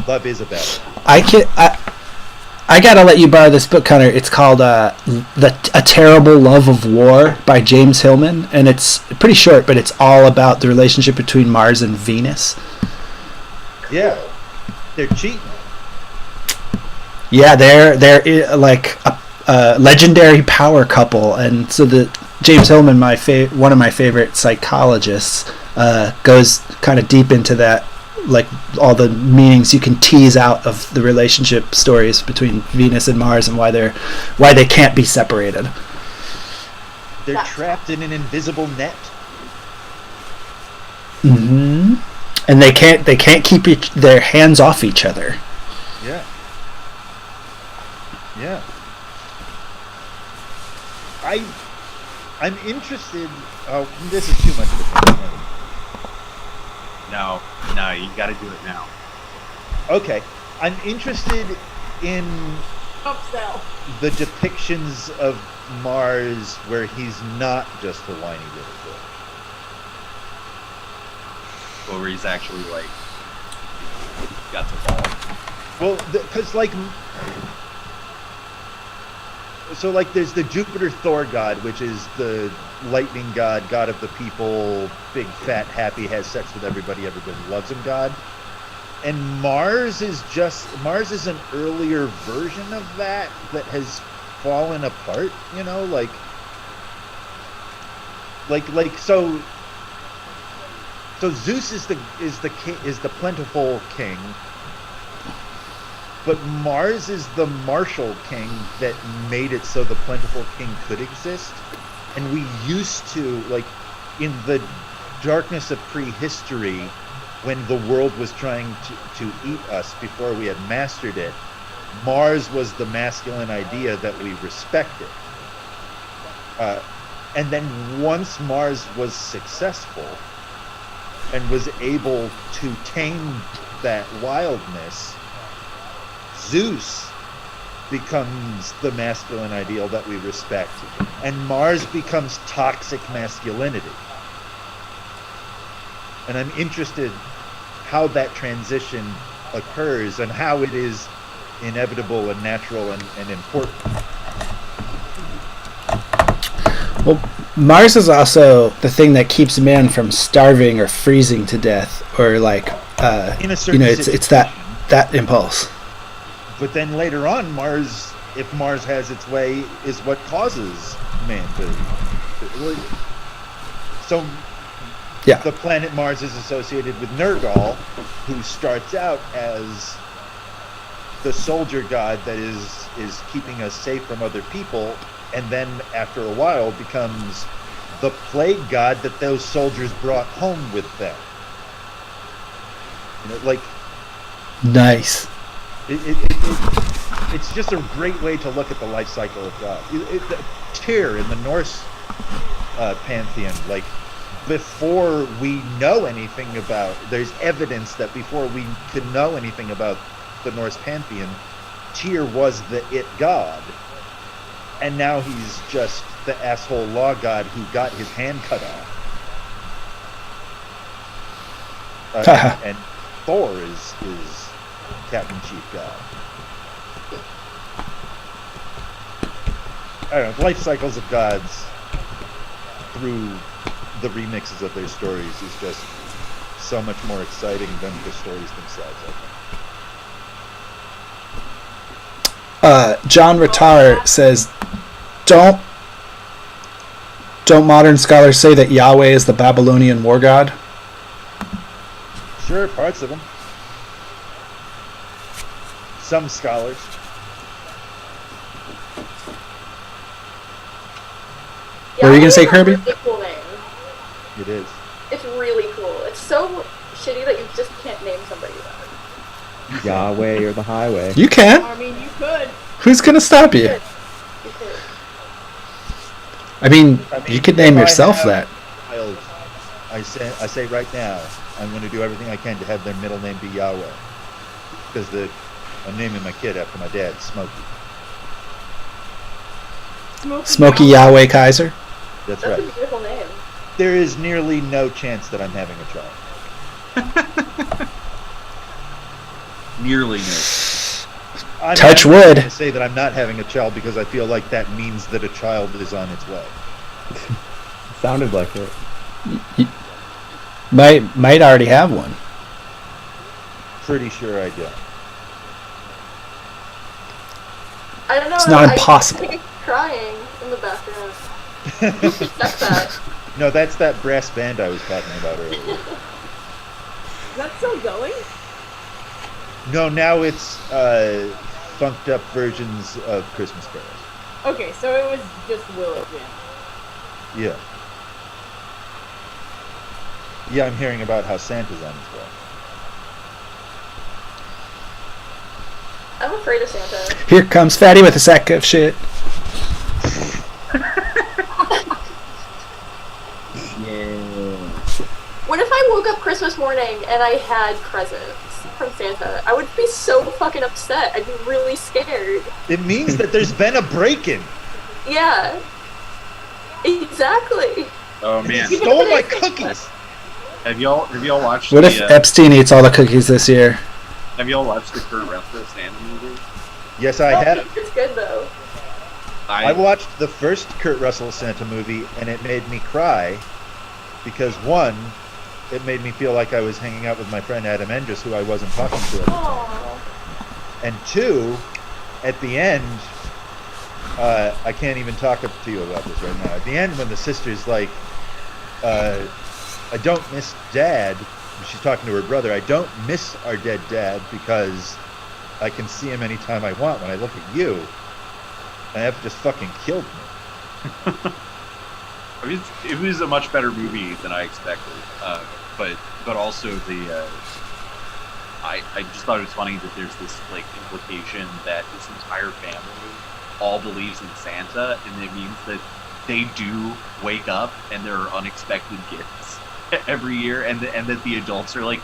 Love is a battlefield. I gotta let you borrow this book, Connor. It's called A Terrible Love of War by James Hillman, and it's pretty short, but it's all about the relationship between Mars and Venus. Yeah, they're cheating. Yeah, they're like a legendary power couple, and so the James Hillman, one of my favorite psychologists, goes kind of deep into that. Like all the meanings you can tease out of the relationship stories between Venus and Mars and why they can't be separated. They're trapped in an invisible net. Mm-hmm. And they can't keep their hands off each other. Yeah. Yeah. I'm interested. Oh, this is too much of a thing. No, you got to do it now. Okay, I'm interested in Upsell. the depictions of Mars where he's not just a whiny little boy. Well, where he's actually like got to fall. Well, because there's the Jupiter Thor god, which is the lightning god of the people, big fat happy, has sex with everybody loves him god. And Mars is an earlier version of that has fallen apart, you know, so Zeus is the plentiful king. But Mars is the martial king that made it so the plentiful king could exist. And we used to, like, in the darkness of prehistory, when the world was trying to eat us before we had mastered it, Mars was the masculine idea that we respected. And then once Mars was successful and was able to tame that wildness, Zeus becomes the masculine ideal that we respect, and Mars becomes toxic masculinity. And I'm interested how that transition occurs and how it is inevitable and natural and important. Well, Mars is also the thing that keeps man from starving or freezing to death, or like, In a certain it's that impulse. But then later on, Mars, if Mars has its way, is what causes man to so yeah. The planet Mars is associated with Nergal, who starts out as the soldier god that is keeping us safe from other people, and then after a while becomes the plague god that those soldiers brought home with them. You know, like, nice. It's just a great way to look at the life cycle of God. Tyr in the Norse pantheon, like before we know anything about, there's evidence that before we could know anything about the Norse pantheon, Tyr was the it god, and now he's just the asshole law god who got his hand cut off. And Thor is Captain Chief God. I don't know, the life cycles of gods through the remixes of their stories is just so much more exciting than the stories themselves, I think. John Rattar says, don't modern scholars say that Yahweh is the Babylonian war god? Sure, parts of them. Some scholars. What were you gonna say, Kirby? Really cool name. It is. It's really cool. It's so shitty that you just can't name somebody that. Yahweh or the highway. You can. I mean, you could. Who's gonna stop you? You could. I mean, you could name yourself that. Child, I say right now, I'm going to do everything I can to have their middle name be Yahweh, because I'm naming my kid after my dad, Smokey. Smokey Yahweh Kaiser. That's That's a right. beautiful name. There is nearly no chance that I'm having a child. Nearly no. I'm Touch not wood. going to say that I'm not having a child because I feel like that means that a child is on its way. Sounded like it. Might already have one. Pretty sure I do. I don't know. It's not I impossible. think it's crying in the background. Check that. No, that's that brass band I was talking about earlier. Is that still going? No, now it's funked up versions of Christmas carols. Okay, so it was just Willow Jim. Yeah. Yeah, I'm hearing about how Santa's on his way. I'm afraid of Santa. Here comes Fatty with a sack of shit. What if I woke up Christmas morning and I had presents from Santa? I would be so fucking upset. I'd be really scared. It means that there's been a break-in. Yeah. Exactly. Oh man, He stole my cookies. have y'all watched? What the, if Epstein eats all the cookies this year? Have y'all watched the Kurt Russell Santa movie? Yes, I have. It's good though. I watched the first Kurt Russell Santa movie, and it made me cry because, one, it made me feel like I was hanging out with my friend Adam Endress, who I wasn't talking to at the time. Aww. And two, at the end, I can't even talk to you about this right now. At the end, when the sister's like, I don't miss Dad, she's talking to her brother, I don't miss our dead dad because I can see him anytime I want. When I look at you, and that just fucking killed me. I mean, it was a much better movie than I expected. But also I just thought it was funny that there's this like implication that this entire family all believes in Santa, and it means that they do wake up and there are unexpected gifts every year, and that the adults are like,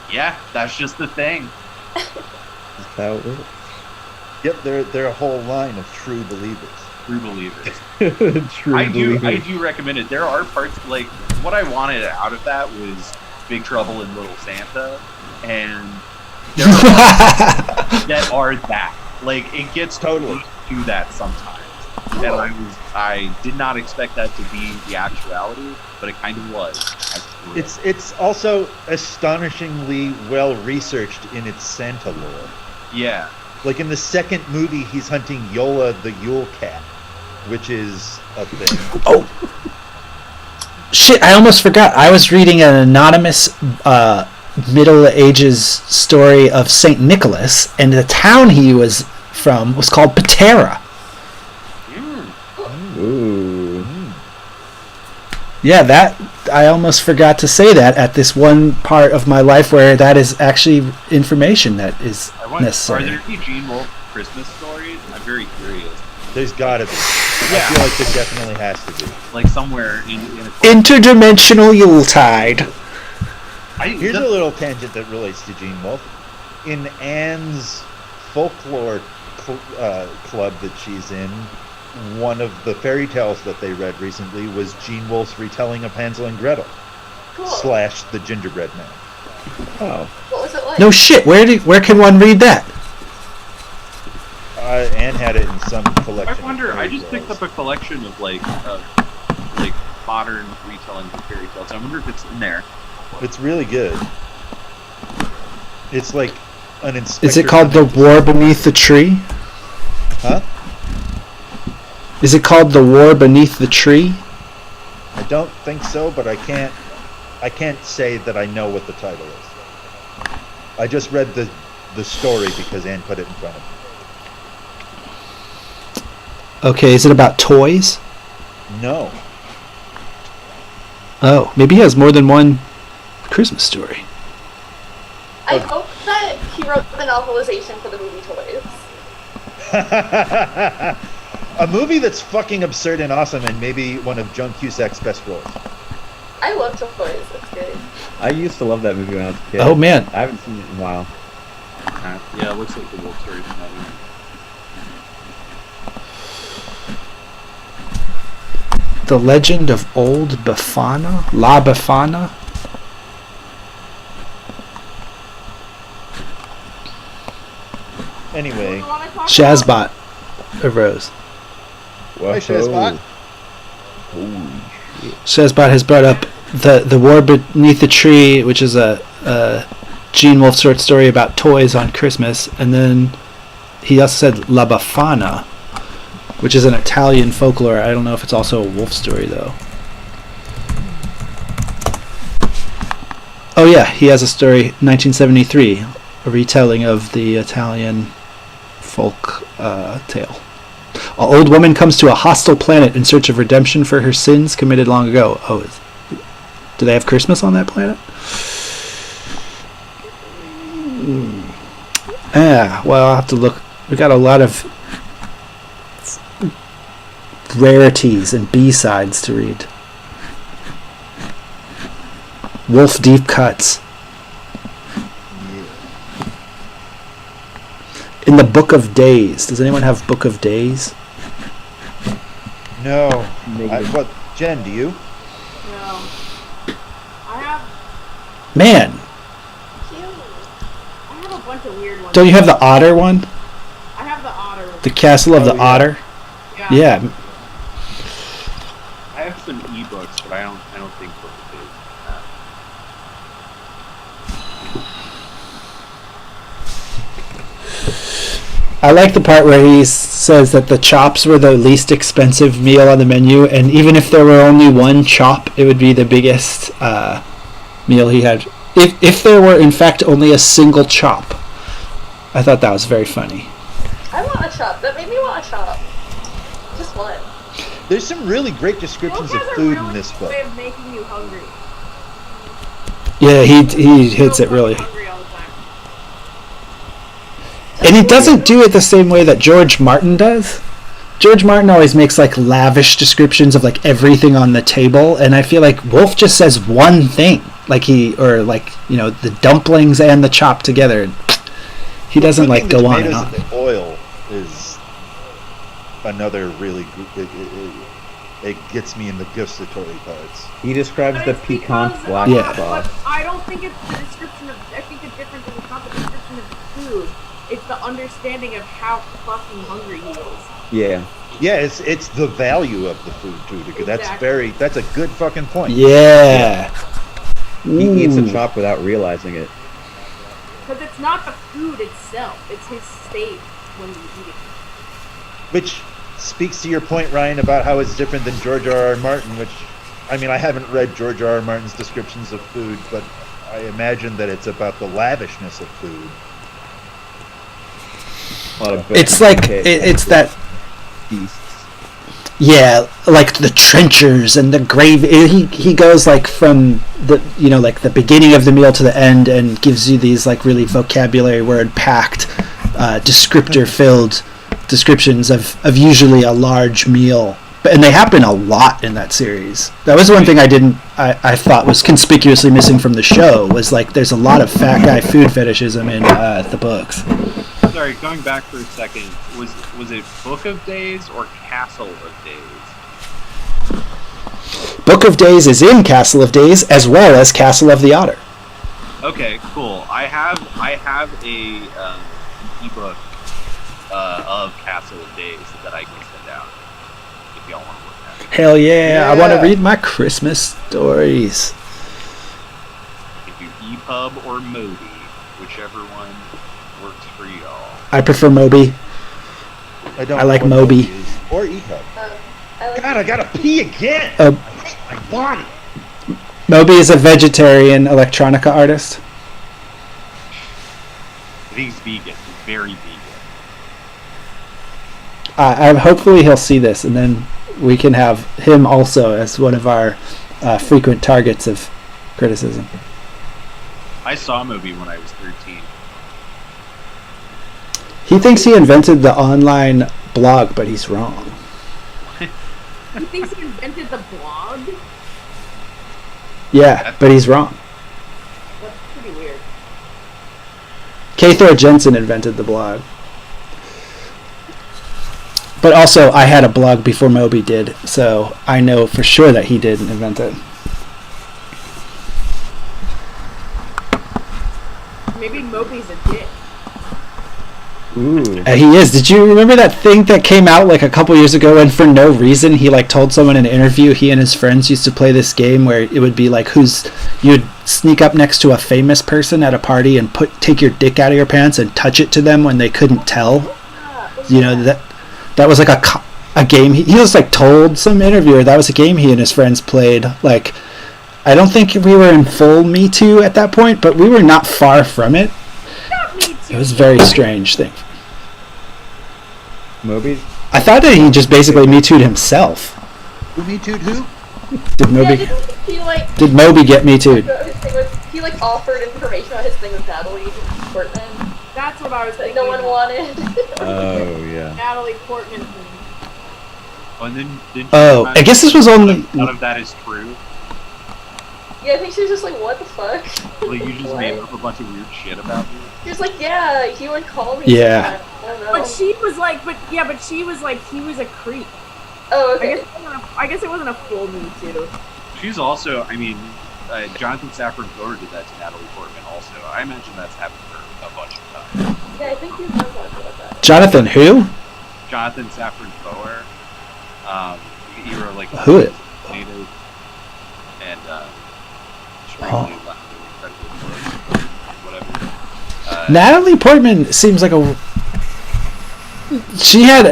yeah, that's just the thing. That's how it works. Yep, they're a whole line of true believers. True believers. True I do believers. recommend it. There are parts like what I wanted out of that was Big Trouble in Little Santa, and there are parts that are that. Like it gets Totally to that sometimes. And I did not expect that to be the actuality, but it kind of was. It's also astonishingly well researched in its Santa lore. Yeah. Like in the second movie, he's hunting Yola the Yule Cat, which is a thing. Oh, shit! I almost forgot. I was reading an anonymous Middle Ages story of Saint Nicholas, and the town he was from was called Patera. Ooh. Yeah, that I almost forgot to say that at this one part of my life where that is actually information that is I wonder, are necessary. there any Gene Wolfe Christmas stories? I'm very curious. There's gotta be. I feel like there definitely has to be. Like somewhere in a Interdimensional Yuletide. Here's a little tangent that relates to Gene Wolfe. In Anne's folklore club that she's in, one of the fairy tales that they read recently was Gene Wolfe's retelling of Hansel and Gretel. Cool. / the Gingerbread Man. Oh. What was it like? No shit. Where can one read that? Anne had it in some collection. I wonder. I just picked up a collection of like modern retelling of fairy tales. I wonder if it's in there. It's really good. It's like an inspector. Is it called The War Beneath the Tree? Huh? Is it called The War Beneath the Tree? I don't think so, but I can't say that I know what the title is. I just read the story because Anne put it in front of me. Okay, is it about toys? No. Oh, maybe he has more than one Christmas story. I hope that he wrote the novelization for the movie Toys. A movie that's fucking absurd and awesome, and maybe one of Joan Cusack's best roles. I love Toys. It's good. I used to love that movie when I was a kid. Oh man, I haven't seen it in a while. Yeah, it looks like the Wolf story from that movie. The Legend of Old Befana? La Befana? Anyway. Shazbot arose. Hi, Shazbot. Holy shit. Shazbot has brought up the War Beneath the Tree, which is a Gene Wolfe short story about toys on Christmas, and then he also said La Befana, which is an Italian folklore. I don't know if it's also a wolf story, though. Oh yeah, he has a story, 1973, a retelling of the Italian folk tale. An old woman comes to a hostile planet in search of redemption for her sins committed long ago. Oh, do they have Christmas on that planet? Well, I'll have to look. We got a lot of rarities and B-sides to read. Wolf Deep Cuts. In the Book of Days. Does anyone have Book of Days? No. What? Jen, do you? No. I have. Man, Cute. I have a bunch of weird ones. don't you have the Otter one? I have the otter. The Castle of the yeah. Otter? Yeah. Yeah. I have some ebooks, but I don't think Book of Days is that. I like the part where he says that the chops were the least expensive meal on the menu, and even if there were only one chop, it would be the biggest meal he had. If there were, in fact, only a single chop. I thought that was very funny. I want a chop. That made me want a chop. Just one. There's some really great descriptions of food in this book. Way of making you hungry. Yeah, he hits it really. Hungry all the time. And he doesn't do it the same way that George Martin does. George Martin always makes like lavish descriptions of like everything on the table, and I feel like Wolfe just says one thing, the dumplings and the chop together. He doesn't like go on and on. The oil is another really good. It gets me in the gustatory parts. He describes But the it's piquant because- black Yeah. sauce. But I don't think it's the description of. I think the difference is it's not the description of the food. It's the understanding of how fucking hungry he is. Yeah. Yeah, it's the value of the food too. Because Exactly. that's a good fucking point. Yeah. He eats Ooh. a chop without realizing it. Because it's not the food itself. It's his state when he's eating. Which speaks to your point, Ryan, about how it's different than George R.R. Martin. Which, I mean, I haven't read George R.R. Martin's descriptions of food, but I imagine that it's about the lavishness of food. A lot of It's like it's that. feasts. Yeah, like the trenchers and the gravy. He goes like from the like the beginning of the meal to the end and gives you these like really vocabulary word packed, descriptor filled descriptions of usually a large meal. And they happen a lot in that series. That was one thing I thought was conspicuously missing from the show, was like there's a lot of fat guy food fetishism in the books. Sorry, going back for a second, was it Book of Days or Castle of Days? Book of Days is in Castle of Days as well as Castle of the Otter. Okay, cool. I have a ebook of Castle of Days that I can send out if y'all want to look at it. Hell yeah. I want to read my Christmas stories. You can do EPUB or Moby, whichever one works for y'all. I prefer Moby. I like Moby. Or EPUB. God, I gotta pee again. My body. Moby is a vegetarian electronica artist. I think he's vegan. He's very vegan. Hopefully he'll see this, and then we can have him also as one of our frequent targets of criticism. I saw Moby when I was 13. He thinks he invented the online blog, but he's wrong. He thinks he invented the blog? Yeah, but he's wrong. That's pretty weird. K. Jensen invented the blog. But also, I had a blog before Moby did, so I know for sure that he didn't invent it. Maybe Moby's a dick. Ooh. He is. Did you remember that thing that came out like a couple years ago, and for no reason he like told someone in an interview he and his friends used to play this game where it would be like you'd sneak up next to a famous person at a party and take your dick out of your pants and touch it to them when they couldn't tell. You know, that was like a game he just like told some interviewer that was a game he and his friends played. Like, I don't think we were in full Me Too at that point, but we were not far from it. It was a very strange thing. Moby? I thought that he just basically Me Too'd himself. Who Me Too'd who? Did Moby? Yeah, Did Moby get Me Too'd? he like offered information about his thing with Natalie Portman. That's what I was That thinking. no one wanted. Oh, yeah. Natalie Portman. Oh, and then I guess this was only. None of that is true. Yeah, I think she was just like, what the fuck? Like, you just What? made up a bunch of weird shit about me. She was like, yeah, he would call me. Yeah. I don't know. But she was like, she was like, he was a creep. Oh, okay. I guess it wasn't a full Me Too. She's also, I mean, Jonathan Safran Foer did that to Natalie Portman also. I imagine that's happened to her a bunch of times. Yeah, I think he was talking about that. Jonathan who? Jonathan Safran Foer. He wrote like Who it? Native and whatever. Natalie Portman seems like a.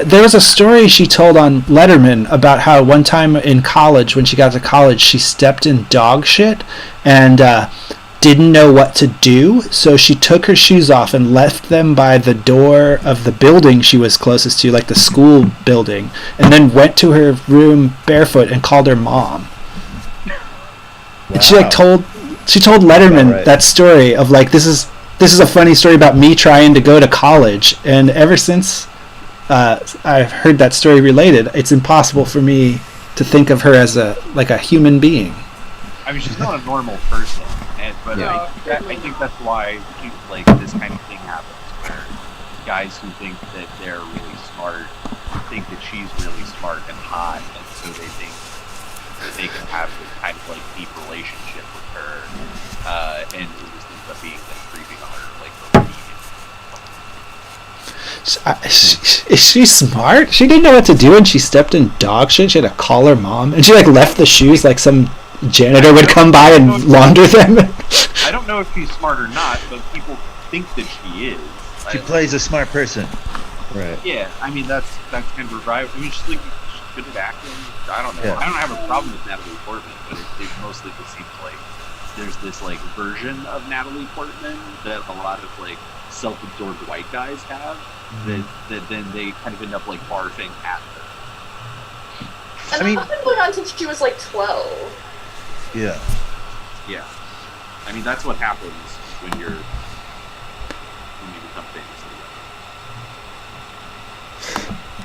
There was a story she told on Letterman about how one time in college, when she got to college, she stepped in dog shit and didn't know what to do, so she took her shoes off and left them by the door of the building she was closest to, like the school building, and then went to her room barefoot and called her mom. Wow. And she told Letterman that story of like, this is a funny story about me trying to go to college, and ever since I've heard that story related, it's impossible for me to think of her as a human being. I mean, she's not a normal person, but Yeah. I think that's why like this kind of thing happens, where guys who think that they're really smart think that she's really smart and hot, and so they think that they can have this kind of like deep relationship with her, and it just ends up being them creeping on her like a Is she smart? She didn't know what to do, and she stepped in dog shit. She had to call her mom, and she like left the shoes like some janitor would come by and launder them. I don't know if she's smart or not, but people think that she is. She plays a smart person. Right. Yeah, I mean that's kind of her vibe. I mean, she's good at acting. I don't know. Yeah. I don't have a problem with Natalie Portman, but it mostly just seems like there's this like version of Natalie Portman that a lot of like self-absorbed white guys have. That then they kind of end up like barfing at her. And that's been going on since she was like 12. Yeah. Yeah, I mean that's what happens when you become famous.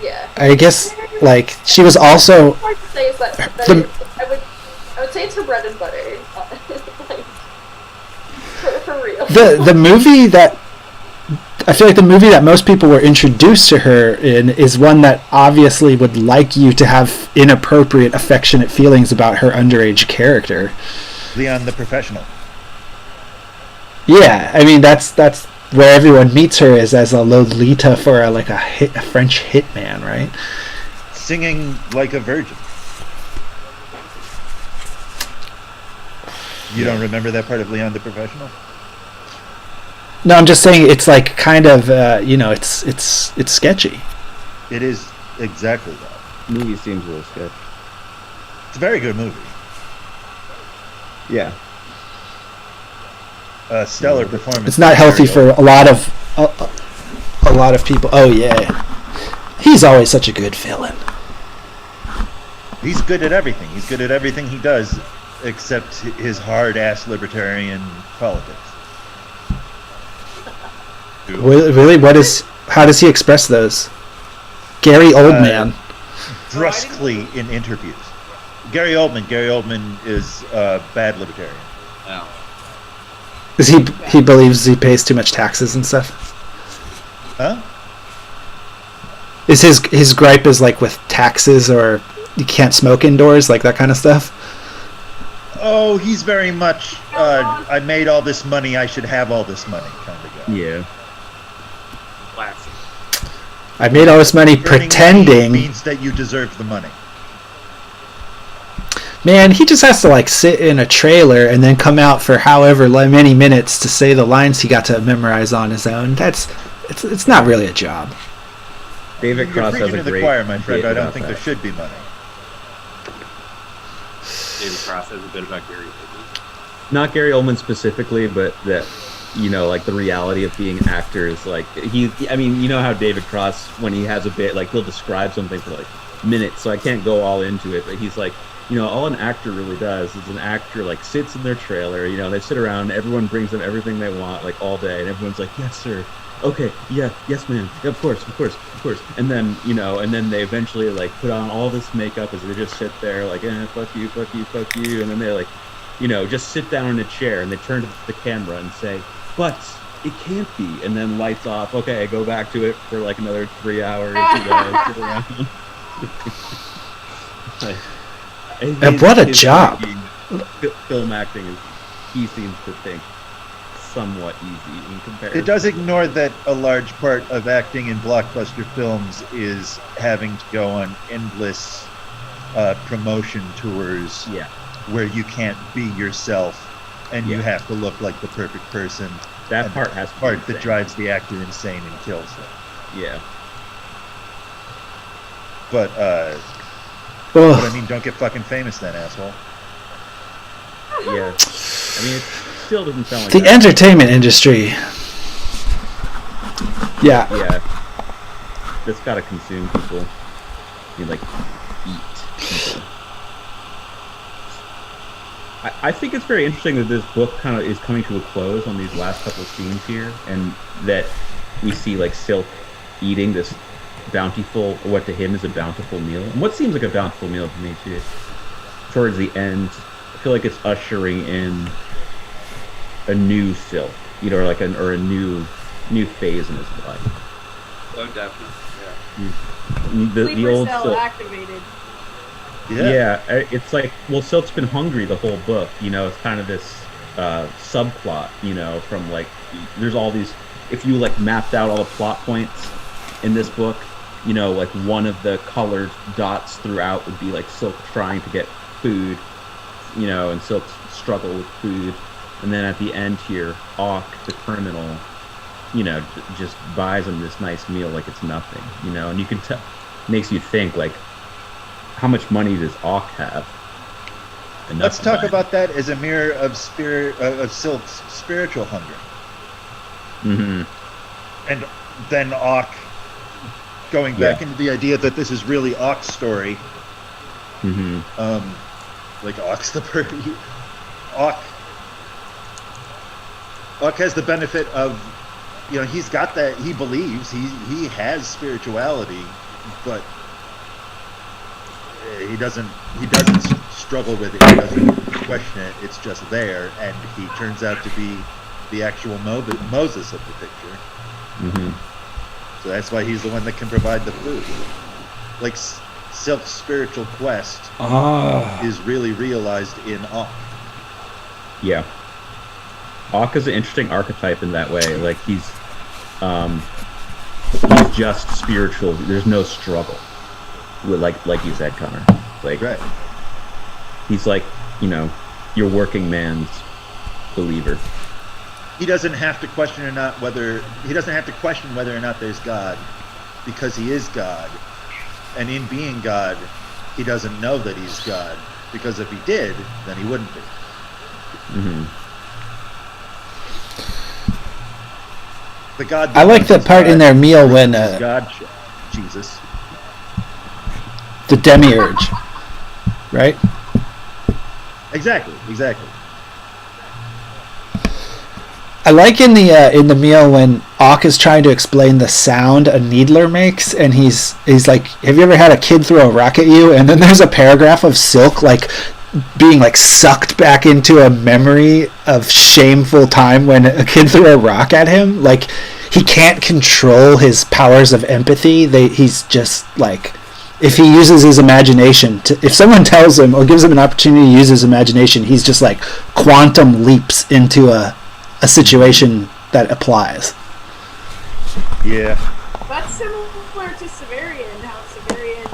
Yeah. I guess like she was also Hard to say is that The- I would say it's her bread and butter. Like, for real. the movie that I feel like the movie that most people were introduced to her in is one that obviously would like you to have inappropriate affectionate feelings about her underage character. Leon the Professional. Yeah, I mean that's where everyone meets her is as a Lolita for a French hitman, right? Singing like a virgin. You don't remember that part of Leon the Professional? No, I'm just saying it's like kind of it's sketchy. It is exactly that. Movie seems a little sketch. It's a very good movie. Yeah. Stellar performance. It's not healthy for a lot of people. Oh yeah, he's always such a good villain. He's good at everything. He's good at everything he does, except his hard-ass libertarian politics. Really, how does he express those? Gary Oldman. Brusquely in interviews. Gary Oldman is a bad libertarian. No. Is he believes he pays too much taxes and stuff? Huh? Is his gripe is like with taxes or you can't smoke indoors, like that kind of stuff? Oh, he's very much, I made all this money, I should have all this money kind of guy. Yeah. Classic. I made all this money Earning pretending. money means that you deserve the money. Man, he just has to like sit in a trailer and then come out for however many minutes to say the lines he got to memorize on his own. It's not really a job. David You're Cross has preaching a to the great choir, my friend. bit I don't about think that. there should be money. David Cross has a bit about Gary Oldman. Not Gary Oldman specifically, but that, like the reality of being actors. Like I mean, you know how David Cross, when he has a bit, like he'll describe something for like minutes, so I can't go all into it, but he's like, all an actor really does is an actor like sits in their trailer, they sit around, everyone brings them everything they want like all day, and everyone's like, yes sir, okay, yeah, yes ma'am, yeah, of course, and then and then they eventually like put on all this makeup as they just sit there like, fuck you, and then they like, just sit down in a chair and they turn to the camera and say, but it can't be, and then lights off, okay, go back to it for like another 3 hours, sit around. And what a job! Film acting is, he seems to think, somewhat easy in comparison. It does ignore that a large part of acting in blockbuster films is having to go on endless promotion tours, Yeah. where you can't be yourself and you Yeah. have to look like the perfect person. That And part has to be part that insane. drives the actor insane and kills them. Yeah. But I Ugh. mean, don't get fucking famous then, asshole. Yeah. I mean, it still doesn't sound like The that. entertainment industry. Yeah. Yeah. That's gotta consume people. Like, eat people. I think it's very interesting that this book kind of is coming to a close on these last couple of scenes here, and that we see, like, Silk eating this bountiful, what to him is a bountiful meal. And what seems like a bountiful meal to me, too. Towards the end, I feel like it's ushering in a new Silk, or like a new phase in his life. Oh, definitely. The Sleeper old cell Silk. activated. Yeah, it's like, well, Silk's been hungry the whole book, it's kind of this subplot, from like, there's all these, if you like mapped out all the plot points in this book, like one of the colored dots throughout would be like Silk trying to get food, and Silk's struggle with food, and then at the end here, Auk, the criminal, just buys him this nice meal like it's nothing, and you can tell, makes you think like, how much money does Auk have? Enough Let's to talk buy about that as a mirror of Silk's spiritual hunger. Mm-hmm. And then Auk going back into the idea that this is really Auk's story. Mm-hmm. Like Auk's the Auk has the benefit of, he's got that, he believes he has spirituality, but he doesn't struggle with it. He doesn't question it. It's just there, and he turns out to be the actual Moses of the picture. Mm-hmm. So that's why he's the one that can provide the food. Like Silk's spiritual quest is really realized in Auk. Yeah. Auk is an interesting archetype in that way. Like he's just spiritual. There's no struggle. With like you said, Connor. Like right. He's like, your working man's believer. He doesn't have to question whether or not there's God, because he is God. And in being God, he doesn't know that he's God, because if he did, then he wouldn't be. Mm-hmm. The God. I like the part in their meal when God, Jesus, the demiurge, right? Exactly. I like in the meal when Auk is trying to explain the sound a needler makes, and he's like, "Have you ever had a kid throw a rock at you?" And then there's a paragraph of Silk like being like sucked back into a memory of shameful time when a kid threw a rock at him. Like he can't control his powers of empathy. He's just like, if he uses his imagination if someone tells him or gives him an opportunity to use his imagination, he's just like quantum leaps into a situation that applies. Yeah. That's similar to Severian, how Severian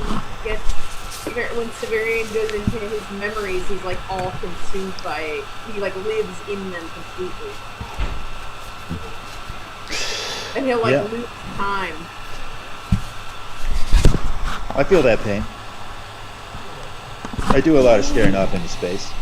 when Severian goes into his memories, he's like all consumed by he like lives in them completely. And he'll like lose time. I feel that pain. I do a lot of staring off into space.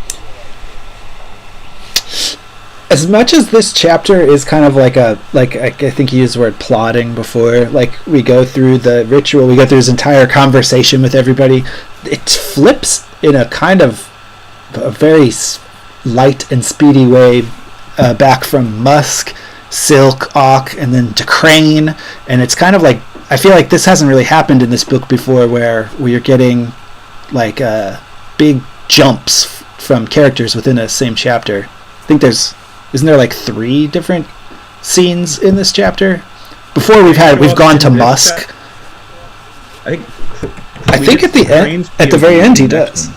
As much as this chapter is kind of like I think you used the word plotting before, like we go through the ritual, we go through his entire conversation with everybody, it flips in a kind of a very light and speedy way back from Musk, Silk, Auk, and then to Crane, and it's kind of like, I feel like this hasn't really happened in this book before, where we're getting like big jumps from characters within a same chapter. I think isn't there like 3 different scenes in this chapter? Before we've gone to Musk. I think at the end, at the very end, he does.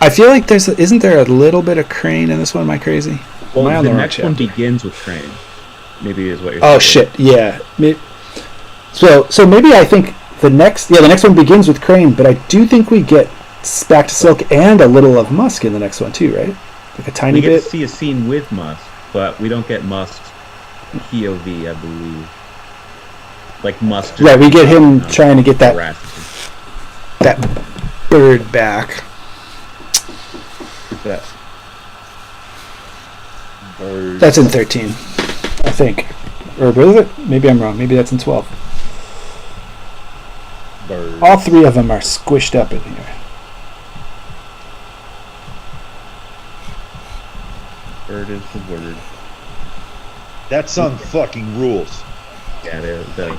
I feel like isn't there a little bit of Crane in this one? Am I crazy? Well, the next one begins with Crane. Maybe is what you're. Oh shit! Yeah. So maybe I think the next one begins with Crane, but I do think we get back to Silk and a little of Musk in the next one too, right? Like a tiny bit. We get to see a scene with Musk, but we don't get Musk's POV, I believe. Like Musk. Right, we get him trying to get that bird back. That bird. That's in 13, I think. Or was it? Maybe I'm wrong. Maybe that's in 12. Bird. All 3 of them are squished up in here. bird is the word. That song fucking rules. Yeah, it does.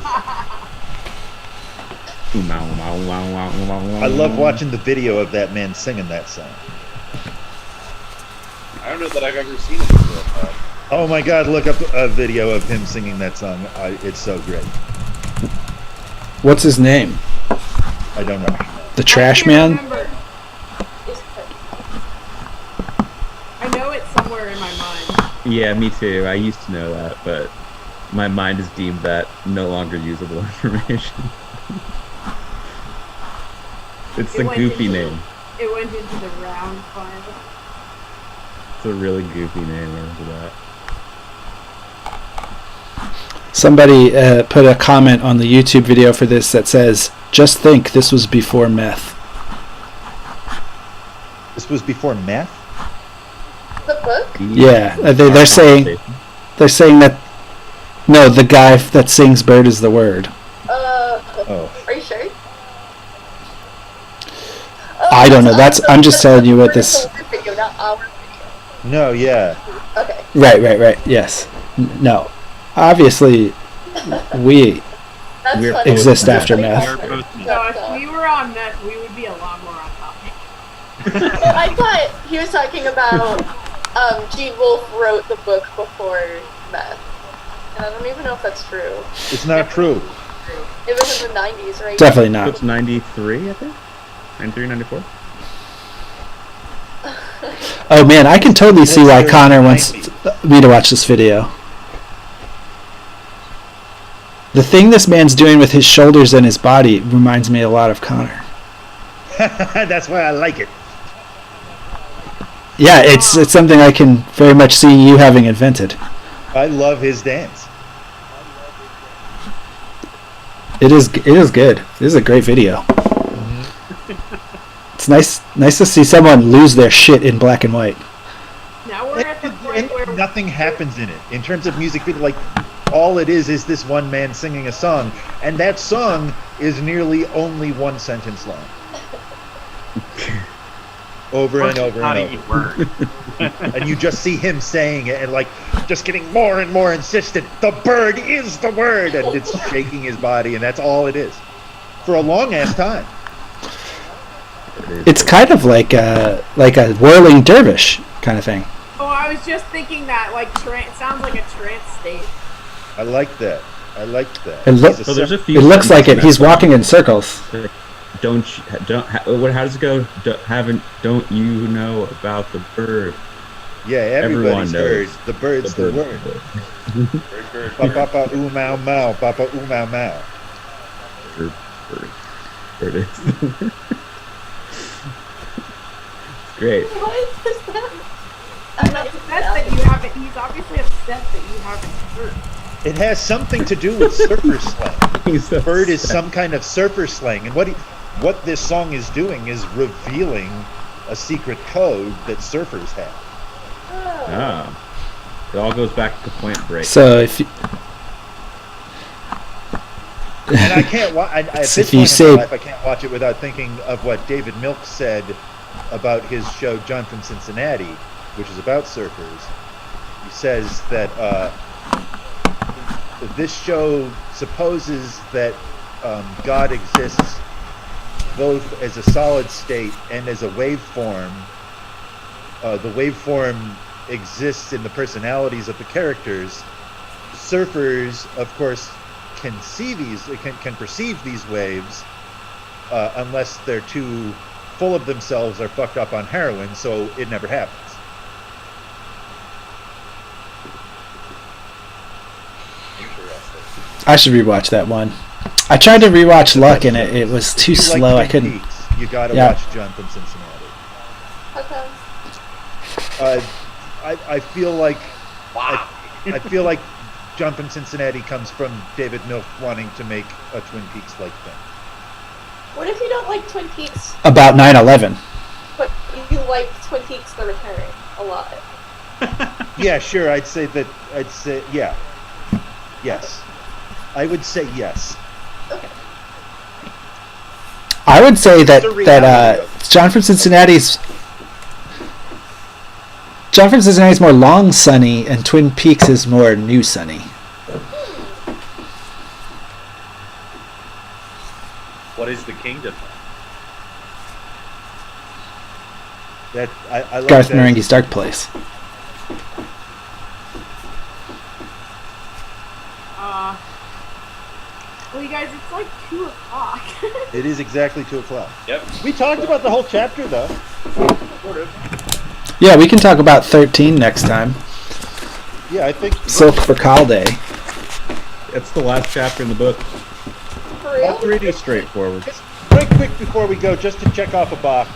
I love watching the video of that man singing that song. I don't know that I've ever seen it before. Oh my god, look up a video of him singing that song. It's so great. What's his name? I don't know. The Trash Man? I know it's somewhere in my mind. Yeah, me too. I used to know that, but my mind has deemed that no longer usable information. It's the goofy name. It went into the round file. It's a really goofy name, remember that. Somebody put a comment on the YouTube video for this that says, "Just think, this was before meth." This was before meth? The book? Yeah, they're saying that. No, the guy that sings "Bird is the Word." Oh. Are you sure? I don't know. I'm just telling you what this. Video, not our video. No, yeah. Okay. Right. Yes. No. Obviously, we That's We're- funny. exist after Funny meth. fact. We're both So if we were on meth, we would be a lot more on topic. I thought he was talking about Gene Wolfe wrote the book before meth. And I don't even know if that's true. It's not true. It was in the 90s, right? Definitely So not. it's 93, I think? 93, 94? Oh man, I can totally see why Connor wants me to watch this video. The thing this man's doing with his shoulders and his body reminds me a lot of Connor. That's why I like it. Yeah, it's something I can very much see you having invented. I love his dance. It is good. This is a great video. It's nice to see someone lose their shit in black and white. Now we're at the point where Nothing happens in it in terms of music video. Like, all it is this one man singing a song, and that song is nearly only one sentence long. Over and over not and even over. word. And you just see him saying it and like just getting more and more insistent. The bird is the word, and it's shaking his body, and that's all it is for a long ass time. It's kind of like a whirling dervish kind of thing. oh, I was just thinking that like it sounds like a trance state. I like that. I like that. It look- He's So there's a few. It looks like it. songs He's that- walking in circles. What? How does it go? Don't you know about the bird? yeah, everybody's Everyone heard. knows The bird's the bird. word. Ba ba ba ooh mau mau. Ba ba ooh mau mau. Bird is. Great. What is that? I'm upset that you haven't. He's obviously upset that you haven't heard. It has something to do with surfer slang. He's so Bird is sad. some kind of surfer slang, and what this song is doing is revealing a secret code that surfers have. Oh. Ah. It all goes back to Point Break. So if you, And I can't watch. At this If point you in say- my life, I can't watch it without thinking of what David Milk said about his show John from Cincinnati, which is about surfers. He says that this show supposes that God exists both as a solid state and as a waveform. The waveform exists in the personalities of the characters. Surfers, of course, can see these, can perceive these waves, unless they're too full of themselves or fucked up on heroin, so it never happens. I should rewatch that one. I tried to rewatch Luck and it was too If you like slow. I Twin couldn't. Peaks, you gotta Yeah. watch John from Cincinnati. Okay. I feel like I feel like John from Cincinnati comes from David Milk wanting to make a Twin Peaks like thing. What if you don't like Twin Peaks, About 9/11. but you like Twin Peaks: The Return a lot? Yeah, sure. I'd say yeah. Yes. I would say yes. Okay. I would say that It's a reality of it. John from Cincinnati's more Long Sunny and Twin Peaks is more New Sunny. What is the kingdom? That I like Garth that. Marenghi's Dark Place. Well, you guys, it's like 2:00. It is exactly 2:00. Yep. We talked about the whole chapter though. Sort of. Yeah, we can talk about 13 next time. Yeah, I think Silk for Call Day. It's the last chapter in the book. For real? Pretty straightforward. Very quick before we go, just to check off a box.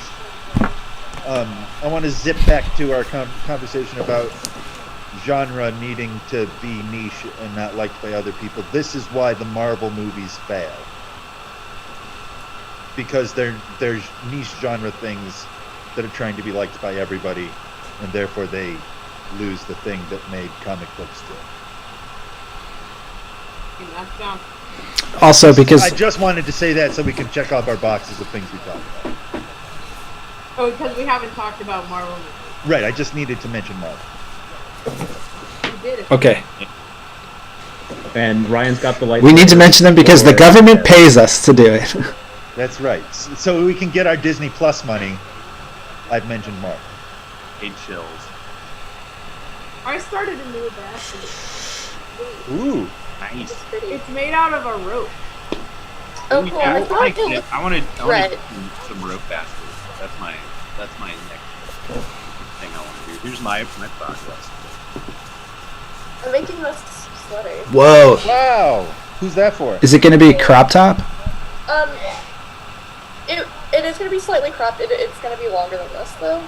I want to zip back to our conversation about genre needing to be niche and not liked by other people. This is why the Marvel movies fail. Because they're niche genre things that are trying to be liked by everybody, and therefore they lose the thing that made comic books do. That's down. Also I because just wanted to say that so we can check off our boxes of things we talked about. Oh, because we haven't talked about Marvel movies. Right, I just needed to mention Marvel. We did it. okay. And Ryan's got the light. We need to mention them because the government pays us to do it. That's right. So we can get our Disney Plus money. I've mentioned Mark. 8 chills. I started a new basket. Ooh. Nice. It's made out of a rope. Oh, cool. Yeah, I feel like it I want to Red. do some rope baskets. That's my next thing I want to do. Here's my progress. I'm making this sweater. Whoa. Wow. Who's that for? Is it going to be crop top? It is going to be slightly cropped. It's going to be longer than this, though.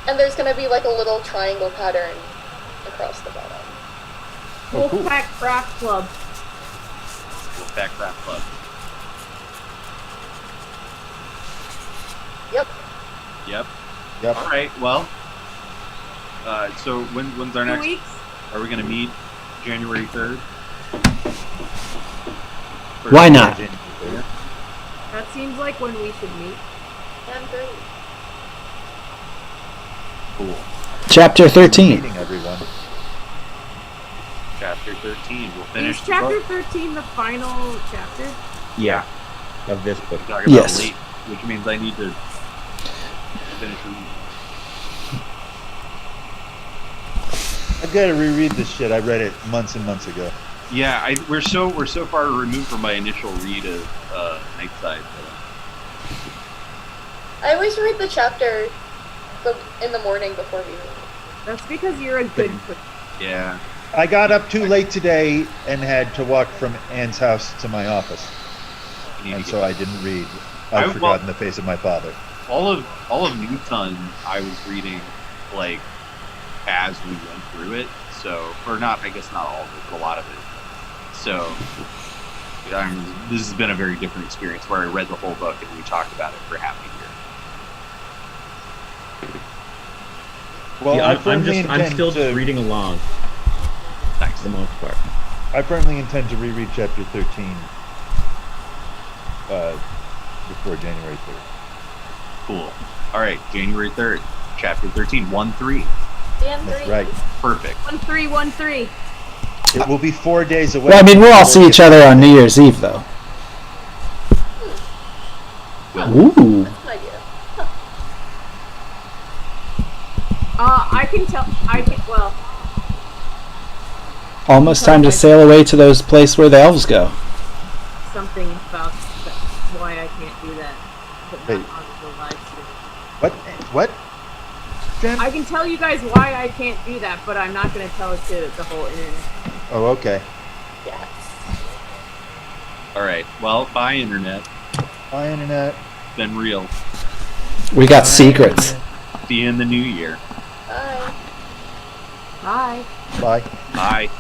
And there's going to be like a little triangle pattern across the bottom. Oh, cool. Wolfpack Craft Club. Wolfpack Craft Club. Yep. Yep. Yep. All right. Well. So when's our 2 next? weeks. Are we going to meet January 3rd? Why not? That seems like when we should meet. And 3. Cool. Chapter 13. Meeting everyone. Chapter 13. We'll finish. Is the chapter book. 13 the final chapter? Yeah, of this book. We're talking about Yes. late, which means I need to finish reading. I've got to reread this shit. I read it months and months ago. Yeah, we're so far removed from my initial read of Nightside. I always read the chapter in the morning before we read. That's because you're a good cook. Yeah. I got up too late today and had to walk from Anne's house to my office, You need and to so get- I didn't read. I- I've forgotten the face of my father. all of New Sun I was reading like as we went through it. So, or not, I guess not all of it, but a lot of it. So, this has been a very different experience where I read the whole book and we talked about it for half a year. Well, Yeah, I I'm firmly intend still to, reading along Nice. for the most part. I firmly intend to reread chapter 13 before January 3rd. Cool. All right, January 3rd, chapter 13, 1-3. Dan 3. That's right. Perfect. 1313. It will be 4 days away. Well, I mean, we'll all see each other on New Year's Eve, though. Ooh. That's an idea. I can tell. Well, Almost time to sail away to those places where the elves go. something about why I can't do that, but not Hey. on the live stream. What? What? Jen? I can tell you guys why I can't do that, but I'm not going to tell it to the whole internet. Oh, okay. Yes. All right. Well, bye, Internet. Hi, Internet. Been real. We got secrets. See you in the new year. Bye. Bye. Bye. Bye.